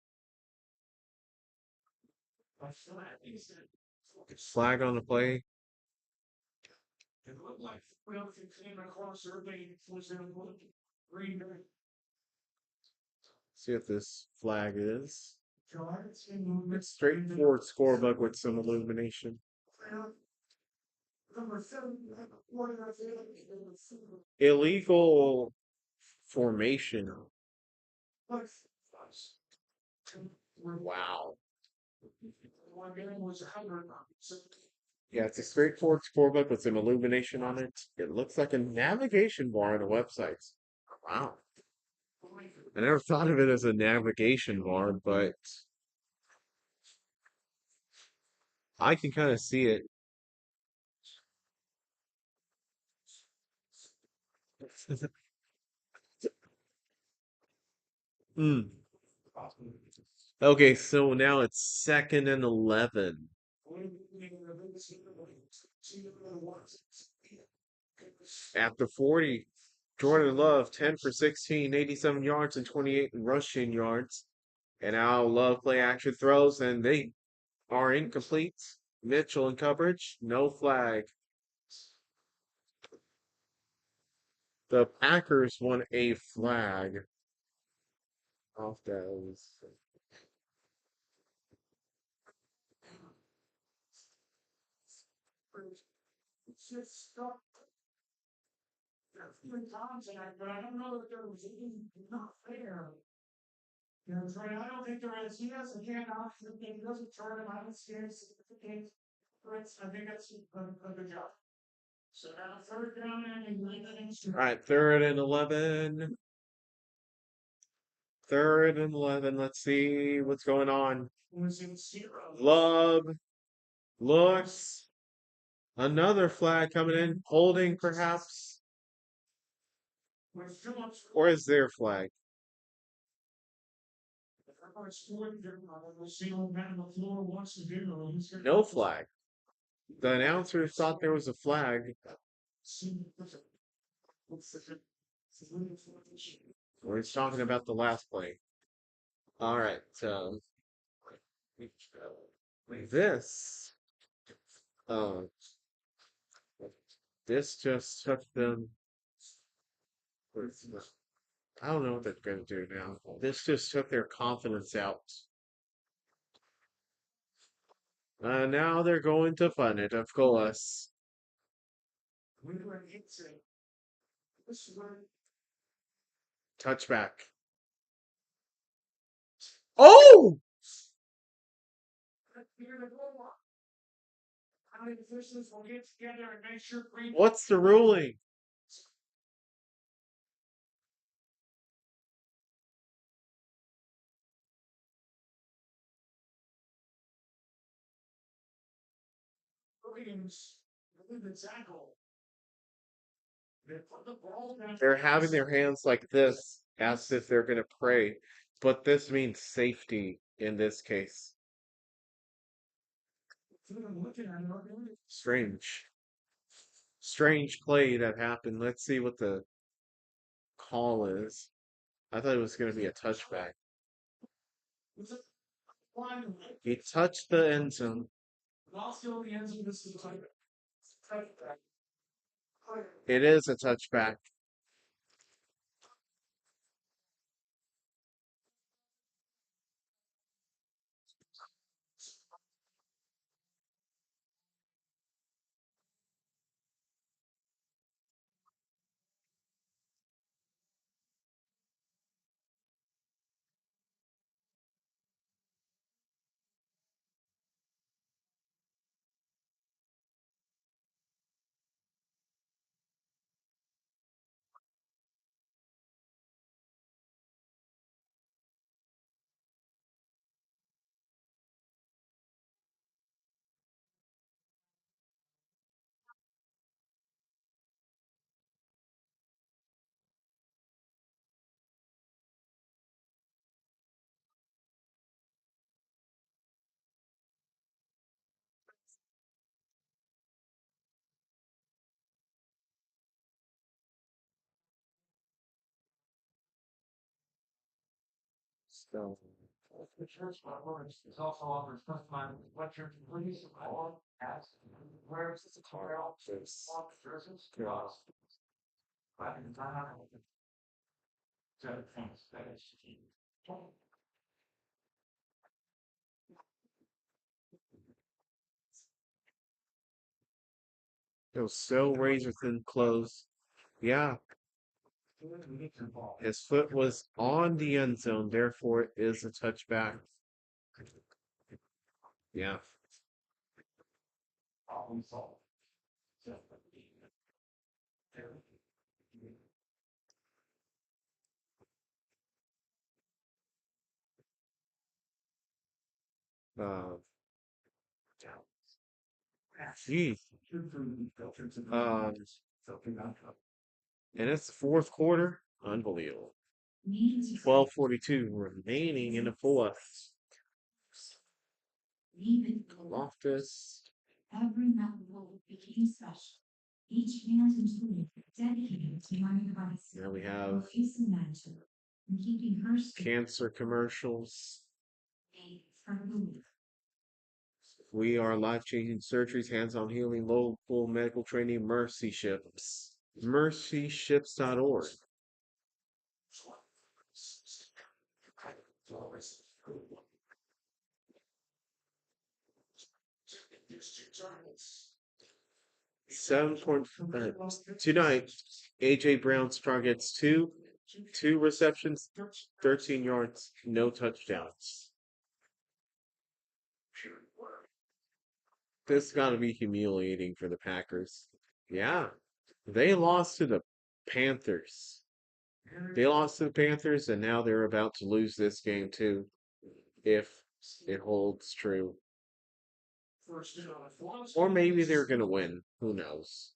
E: Flag on the play.
D: It looked like came across everybody was in Green Bay.
E: See if this flag is. It's straightforward scorebook with some illumination. Illegal formation. Wow. Yeah, it's a straightforward scorebook with some illumination on it. It looks like a navigation bar on a website. Wow. I never thought of it as a navigation bar, but I can kind of see it. Hmm. Okay, so now it's 2nd and 11. After 40, Jordan Love, 10 for 16, 87 yards and 28 rushing yards. And now Love play action throws, and they are incomplete. Mitchell in coverage, no flag. The Packers won a flag off those.
D: But I don't know if there was not fair. You know, Trey, I don't think there is. He has a hand off. He doesn't turn him. I don't see any significant threats. I think that's a good job. So now 3rd down and 11.
E: All right, 3rd and 11. 3rd and 11. Let's see what's going on.
D: Was in zero.
E: Love looks. Another flag coming in, holding perhaps.
D: With Phillips.
E: Or is their flag?
D: Everybody's scoring, we'll see what man on the floor wants to do.
E: No flag. The announcer thought there was a flag. We're just talking about the last play. All right. This. This just took them. I don't know what they're going to do now. This just took their confidence out. Now they're going to fun it, of course. Touchback. Oh! What's the ruling? They're having their hands like this, as if they're going to pray. But this means safety in this case. Strange. Strange play that happened. Let's see what the call is. I thought it was going to be a touchback. He touched the end zone. It is a touchback. So,
F: The church by words is also offers customized lecture please or ask where is the car office versus cross. By the time so things that is
E: it was so razor thin close. Yeah, his foot was on the end zone, therefore it is a touchback. Yeah.
F: problem solved.
E: Uh, Geez. And it's the 4th quarter. Unbelievable. 12:42 remaining in the 4th. Loftus.
B: Every member became special. Each hand and tool dedicated to learning about its
E: Now we have
B: mentor and keeping her
E: cancer commercials.
B: from moving.
E: We are life-changing surgeries, hands-on healing, local medical training, Mercy Ships. MercyShips.org. Tonight, AJ Brown targets two receptions, 13 yards, no touchdowns. This got to be humiliating for the Packers. Yeah, they lost to the Panthers. They lost to the Panthers, and now they're about to lose this game too, if it holds true. Or maybe they're going to win. Who knows?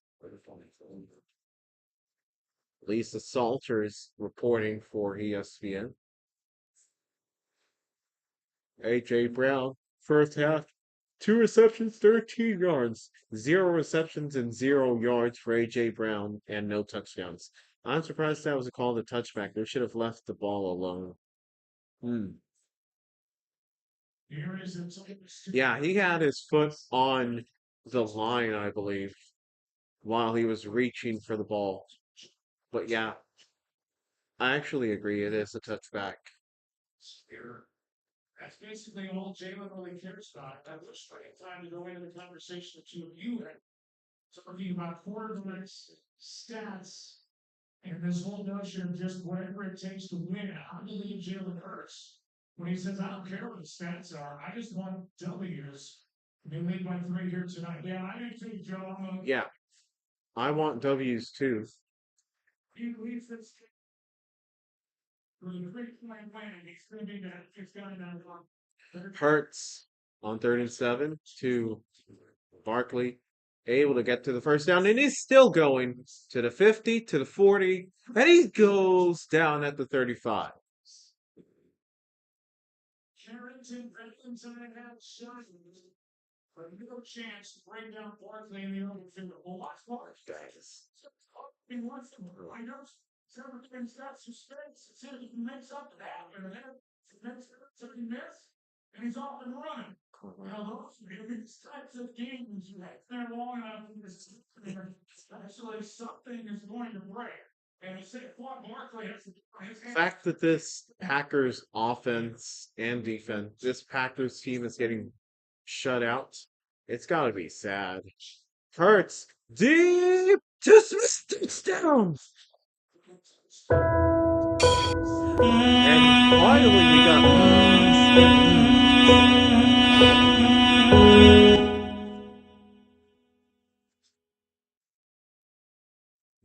E: Lisa Salters reporting for ESPN. A.J. Brown, first half, 2 receptions, 13 yards. 0 receptions and 0 yards for A.J. Brown and no touchdowns. I'm surprised that was a call to touchback. They should have left the ball alone. Yeah, he had his foot on the line, I believe, while he was reaching for the ball. But yeah, I actually agree. It is a touchback.
D: That's basically all Jalen really cares about. That was great time to go into the conversation the two of you had. Talking about quarterbacks, stats, and this whole notion of just whatever it takes to win. I believe Jalen Hurts when he says, I don't care what the stats are. I just want W's. They lead by 3 here tonight. Yeah, I do too, Joe.
E: Yeah, I want W's too.
D: He believes this for the 3-point win. He's going to be that. It's going to
E: Hurts on 3rd and 7 to Barkley, able to get to the first down, and he's still going to the 50, to the 40, and he goes down at the 35.
D: Carrington, Valentine have shot, but no chance to bring down Barkley in the open field. Well, watch Barkley. He wants to. I know everything's got suspense. See if he can mix up that, and then so he missed, and he's off and running. Well, these types of games, you have there long enough, actually something is going to break. And you say, Barkley has
E: The fact that this Packers offense and defense, this Packers team is getting shut out, it's got to be sad. Hurts deep dismissed down. And finally we got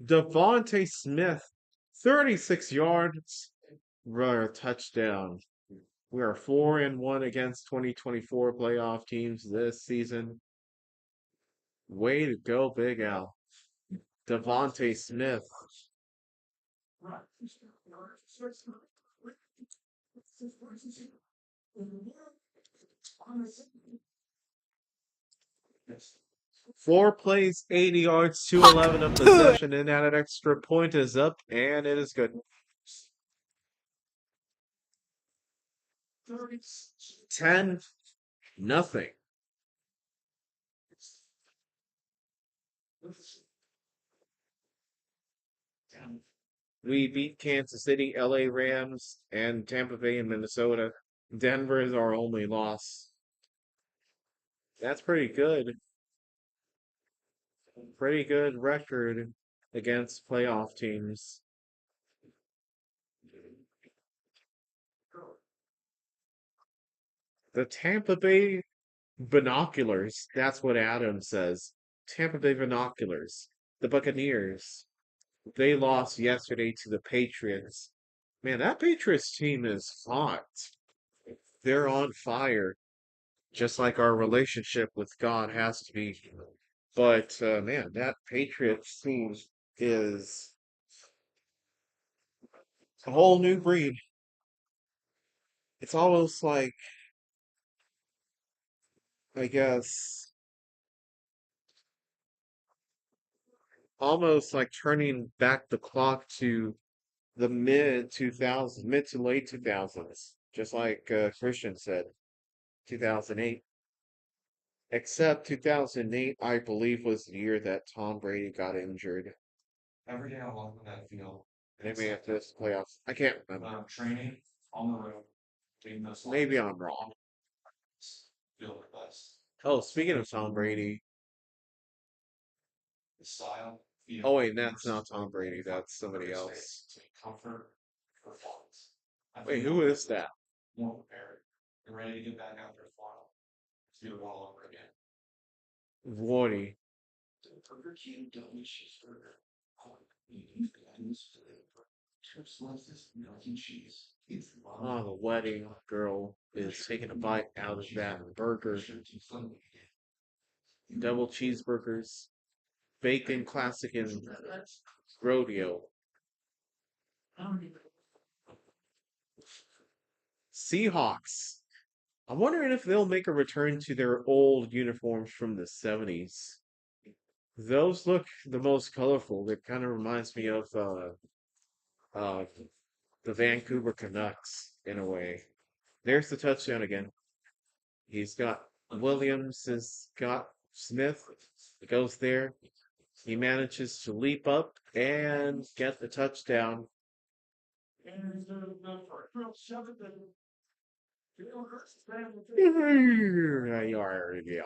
E: Devontae Smith, 36 yards, runner touchdown. We are 4-1 against 2024 playoff teams this season. Way to go, Big Al. Devontae Smith. Four plays, 80 yards, 211 of possession, and that extra point is up, and it is good. 10-0. We beat Kansas City, LA Rams, and Tampa Bay and Minnesota. Denver is our only loss. That's pretty good. Pretty good record against playoff teams. The Tampa Bay Binoculars. That's what Adam says. Tampa Bay Binoculars. The Buccaneers. They lost yesterday to the Patriots. Man, that Patriots team is hot. They're on fire. Just like our relationship with God has to be. But, man, that Patriots team is a whole new breed. It's almost like, I guess, almost like turning back the clock to the mid to late 2000s, just like Christian said, 2008. Except 2008, I believe, was the year that Tom Brady got injured.
F: Every day I walk on that field.
E: They may have this playoffs. I can't remember.
F: Training on the road.
E: Maybe I'm wrong.
F: Feel the best.
E: Oh, speaking of Tom Brady.
F: The style.
E: Oh wait, that's not Tom Brady. That's somebody else.
F: Comfort, performance.
E: Wait, who is that?
F: More prepared. You're ready to get back out there tomorrow. Let's do it all over again.
E: Wardy.
J: Burger King, don't cheeseburger.
F: Trips loves this milk and cheese. It's
E: Oh, the wedding girl is taking a bite out of that burger. Double cheeseburgers, bacon classic and rodeo. Seahawks. I'm wondering if they'll make a return to their old uniforms from the 70s. Those look the most colorful. It kind of reminds me of uh, the Vancouver Canucks in a way. There's the touchdown again. He's got Williams has got Smith. It goes there. He manages to leap up and get the touchdown.
D: And the first real seven that
E: Yeah.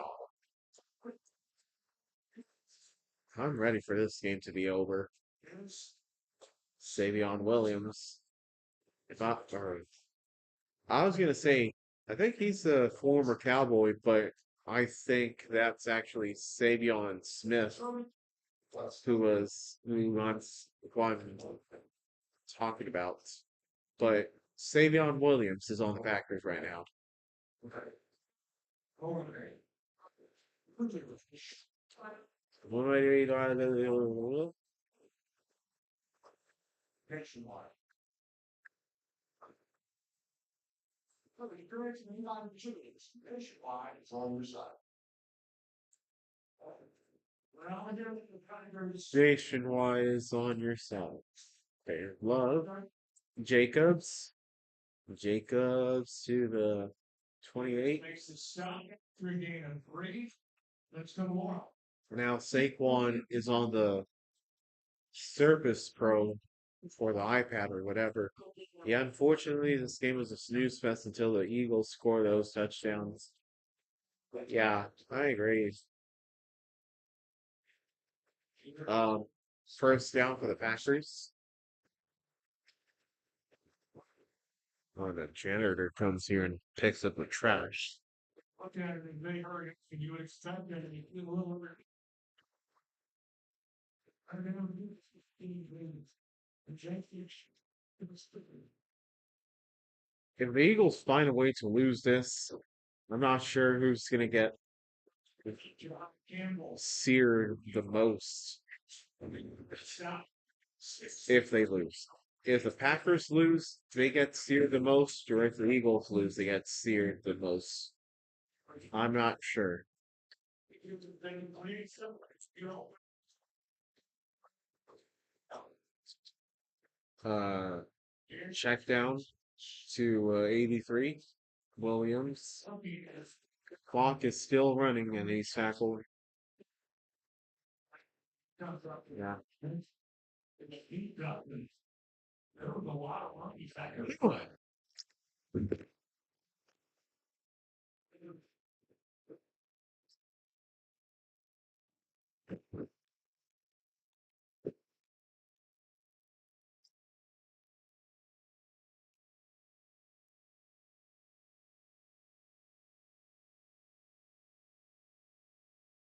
E: I'm ready for this game to be over. Savion Williams. I was gonna say, I think he's a former Cowboy, but I think that's actually Savion Smith, who I'm talking about. But Savion Williams is on the Packers right now.
D: nationwide. Nationwide is on your side. Well, I guess the Packers.
E: Nationwide on your side. Okay, Love. Jacobs. Jacobs to the 28.
D: Makes the stop 3 and 3. Let's go on.
E: Now Saquon is on the Surface Pro for the iPad or whatever. Yeah, unfortunately, this game was a snooze fest until the Eagles score those touchdowns. Yeah, I agree. First down for the Packers. Oh, the janitor comes here and picks up the trash.
D: Look at it in big hurry, and you would expect that to be a little bit. I don't know, 15 minutes. The Yankees.
E: If the Eagles find a way to lose this, I'm not sure who's going to get seared the most if they lose. If the Packers lose, they get seared the most, or if the Eagles lose, they get seared the most. I'm not sure. Check down to 83. Williams. Clock is still running and he's tackled. Yeah.
D: There was a lot of money factors.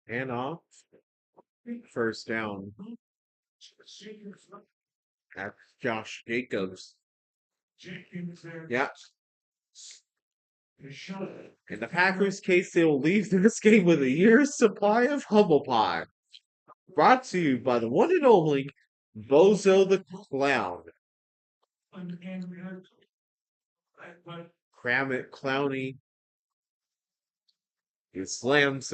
E: And off. First down. That's Josh Jacobs. Yeah. In the Packers' case, they will leave this game with a year's supply of humble pie. Brought to you by the one and only Bozo the Clown. Cram it, Clowny. He slams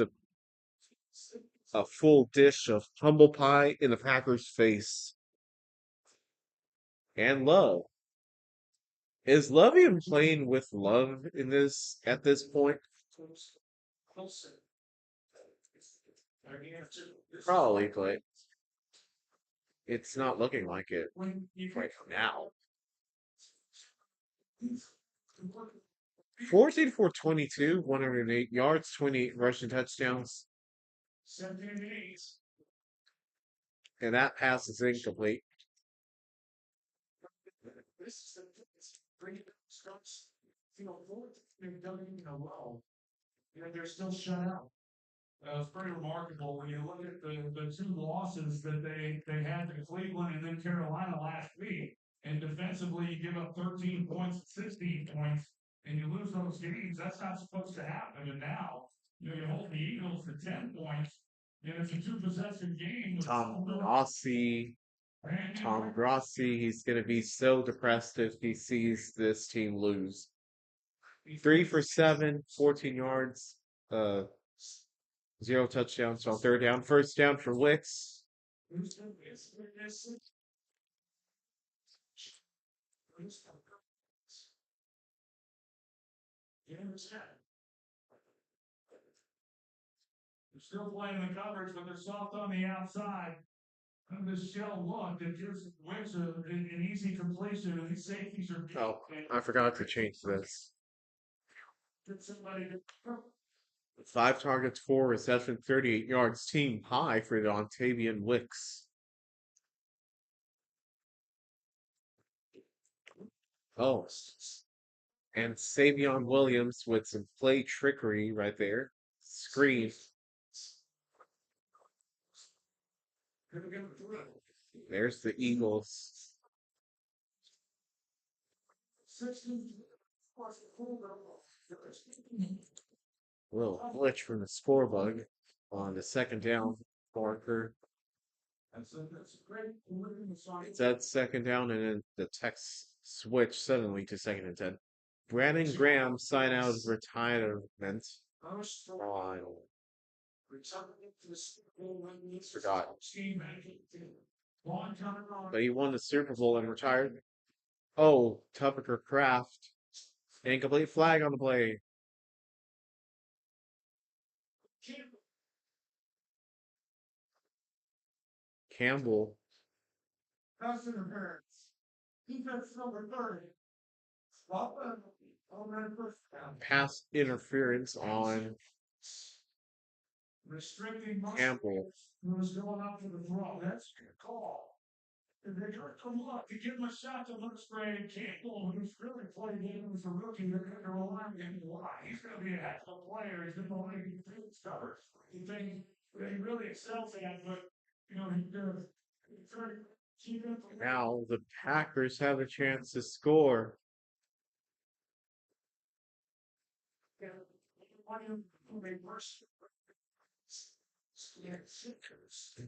E: a full dish of humble pie in the Packers' face. And Love. Is Love even playing with Love in this at this point? Probably, but it's not looking like it right now. 14 for 22, 108 yards, 28 rushing touchdowns. And that pass is incomplete.
D: They're still shut out. It's pretty remarkable when you look at the two losses that they had to Cleveland and then Carolina last week. and defensively you give up 13 points, 16 points, and you lose those games. That's not supposed to happen. And now, you hold the Eagles to 10 points, and it's a two-possession game.
E: Tom Grossi. He's going to be so depressed if he sees this team lose. 3 for 7, 14 yards, 0 touchdowns on third down. First down for Wicks.
D: They're still playing the coverage, but they're soft on the outside. And this shell look that gives Wicks an easy completion, and these safeties are.
E: Oh, I forgot to change this. 5 targets, 4 receptions, 38 yards. Team high for Dontavian Wicks. Oh, and Savion Williams with some play trickery right there. Screen. There's the Eagles. Little glitch from the score bug on the second down marker. It's at second down, and then the text switch suddenly to 2nd and 10. Brandon Graham signed out of retirement on. Forgot. But he won the Super Bowl and retired. Oh, Tucker Kraft. Incomplete flag on the play. Campbell.
D: Pass interference. Defense number 30. Stop them.
E: Pass interference on
D: restricting
E: Campbell.
D: Who was going up for the throw. That's a call. And they're going to look to give him a shot to Musgrave Campbell, who's really played in as a rookie. They're going to rely on him. Why? He's going to be a heck of a player. He's going to want to get things covered. The thing that he really excels at, but he's going to keep it.
E: Now the Packers have a chance to score.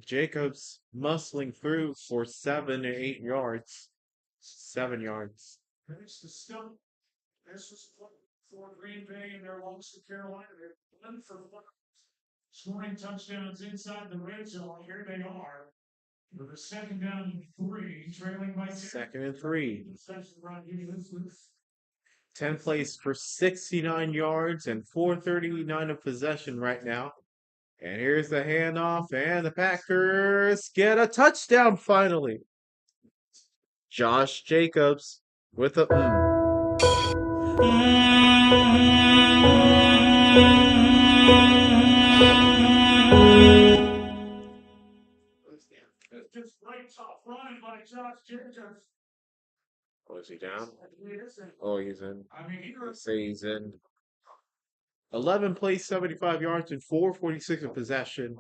E: Jacobs muscling through for 7 to 8 yards. 7 yards.
D: Finish the stump. This was for Green Bay and their loss to Carolina. They're 1 for 1. Scoring touchdowns inside the red zone. Here they are. With a 2nd down and 3, trailing by 10.
E: 2nd and 3. 10 plays for 69 yards and 4:39 of possession right now. And here's the handoff, and the Packers get a touchdown finally. Josh Jacobs with a
D: Just great top run by Josh Jacobs.
E: Oh, is he down? Oh, he's in.
D: I mean,
E: Let's say he's in. 11 plays, 75 yards, and 4:46 of possession.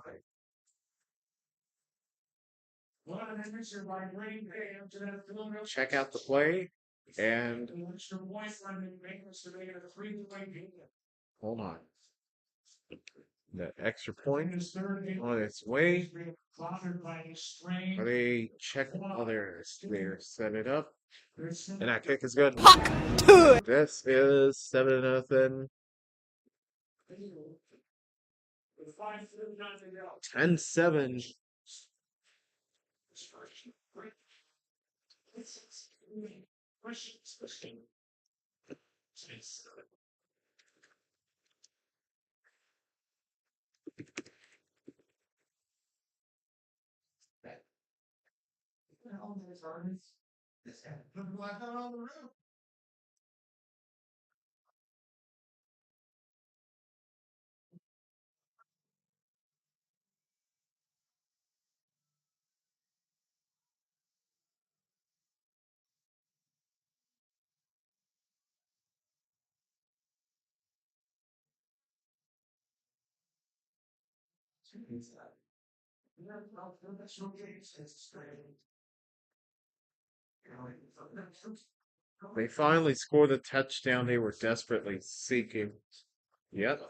E: Check out the play, and hold on. The extra point on its way. Are they check? Oh, they're set it up. And that kick is good. This is 7-0. 10-7. They finally scored the touchdown they were desperately seeking. Yep,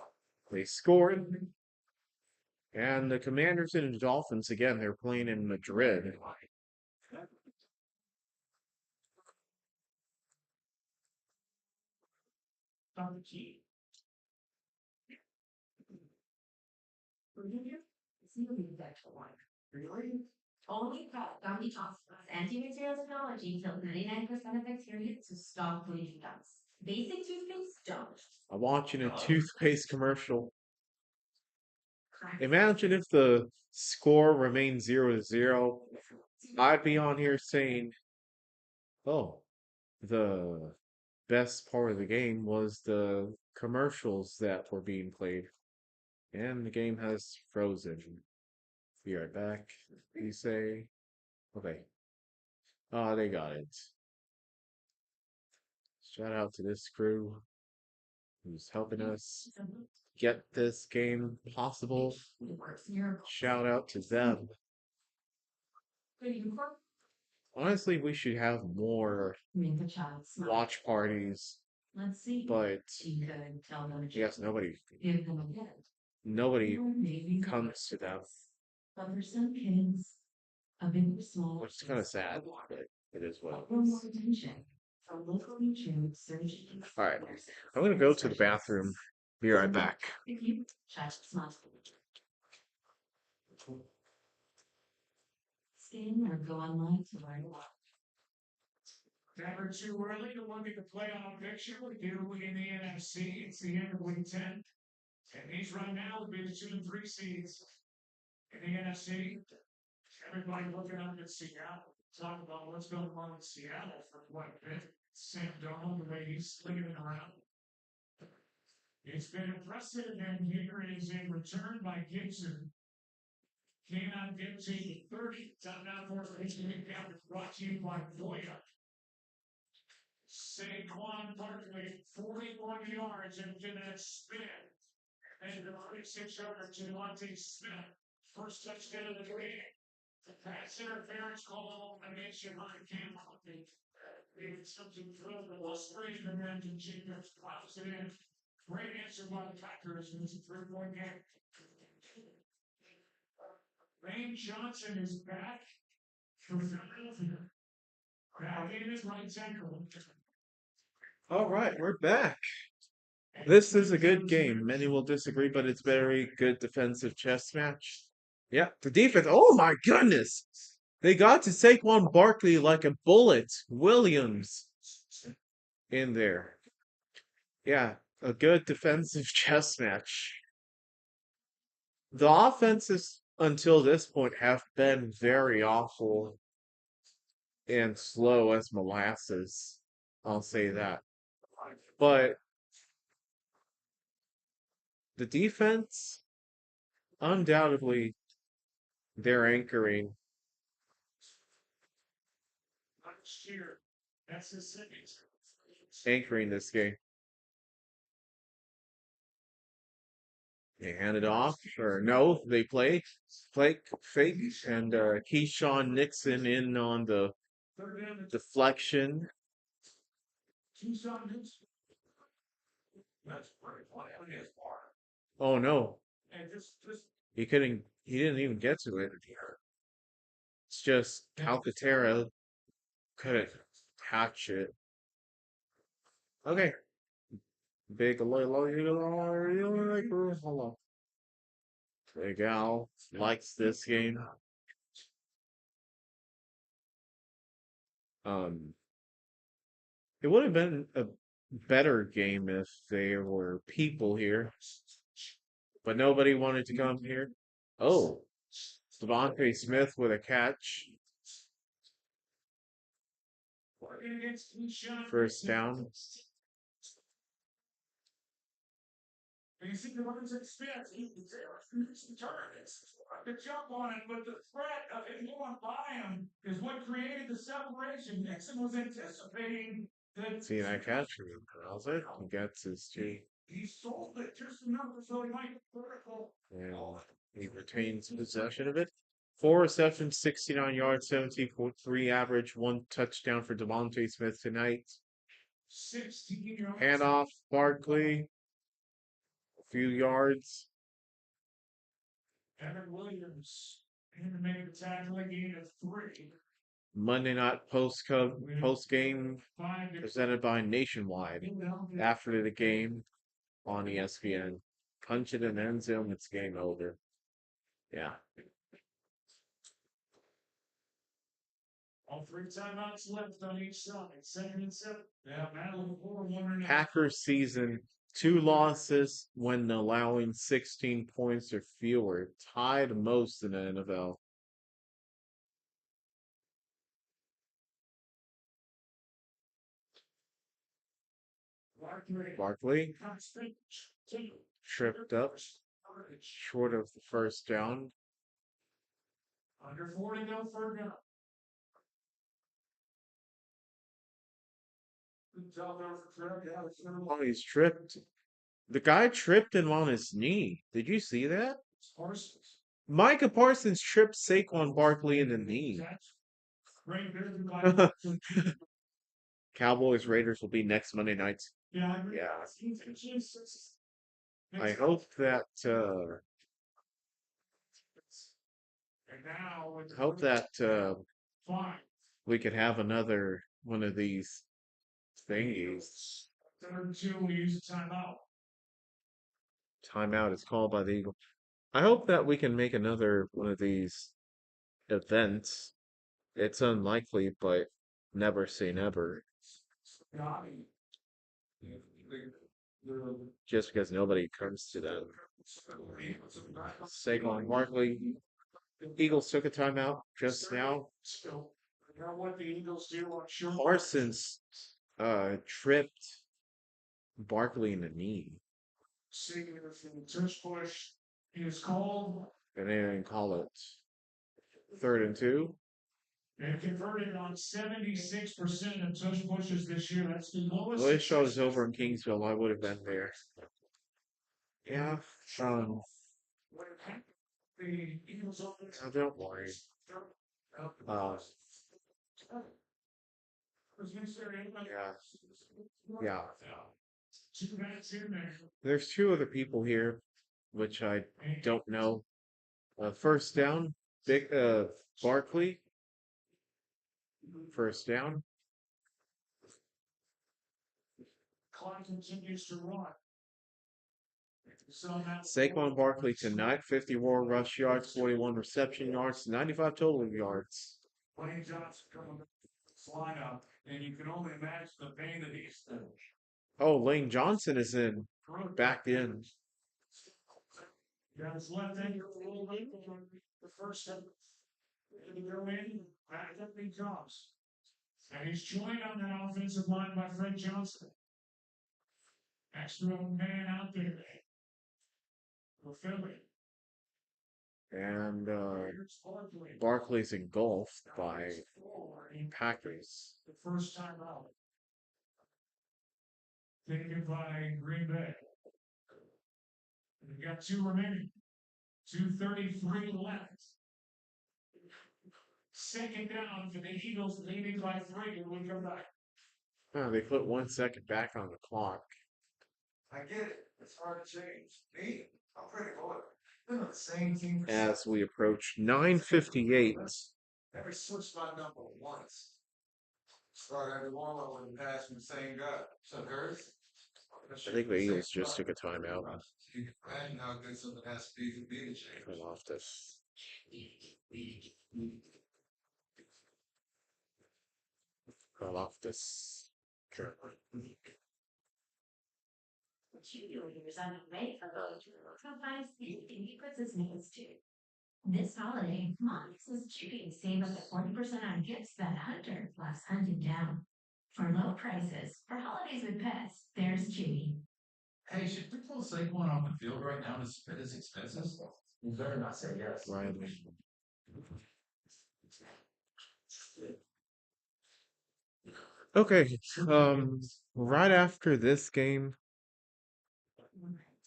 E: they scored. And the Commanders and the Dolphins, again, they're playing in Madrid.
H: Really? Only Gandhi Hospital's antibacterial technology killed 99% of bacteria to stop bleeding gums. Basic toothpaste don't.
E: I'm watching a toothpaste commercial. Imagine if the score remained 0-0. I'd be on here saying, oh, the best part of the game was the commercials that were being played. And the game has frozen. Be right back. You say, okay. Oh, they got it. Shout out to this crew who's helping us get this game possible. Shout out to them. Honestly, we should have more watch parties,
B: Let's see.
E: but
B: You could tell them to
E: yes, nobody
B: give them a gift.
E: nobody
B: Or maybe
E: comes to them,
B: But for some kids, a big or small,
E: which is kind of sad, but it is what it
B: for more
E: is.
B: attention from locally trained surgeons.
E: All right, I'm gonna go to the bathroom. Be right back.
B: If you check smells. Scan or go online to learn more.
D: Never too early to look at the playoff picture. We do in the NFC. It's the end of week 10. And these right now would be the 2 and 3 seeds in the NFC. Everybody looking up at Seattle. Talk about what's going on in Seattle for quite a bit. Sam Darnold, the way he's slinging around. It's been impressive, and here is a return by Gibson. Cannot get to 30. Touchdown for HBK, brought to you by Voya. Saquon Barkley, 41 yards into that spin. And the 46-yarder to Devontae Smith. First touchdown of the game. The pass interference call against your high camp. It's something through the frustration and then continues to close it in. Great answer by the Packers, and it's a 3-point game. Lane Johnson is back for Philadelphia. Back in his right tackle.
E: All right, we're back. This is a good game. Many will disagree, but it's very good defensive chess match. Yeah, the defense. Oh my goodness! They got to Saquon Barkley like a bullet. Williams in there. Yeah, a good defensive chess match. The offenses until this point have been very awful and slow as molasses. I'll say that. But the defense, undoubtedly, they're anchoring. Anchoring this game. They hand it off, or no, they play fake, and Keyshawn Nixon in on the deflection. Oh no. He didn't even get to it. It's just Calcaterra couldn't catch it. Okay. Big hold on. Big Al likes this game. It would have been a better game if there were people here, but nobody wanted to come here. Oh, Devontae Smith with a catch. First down.
D: You see the runners expect to jump on it, but the threat of him going by him is what created the separation. Nixon was anticipating that.
E: See that catch? He calls it. He gets his G.
D: He sold it just enough so he might be vertical.
E: And he retains possession of it. 4 receptions, 69 yards, 17.3 average, 1 touchdown for Devontae Smith tonight.
D: 16 yards.
E: Handoff, Barkley, a few yards.
D: Evan Williams, and to make the tackle again of 3.
E: Monday night post game presented by Nationwide after the game on ESPN. Punch it in end zone, it's game over. Yeah.
D: All 3 timeouts left on each side. 2nd and 7. Yeah, battle for 1.
E: Packers season, 2 losses when allowing 16 points or fewer, tied most in the NFL. Barkley tripped up short of the first down.
D: Under 4 to go, 3rd down.
E: Oh, he's tripped. The guy tripped him on his knee. Did you see that? Micah Parsons tripped Saquon Barkley in the knee. Cowboys Raiders will be next Monday night.
D: Yeah.
E: I hope that we could have another one of these thingies.
D: 3rd and 2, we use a timeout.
E: Timeout is called by the Eagle. I hope that we can make another one of these events. It's unlikely, but never say never. Just because nobody comes to them. Saquon Barkley. Eagles took a timeout just now.
D: What the Eagles do on short
E: Parsons tripped Barkley in the knee.
D: Seeing if the touch push is called.
E: And they didn't call it. 3rd and 2.
D: And converted on 76% of touch pushes this year. That's the lowest.
E: Well, this show is over in Kingsville. I would have been there. Yeah.
D: The Eagles
E: Oh, don't worry. Yeah. There's 2 other people here, which I don't know. First down, Barkley. First down.
D: Clock continues to run.
E: Saquon Barkley tonight, 54 rush yards, 41 reception yards, 95 total yards.
D: Wayne Johnson coming flying up, and you can only imagine the pain that he's in.
E: Oh, Lane Johnson is in. Back in.
D: Got his left ankle rolled up on the first step. And go in, back up he comes. And he's joined on that offensive line by Fred Johnson. Extra man out there. For Philly.
E: And Barkley's engulfed by Packers.
D: The first time out. Taken by Green Bay. We've got 2 remaining. 2:33 left. 2nd down for the Eagles, leading by 3 when we come back.
E: Oh, they put 1 second back on the clock.
J: I get it. It's hard to change. Me, I'm pretty loyal. Been on the same team for
E: As we approach 9:58.
J: Never switched my number once. Start every warm-up with a pass from the same guy. So hers.
E: I think the Eagles just took a timeout.
J: You can imagine how good something has to be to be the change.
E: Turn off this. Turn off this.
B: Cheerleaders on the way for provides anything he puts his nails to. This holiday, Moms is Chewy save up to 40% on gifts that Hunter loves hunting down. For low prices, for holidays with pets, there's Chewy.
I: Hey, should we pull Saquon off the field right now to split his expenses? You better not say yes.
E: Right. Okay. Right after this game,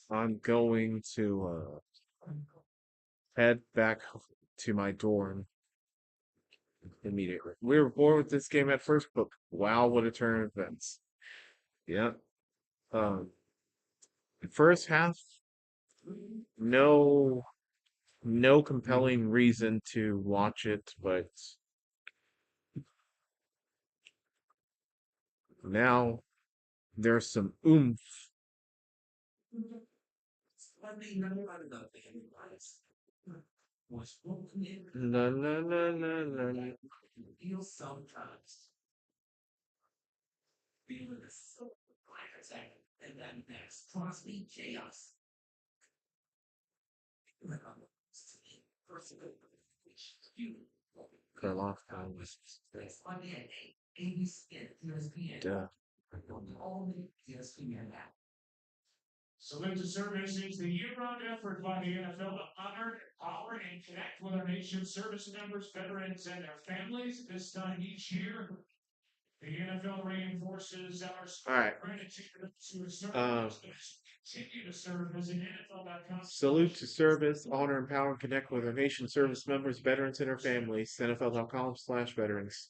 E: I'm going to head back to my dorm immediately. We were bored with this game at first, but wow, what a turn of events. Yep. First half, no compelling reason to watch it, but now there's some oomph.
J: Was broken in
E: La, la, la, la, la, la.
J: feel sometimes. Feeling the so attack and then next possibly chaos.
E: Karloff was duh.
D: Salute to Service is the year-round effort by the NFL to honor, empower, and connect with our nation's service members, veterans, and their families. This time each year, the NFL reinforces our
E: All right.
D: gratitude to serve continue to serve as an NFL.com.
E: Salute to service, honor, empower, and connect with our nation's service members, veterans, and their families. NFL.com/veterans.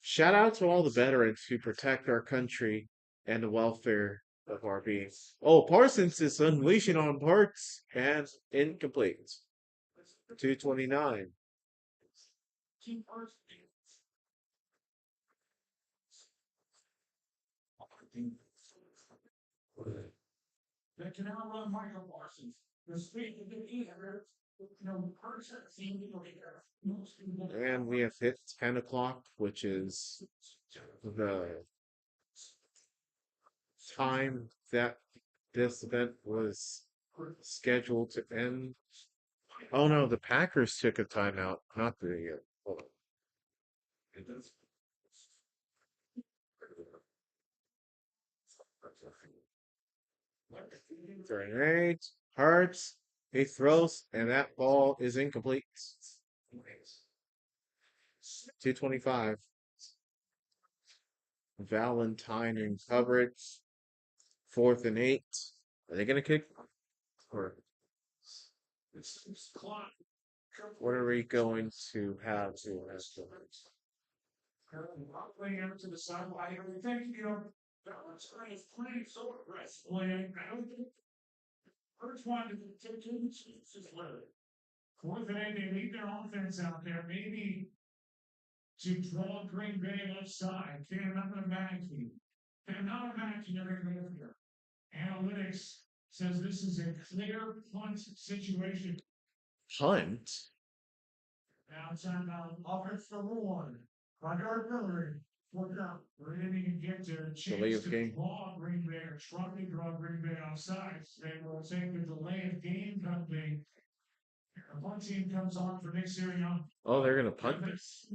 E: Shout out to all the veterans who protect our country and the welfare of our beings. Oh, Parsons is unleashing on parts and incomplete. 229.
D: That can outrun Michael Parsons. The speed of the either, person seemed to be there. Most people.
E: And we have hit 10 o'clock, which is the time that this event was scheduled to end. Oh no, the Packers took a timeout, not the. Hold on. 38, Hurts, he throws, and that ball is incomplete. 225. Valentine in coverage. 4th and 8. Are they gonna kick? Or what are we going to have to ask them?
D: Playing out to the sideline, I think, Valentine is playing so aggressively. I don't think first one to take two chances later. 4th and 8, they leave their offense out there, maybe to draw Green Bay offside. I'm not going to imagine. I'm not imagining they're going to go here. Analytics says this is a clear punt situation.
E: Punt?
D: Now it's on offense number 1. Rodgers Miller. We're ready to get to a chance to draw Green Bay or try to draw Green Bay offside. They will take the delay of game company. A punt team comes on for Nick Sirianni.
E: Oh, they're gonna punt this.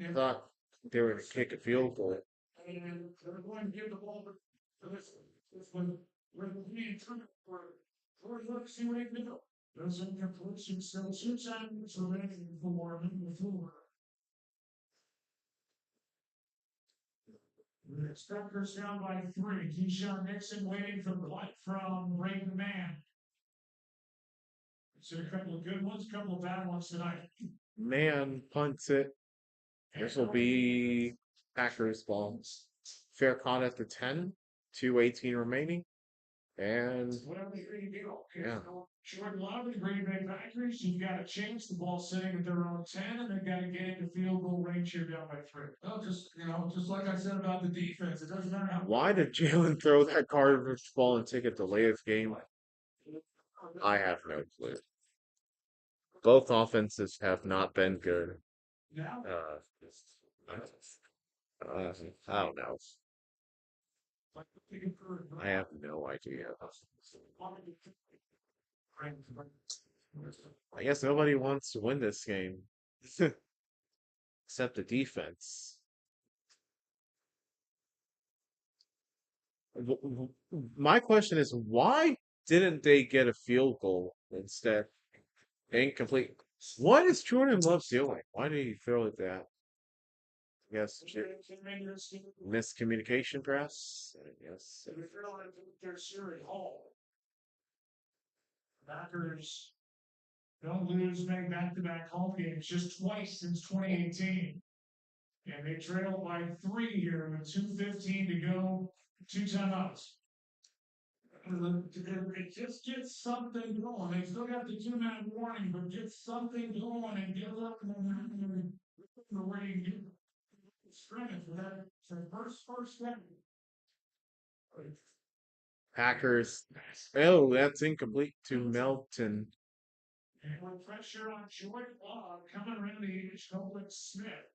E: I thought they were gonna kick a field goal.
D: And they're going to give the ball to this one. We're leading through for let's see what they can do. Those incompletions still 2 times remaining for the floor. The Packers down by 3. Keyshawn Nixon waiting for the light from Ray Man. So a couple of good ones, a couple of bad ones tonight.
E: Man punts it. This will be Packers ball. Fair caught at the 10. 2:18 remaining. And
D: whatever you do.
E: Yeah.
D: Short lob of the Green Bay Packers. You've got a chance. The ball sitting at their own 10, and they've got to get into field goal range here down by 3. Oh, just like I said about the defense, it doesn't matter how.
E: why did Jalen throw that garbage ball and take a delay of game? I have no clue. Both offenses have not been good.
D: Now,
E: I don't know. I have no idea. I guess nobody wants to win this game. Except the defense. My question is, why didn't they get a field goal instead? Incomplete. What is Jordan Love doing? Why did he throw it that? Yes, miscommunication, perhaps. Yes.
D: Packers don't lose, make back-to-back home games just twice since 2018. And they trail by 3 here with 2:15 to go, 2 timeouts. It just gets something going. They still got the 2-minute warning, but get something going and get up and where you get scrimmage for that first step.
E: Packers. Oh, that's incomplete to Melton.
D: And with pressure on Joy Law coming around the edge, Copeland Smith.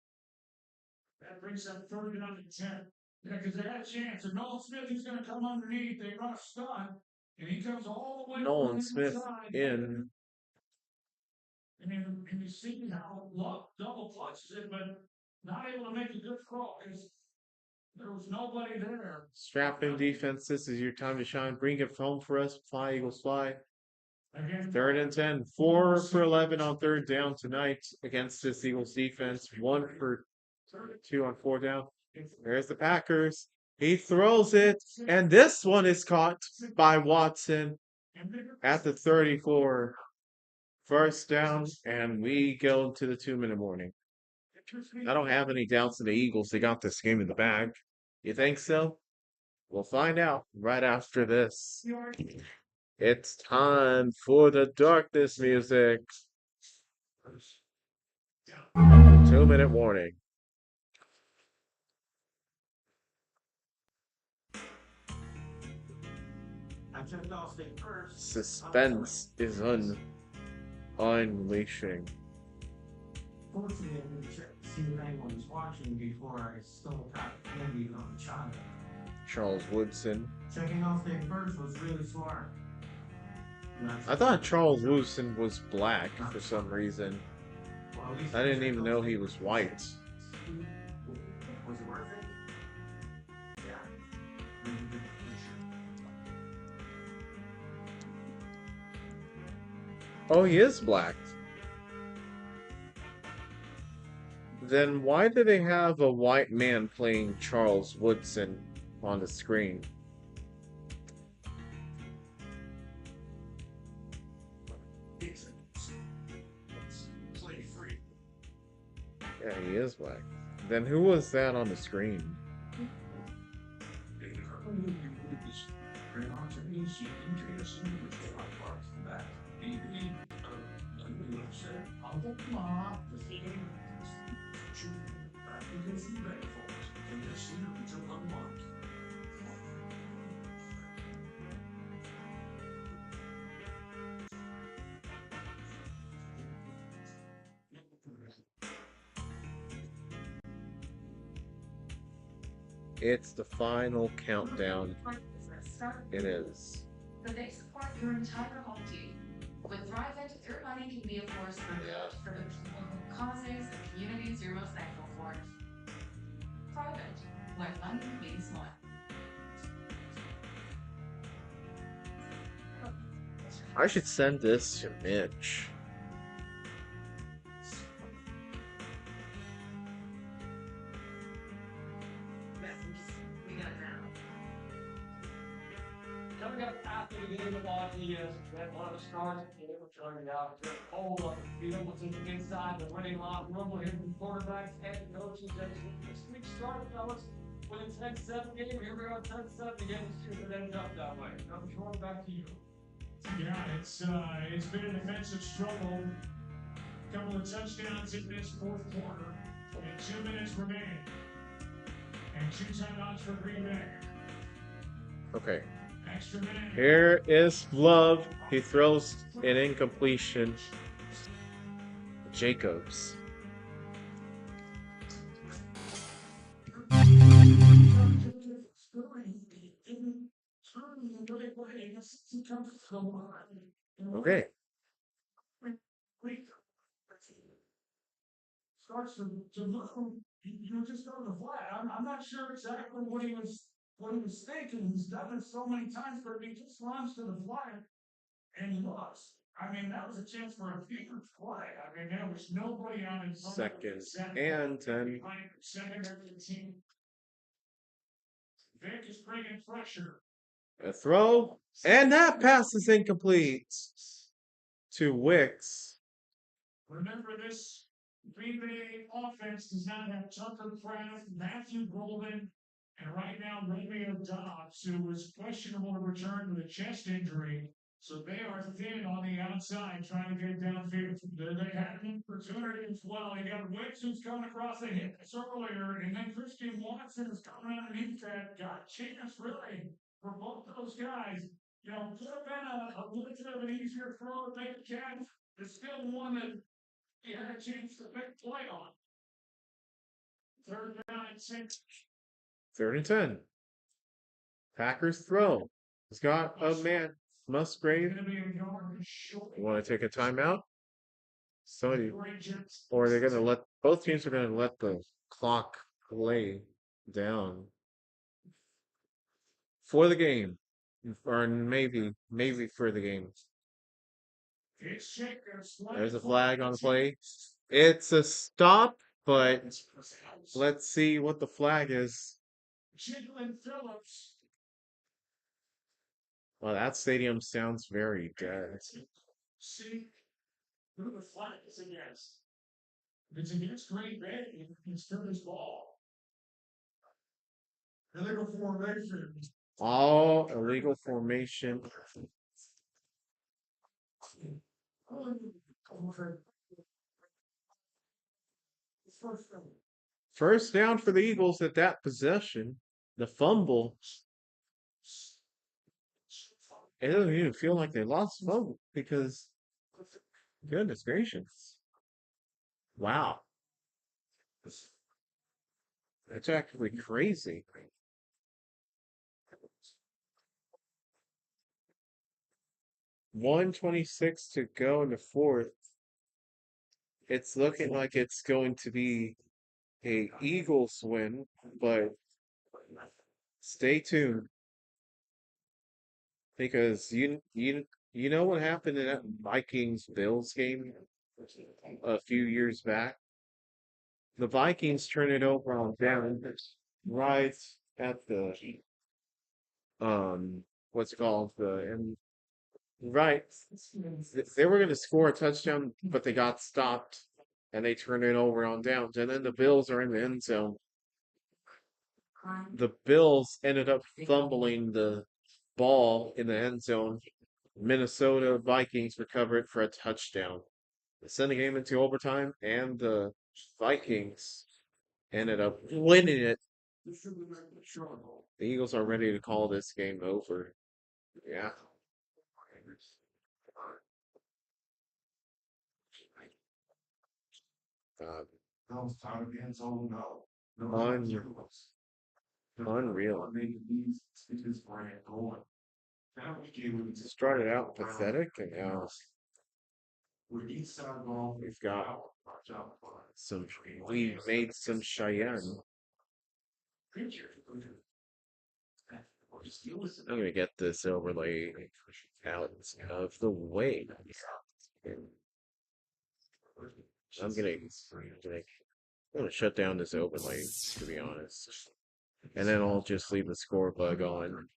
D: That brings up 3rd down to 10. Yeah, because they had a chance. And Nolan Smith, he's going to come underneath. They run a stun. And he comes all the way
E: Nolan
D: from
E: Smith
D: inside.
E: in.
D: And you see how Luck double clutches it, but not able to make a good throw because there was nobody there.
E: Strap in defense. This is your time to shine. Bring it home for us. Fly, Eagles, fly.
D: Again,
E: 3rd and 10. 4 for 11 on 3rd down tonight against this Eagles defense. 1 for 2 on 4th down. There's the Packers. He throws it, and this one is caught by Watson at the 34. 1st down, and we go to the 2-minute warning. I don't have any doubts in the Eagles. They got this game in the bag. You think so? We'll find out right after this. It's time for the darkness music. 2-minute warning. Suspense is unleashing.
F: Fortunately, I didn't check to see if anyone was watching before I stole out candy on the child.
E: Charles Woodson.
F: Checking off thing first was really smart.
E: I thought Charles Woodson was black for some reason.
F: Well, at least
E: I didn't even know he was white.
F: Was it worth it? Yeah.
E: Oh, he is black. Then why do they have a white man playing Charles Woodson on the screen? Yeah, he is black. Then who was that on the screen? It's the final countdown. It is.
H: But they support your entire home team. With Thrivent, your money can be a force for good for the people, causes, and communities you're most thankful for. Thrivent, where money means more.
E: I should send this to Mitch.
D: Coming up after the game of RTS, we had one of the stars of the game showing out. Just hold up the field, what's inside the winning locker room. We'll hear from quarterbacks, head coaches. This week's start, fellas, with a 10-7 game. Here we are, 10-7 again. It ended up that way. I'm going back to you. Yeah, it's been an offensive struggle. A couple of touchdowns in this 4th quarter, and 2 minutes remaining, and 2 timeouts for Green Bay.
E: Okay.
D: Extra minute.
E: Here is Love. He throws an incompletion. Jacobs. Okay.
D: Starts to look, you just go to the flat. I'm not sure exactly what he was thinking. He's done it so many times, but he just runs to the flat and he looks. I mean, that was a chance for a bigger play. I mean, there was nobody on his
E: 2nd and 10.
D: Second and 10. Vic is bringing pressure.
E: A throw, and that pass is incomplete. to Wicks.
D: Remember, this Green Bay offense does not have Tucker Kraft, Matthew Golden, and right now Romeo Dobbs, who was questionable to return with a chest injury. So they are thin on the outside trying to get downfield. They had an opportunity as well. You got Wicks who's coming across the hits earlier, and then Christian Watson is coming underneath that. Got chance really for both those guys. You know, could have been a little bit of an easier throw to make a catch. It's still one that he had a chance to make play on. Third down and 6.
E: 3rd and 10. Packers throw. He's got a man. Musgrave.
D: Gonna be a yard short.
E: You want to take a timeout? Somebody, or they're gonna let both teams are gonna let the clock play down for the game, or maybe for the game. There's a flag on the play. It's a stop, but let's see what the flag is.
D: Jalen Phillips.
E: Well, that stadium sounds very dead.
D: See who the flag is against. If it's against Green Bay, it's Phillies ball. Illegal formation.
E: All illegal formation. First down for the Eagles at that possession. The fumble. It doesn't even feel like they lost fumble because, goodness gracious. Wow. That's actually crazy. $1:26 to go in the fourth. It's looking like it's going to be a Eagles win, but stay tuned because you know what happened in that Vikings Bills game a few years back. The Vikings turn it over on down right at the what's it called right. They were going to score a touchdown, but they got stopped, and they turned it over on downs. And then the Bills are in the end zone. The Bills ended up fumbling the ball in the end zone. Minnesota Vikings recovered for a touchdown. They sent the game into overtime, and the Vikings ended up winning it. The Eagles are ready to call this game over. Yeah. Unreal. Started out pathetic, and now we've got some. We made some Cheyenne. I'm gonna get this overlay out of the way. I'm gonna shut down this overlay, to be honest, and then I'll just leave the score bug on.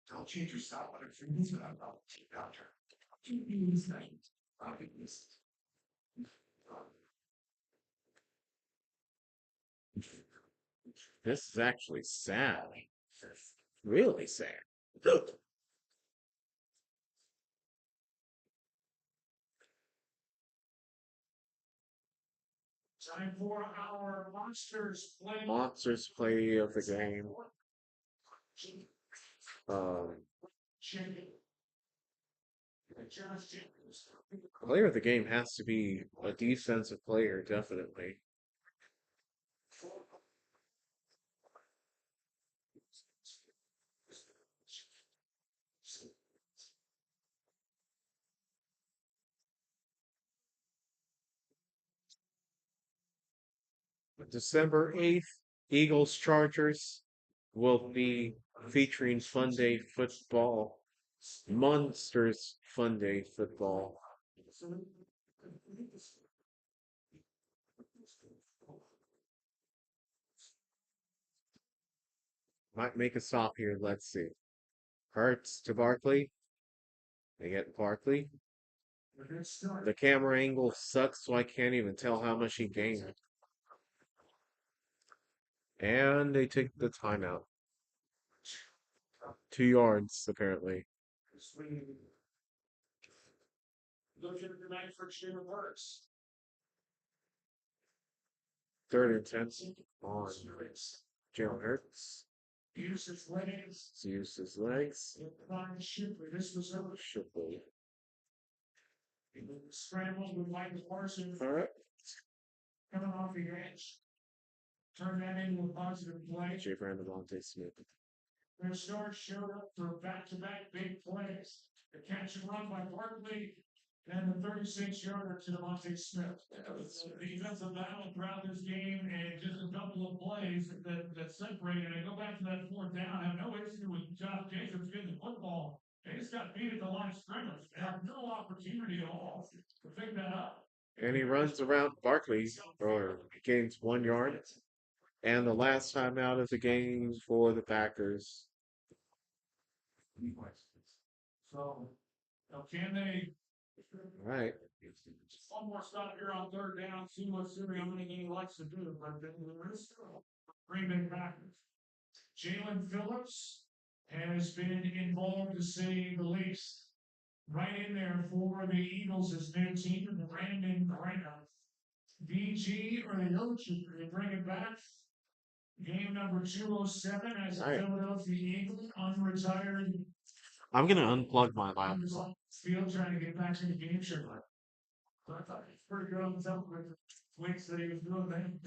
J: Don't change your style.
E: This is actually sad. Really sad.
D: Time for our Monsters play.
E: Monsters play of the game. Player of the game has to be a defensive player, definitely. December 8th, Eagles Chargers will be featuring Fun Day Football. Monsters Fun Day Football. Might make a stop here. Let's see. Hurts to Barkley. They get Barkley.
D: A good start.
E: The camera angle sucks, so I can't even tell how much he gained. And they take the timeout. 2 yards, apparently.
D: Looking tonight for Jalen Hurts.
E: 3rd and 10 on Jalen Hurts.
D: Use his legs.
E: Use his legs.
D: Shipley. This was over.
E: Shipley.
D: Scrambles with Michael Parsons.
E: All right.
D: Coming off the edge. Turn that into a positive play.
E: Jay Brown, Devontae Smith.
D: Their stars showed up for back-to-back big plays. The catch and run by Barkley, and the 36-yarder to Devontae Smith. The defensive battle throughout this game, and just a couple of plays that separated. And go back to that 4th down. I have no issue with Josh Jacobs getting the football. They just got beat at the line of scrimmage. They have no opportunity at all to pick that up.
E: And he runs around Barkley, or gains 1 yard. And the last time out of the game for the Packers.
D: So, now can they?
E: All right.
D: One more stop here on 3rd down. See what Sirianni likes to do, but then there is Green Bay Packers. Jalen Phillips has been involved, to say the least. Right in there for the Eagles, his new team, Brandon Graham. BG or the Ocean, they bring it back. Game number 207 as the Philadelphia Eagles, unretired.
E: I'm going to unplug my laptop.
D: Field trying to get back to the game, sure. So I thought he was pretty good on the top with the tweaks that he was doing then.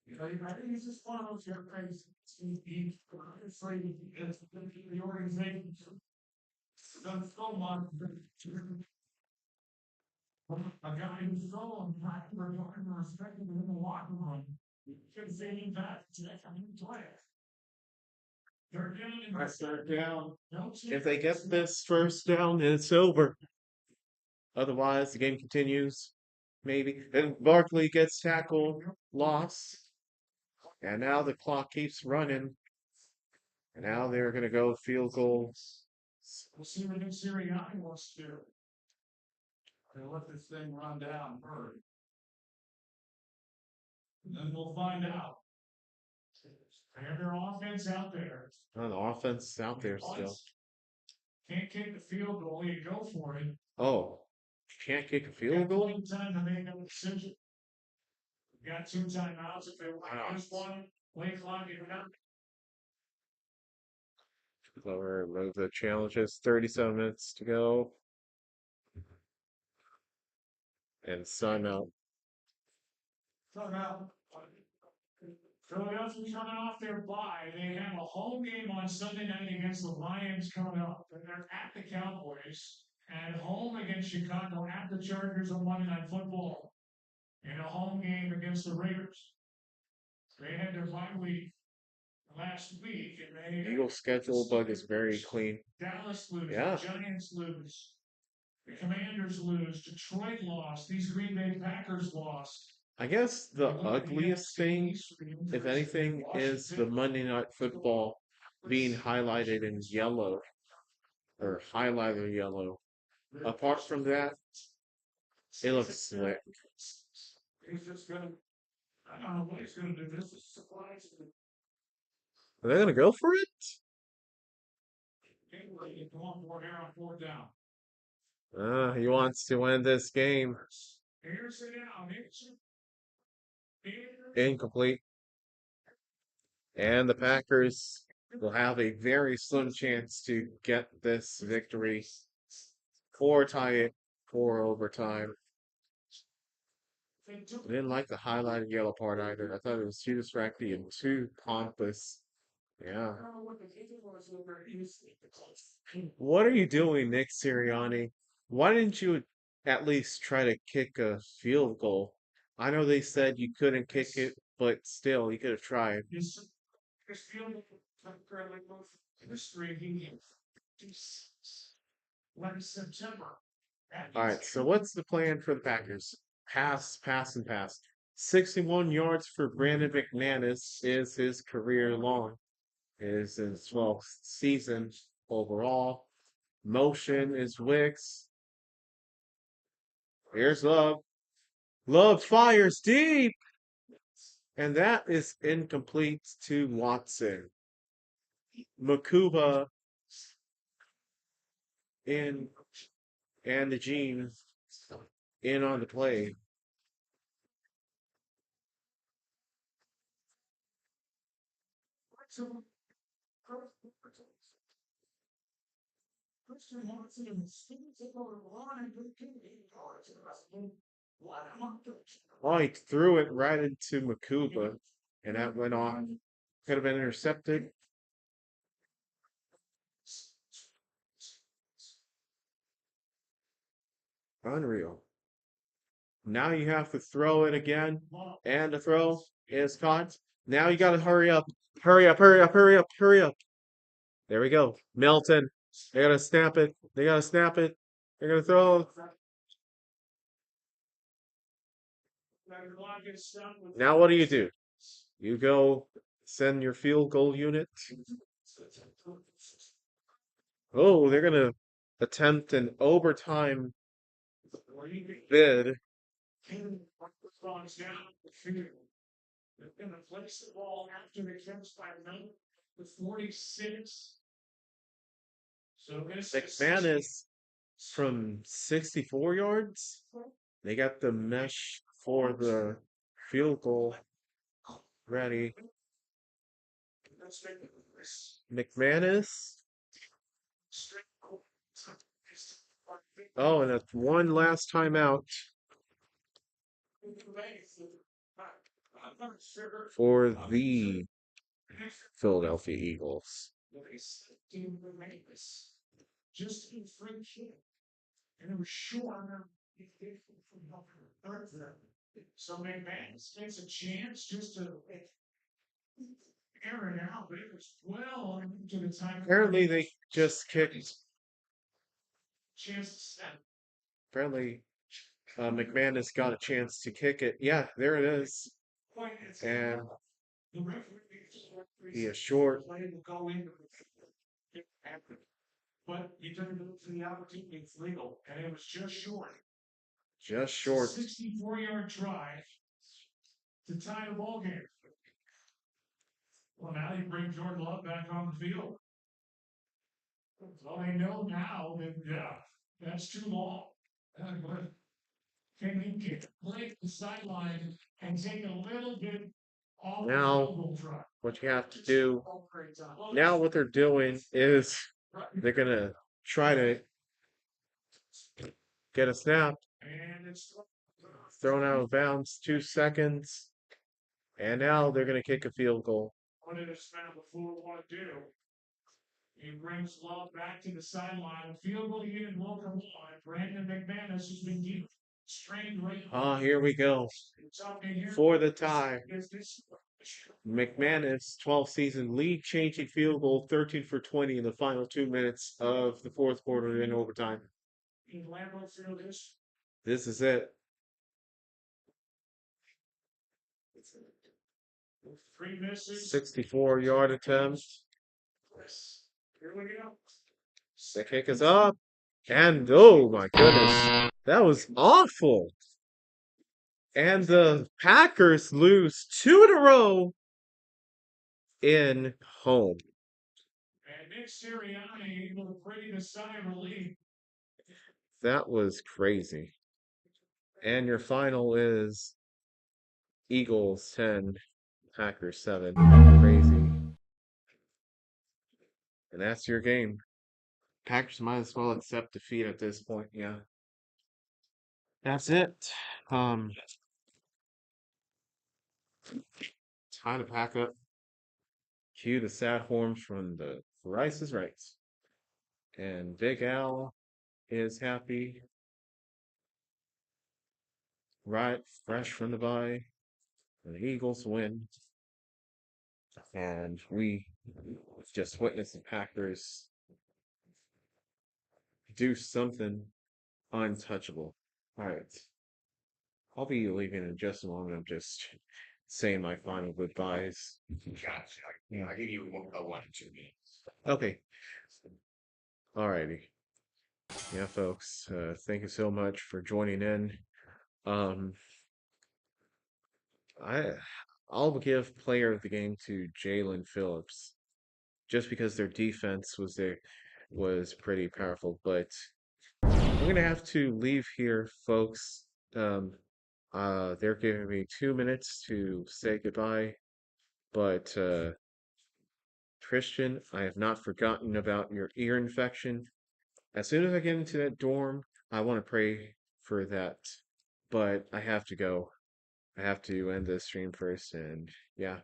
D: You know, I think he's just one of those guys. He obviously, the organization done so much. A guy who's so unpopular and respected in the locker room. Should say him back to that kind of player. Third down.
E: If they get this 1st down, it's over. Otherwise, the game continues. Maybe. Then Barkley gets tackled, lost. And now the clock keeps running. And now they're going to go field goal.
D: We'll see what Nick Sirianni wants to do. They'll let this thing run down first. And then we'll find out. They have their offense out there.
E: Oh, the offense is out there still.
D: Can't kick the field goal, you go for it.
E: Oh, can't kick a field goal?
D: Time to make a decision. Got 2 timeouts. If they want this one, play clock, you're not.
E: Lower, remove the challenges. 37 minutes to go. And sign out.
D: Timeout. Philadelphia's coming off their bye. They have a home game on Sunday night against the Lions coming up. And they're at the Cowboys. And home against Chicago, at the Chargers on Monday Night Football. And a home game against the Raiders. They had their bye week last week. And they
E: Eagles' schedule bug is very clean.
D: Dallas lose.
E: Yeah.
D: The Giants lose. The Commanders lose. Detroit lost. These Green Bay Packers lost.
E: I guess the ugliest thing, if anything, is the Monday Night Football being highlighted in yellow. Or highlighted yellow. Apart from that, it looks slick.
D: He's just gonna, I don't know what he's gonna do. This is supplies.
E: Are they going to go for it?
D: Anyway, go on board here on 4th down.
E: He wants to win this game.
D: Here's it out.
E: Incomplete. And the Packers will have a very slim chance to get this victory or tie it for overtime. I didn't like the highlighted yellow part either. I thought it was too distracting and too pompous. Yeah. What are you doing, Nick Sirianni? Why didn't you at least try to kick a field goal? I know they said you couldn't kick it, but still, you could have tried.
D: This field currently history last September.
E: All right, so what's the plan for the Packers? Pass, pass, and pass. 61 yards for Brandon McManus is his career long. It is his 12th season overall. Motion is Wicks. Here's Love. Love fires deep. And that is incomplete to Watson. Makuba in and the Gene in on the play. Oh, he threw it right into Makuba, and that went off. Could have been intercepted. Unreal. Now you have to throw it again, and the throw is caught. Now you got to hurry up. Hurry up, hurry up, hurry up, hurry up. There we go. Melton. They got to snap it. They got to snap it. They're going to throw. Now what do? You go send your field goal unit. Oh, they're going to attempt an overtime bid.
D: They're going to place the ball after the catch by number 46. So
E: McManus from 64 yards. They got the mesh for the field goal ready. McManus. Oh, and that's one last timeout for the Philadelphia Eagles.
D: Just in free kick. And it was short. So McManus takes a chance just to air it out, but it was well into the time.
E: Apparently they just kicked.
D: Chance to step.
E: Apparently McManus got a chance to kick it. Yeah, there it is. And he is short.
D: But he didn't look for the opportunity. It's legal, and it was just short.
E: Just short.
D: 64-yard drive to tie the ball game. Well, now you bring Jordan Love back on the field. Well, they know now that, yeah, that's too long. Can he break the sideline and take a little bit off
E: now,
D: the field goal drive?
E: What you have to do, now what they're doing is they're going to try to get a snap.
D: And it's
E: Thrown out of bounds, 2 seconds. And now they're going to kick a field goal.
D: What did this man before want to do? He brings Love back to the sideline. Field goal unit will come on. Brandon McManus has been deep. Strained right.
E: Here we go. For the tie. McManus, 12th season lead changing field goal, 13 for 20 in the final 2 minutes of the fourth quarter in overtime.
D: In Lambeau Field is.
E: This is it.
D: 3 misses.
E: 64-yard attempt.
D: Here we go.
E: The kick is up. And oh my goodness. That was awful. And the Packers lose 2 in a row in home.
D: And Nick Sirianni able to bring the sigh of relief.
E: That was crazy. And your final is Eagles 10, Packers 7. Crazy. And that's your game. Packers might as well accept defeat at this point, yeah. That's it. Time to pack up. Cue the sad horns from the Rice is Right. And Big Al is happy. Right, fresh from the bye. And the Eagles win. And we just witnessed the Packers do something untouchable. All right. I'll be leaving in just a moment. I'm just saying my final goodbyes.
J: Gotcha. I give you a 1 to 2 minutes.
E: Okay. Alrighty. Yeah, folks, thank you so much for joining in. Um, I I'll give player of the game to Jalen Phillips just because their defense was pretty powerful. But I'm gonna have to leave here, folks. Um, they're giving me 2 minutes to say goodbye, but Christian, I have not forgotten about your ear infection. As soon as I get into that dorm, I want to pray for that. But I have to go. I have to end this stream first, and yeah.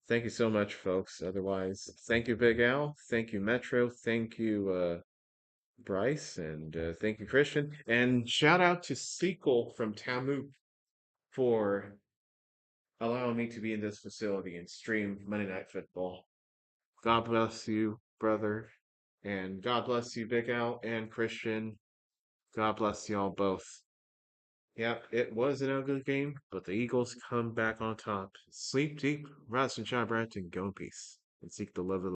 E: Thank you so much, folks. Otherwise, thank you, Big Al. Thank you, Metro. Thank you, Bryce, and thank you, Christian. And shout out to Sequel from Tamu for allowing me to be in this facility and stream Monday Night Football. God bless you, brother. And God bless you, Big Al and Christian. God bless y'all both. Yep, it was an ugly game, but the Eagles come back on top. Sleep deep, rise and shine bright, and go in peace. And seek the love of the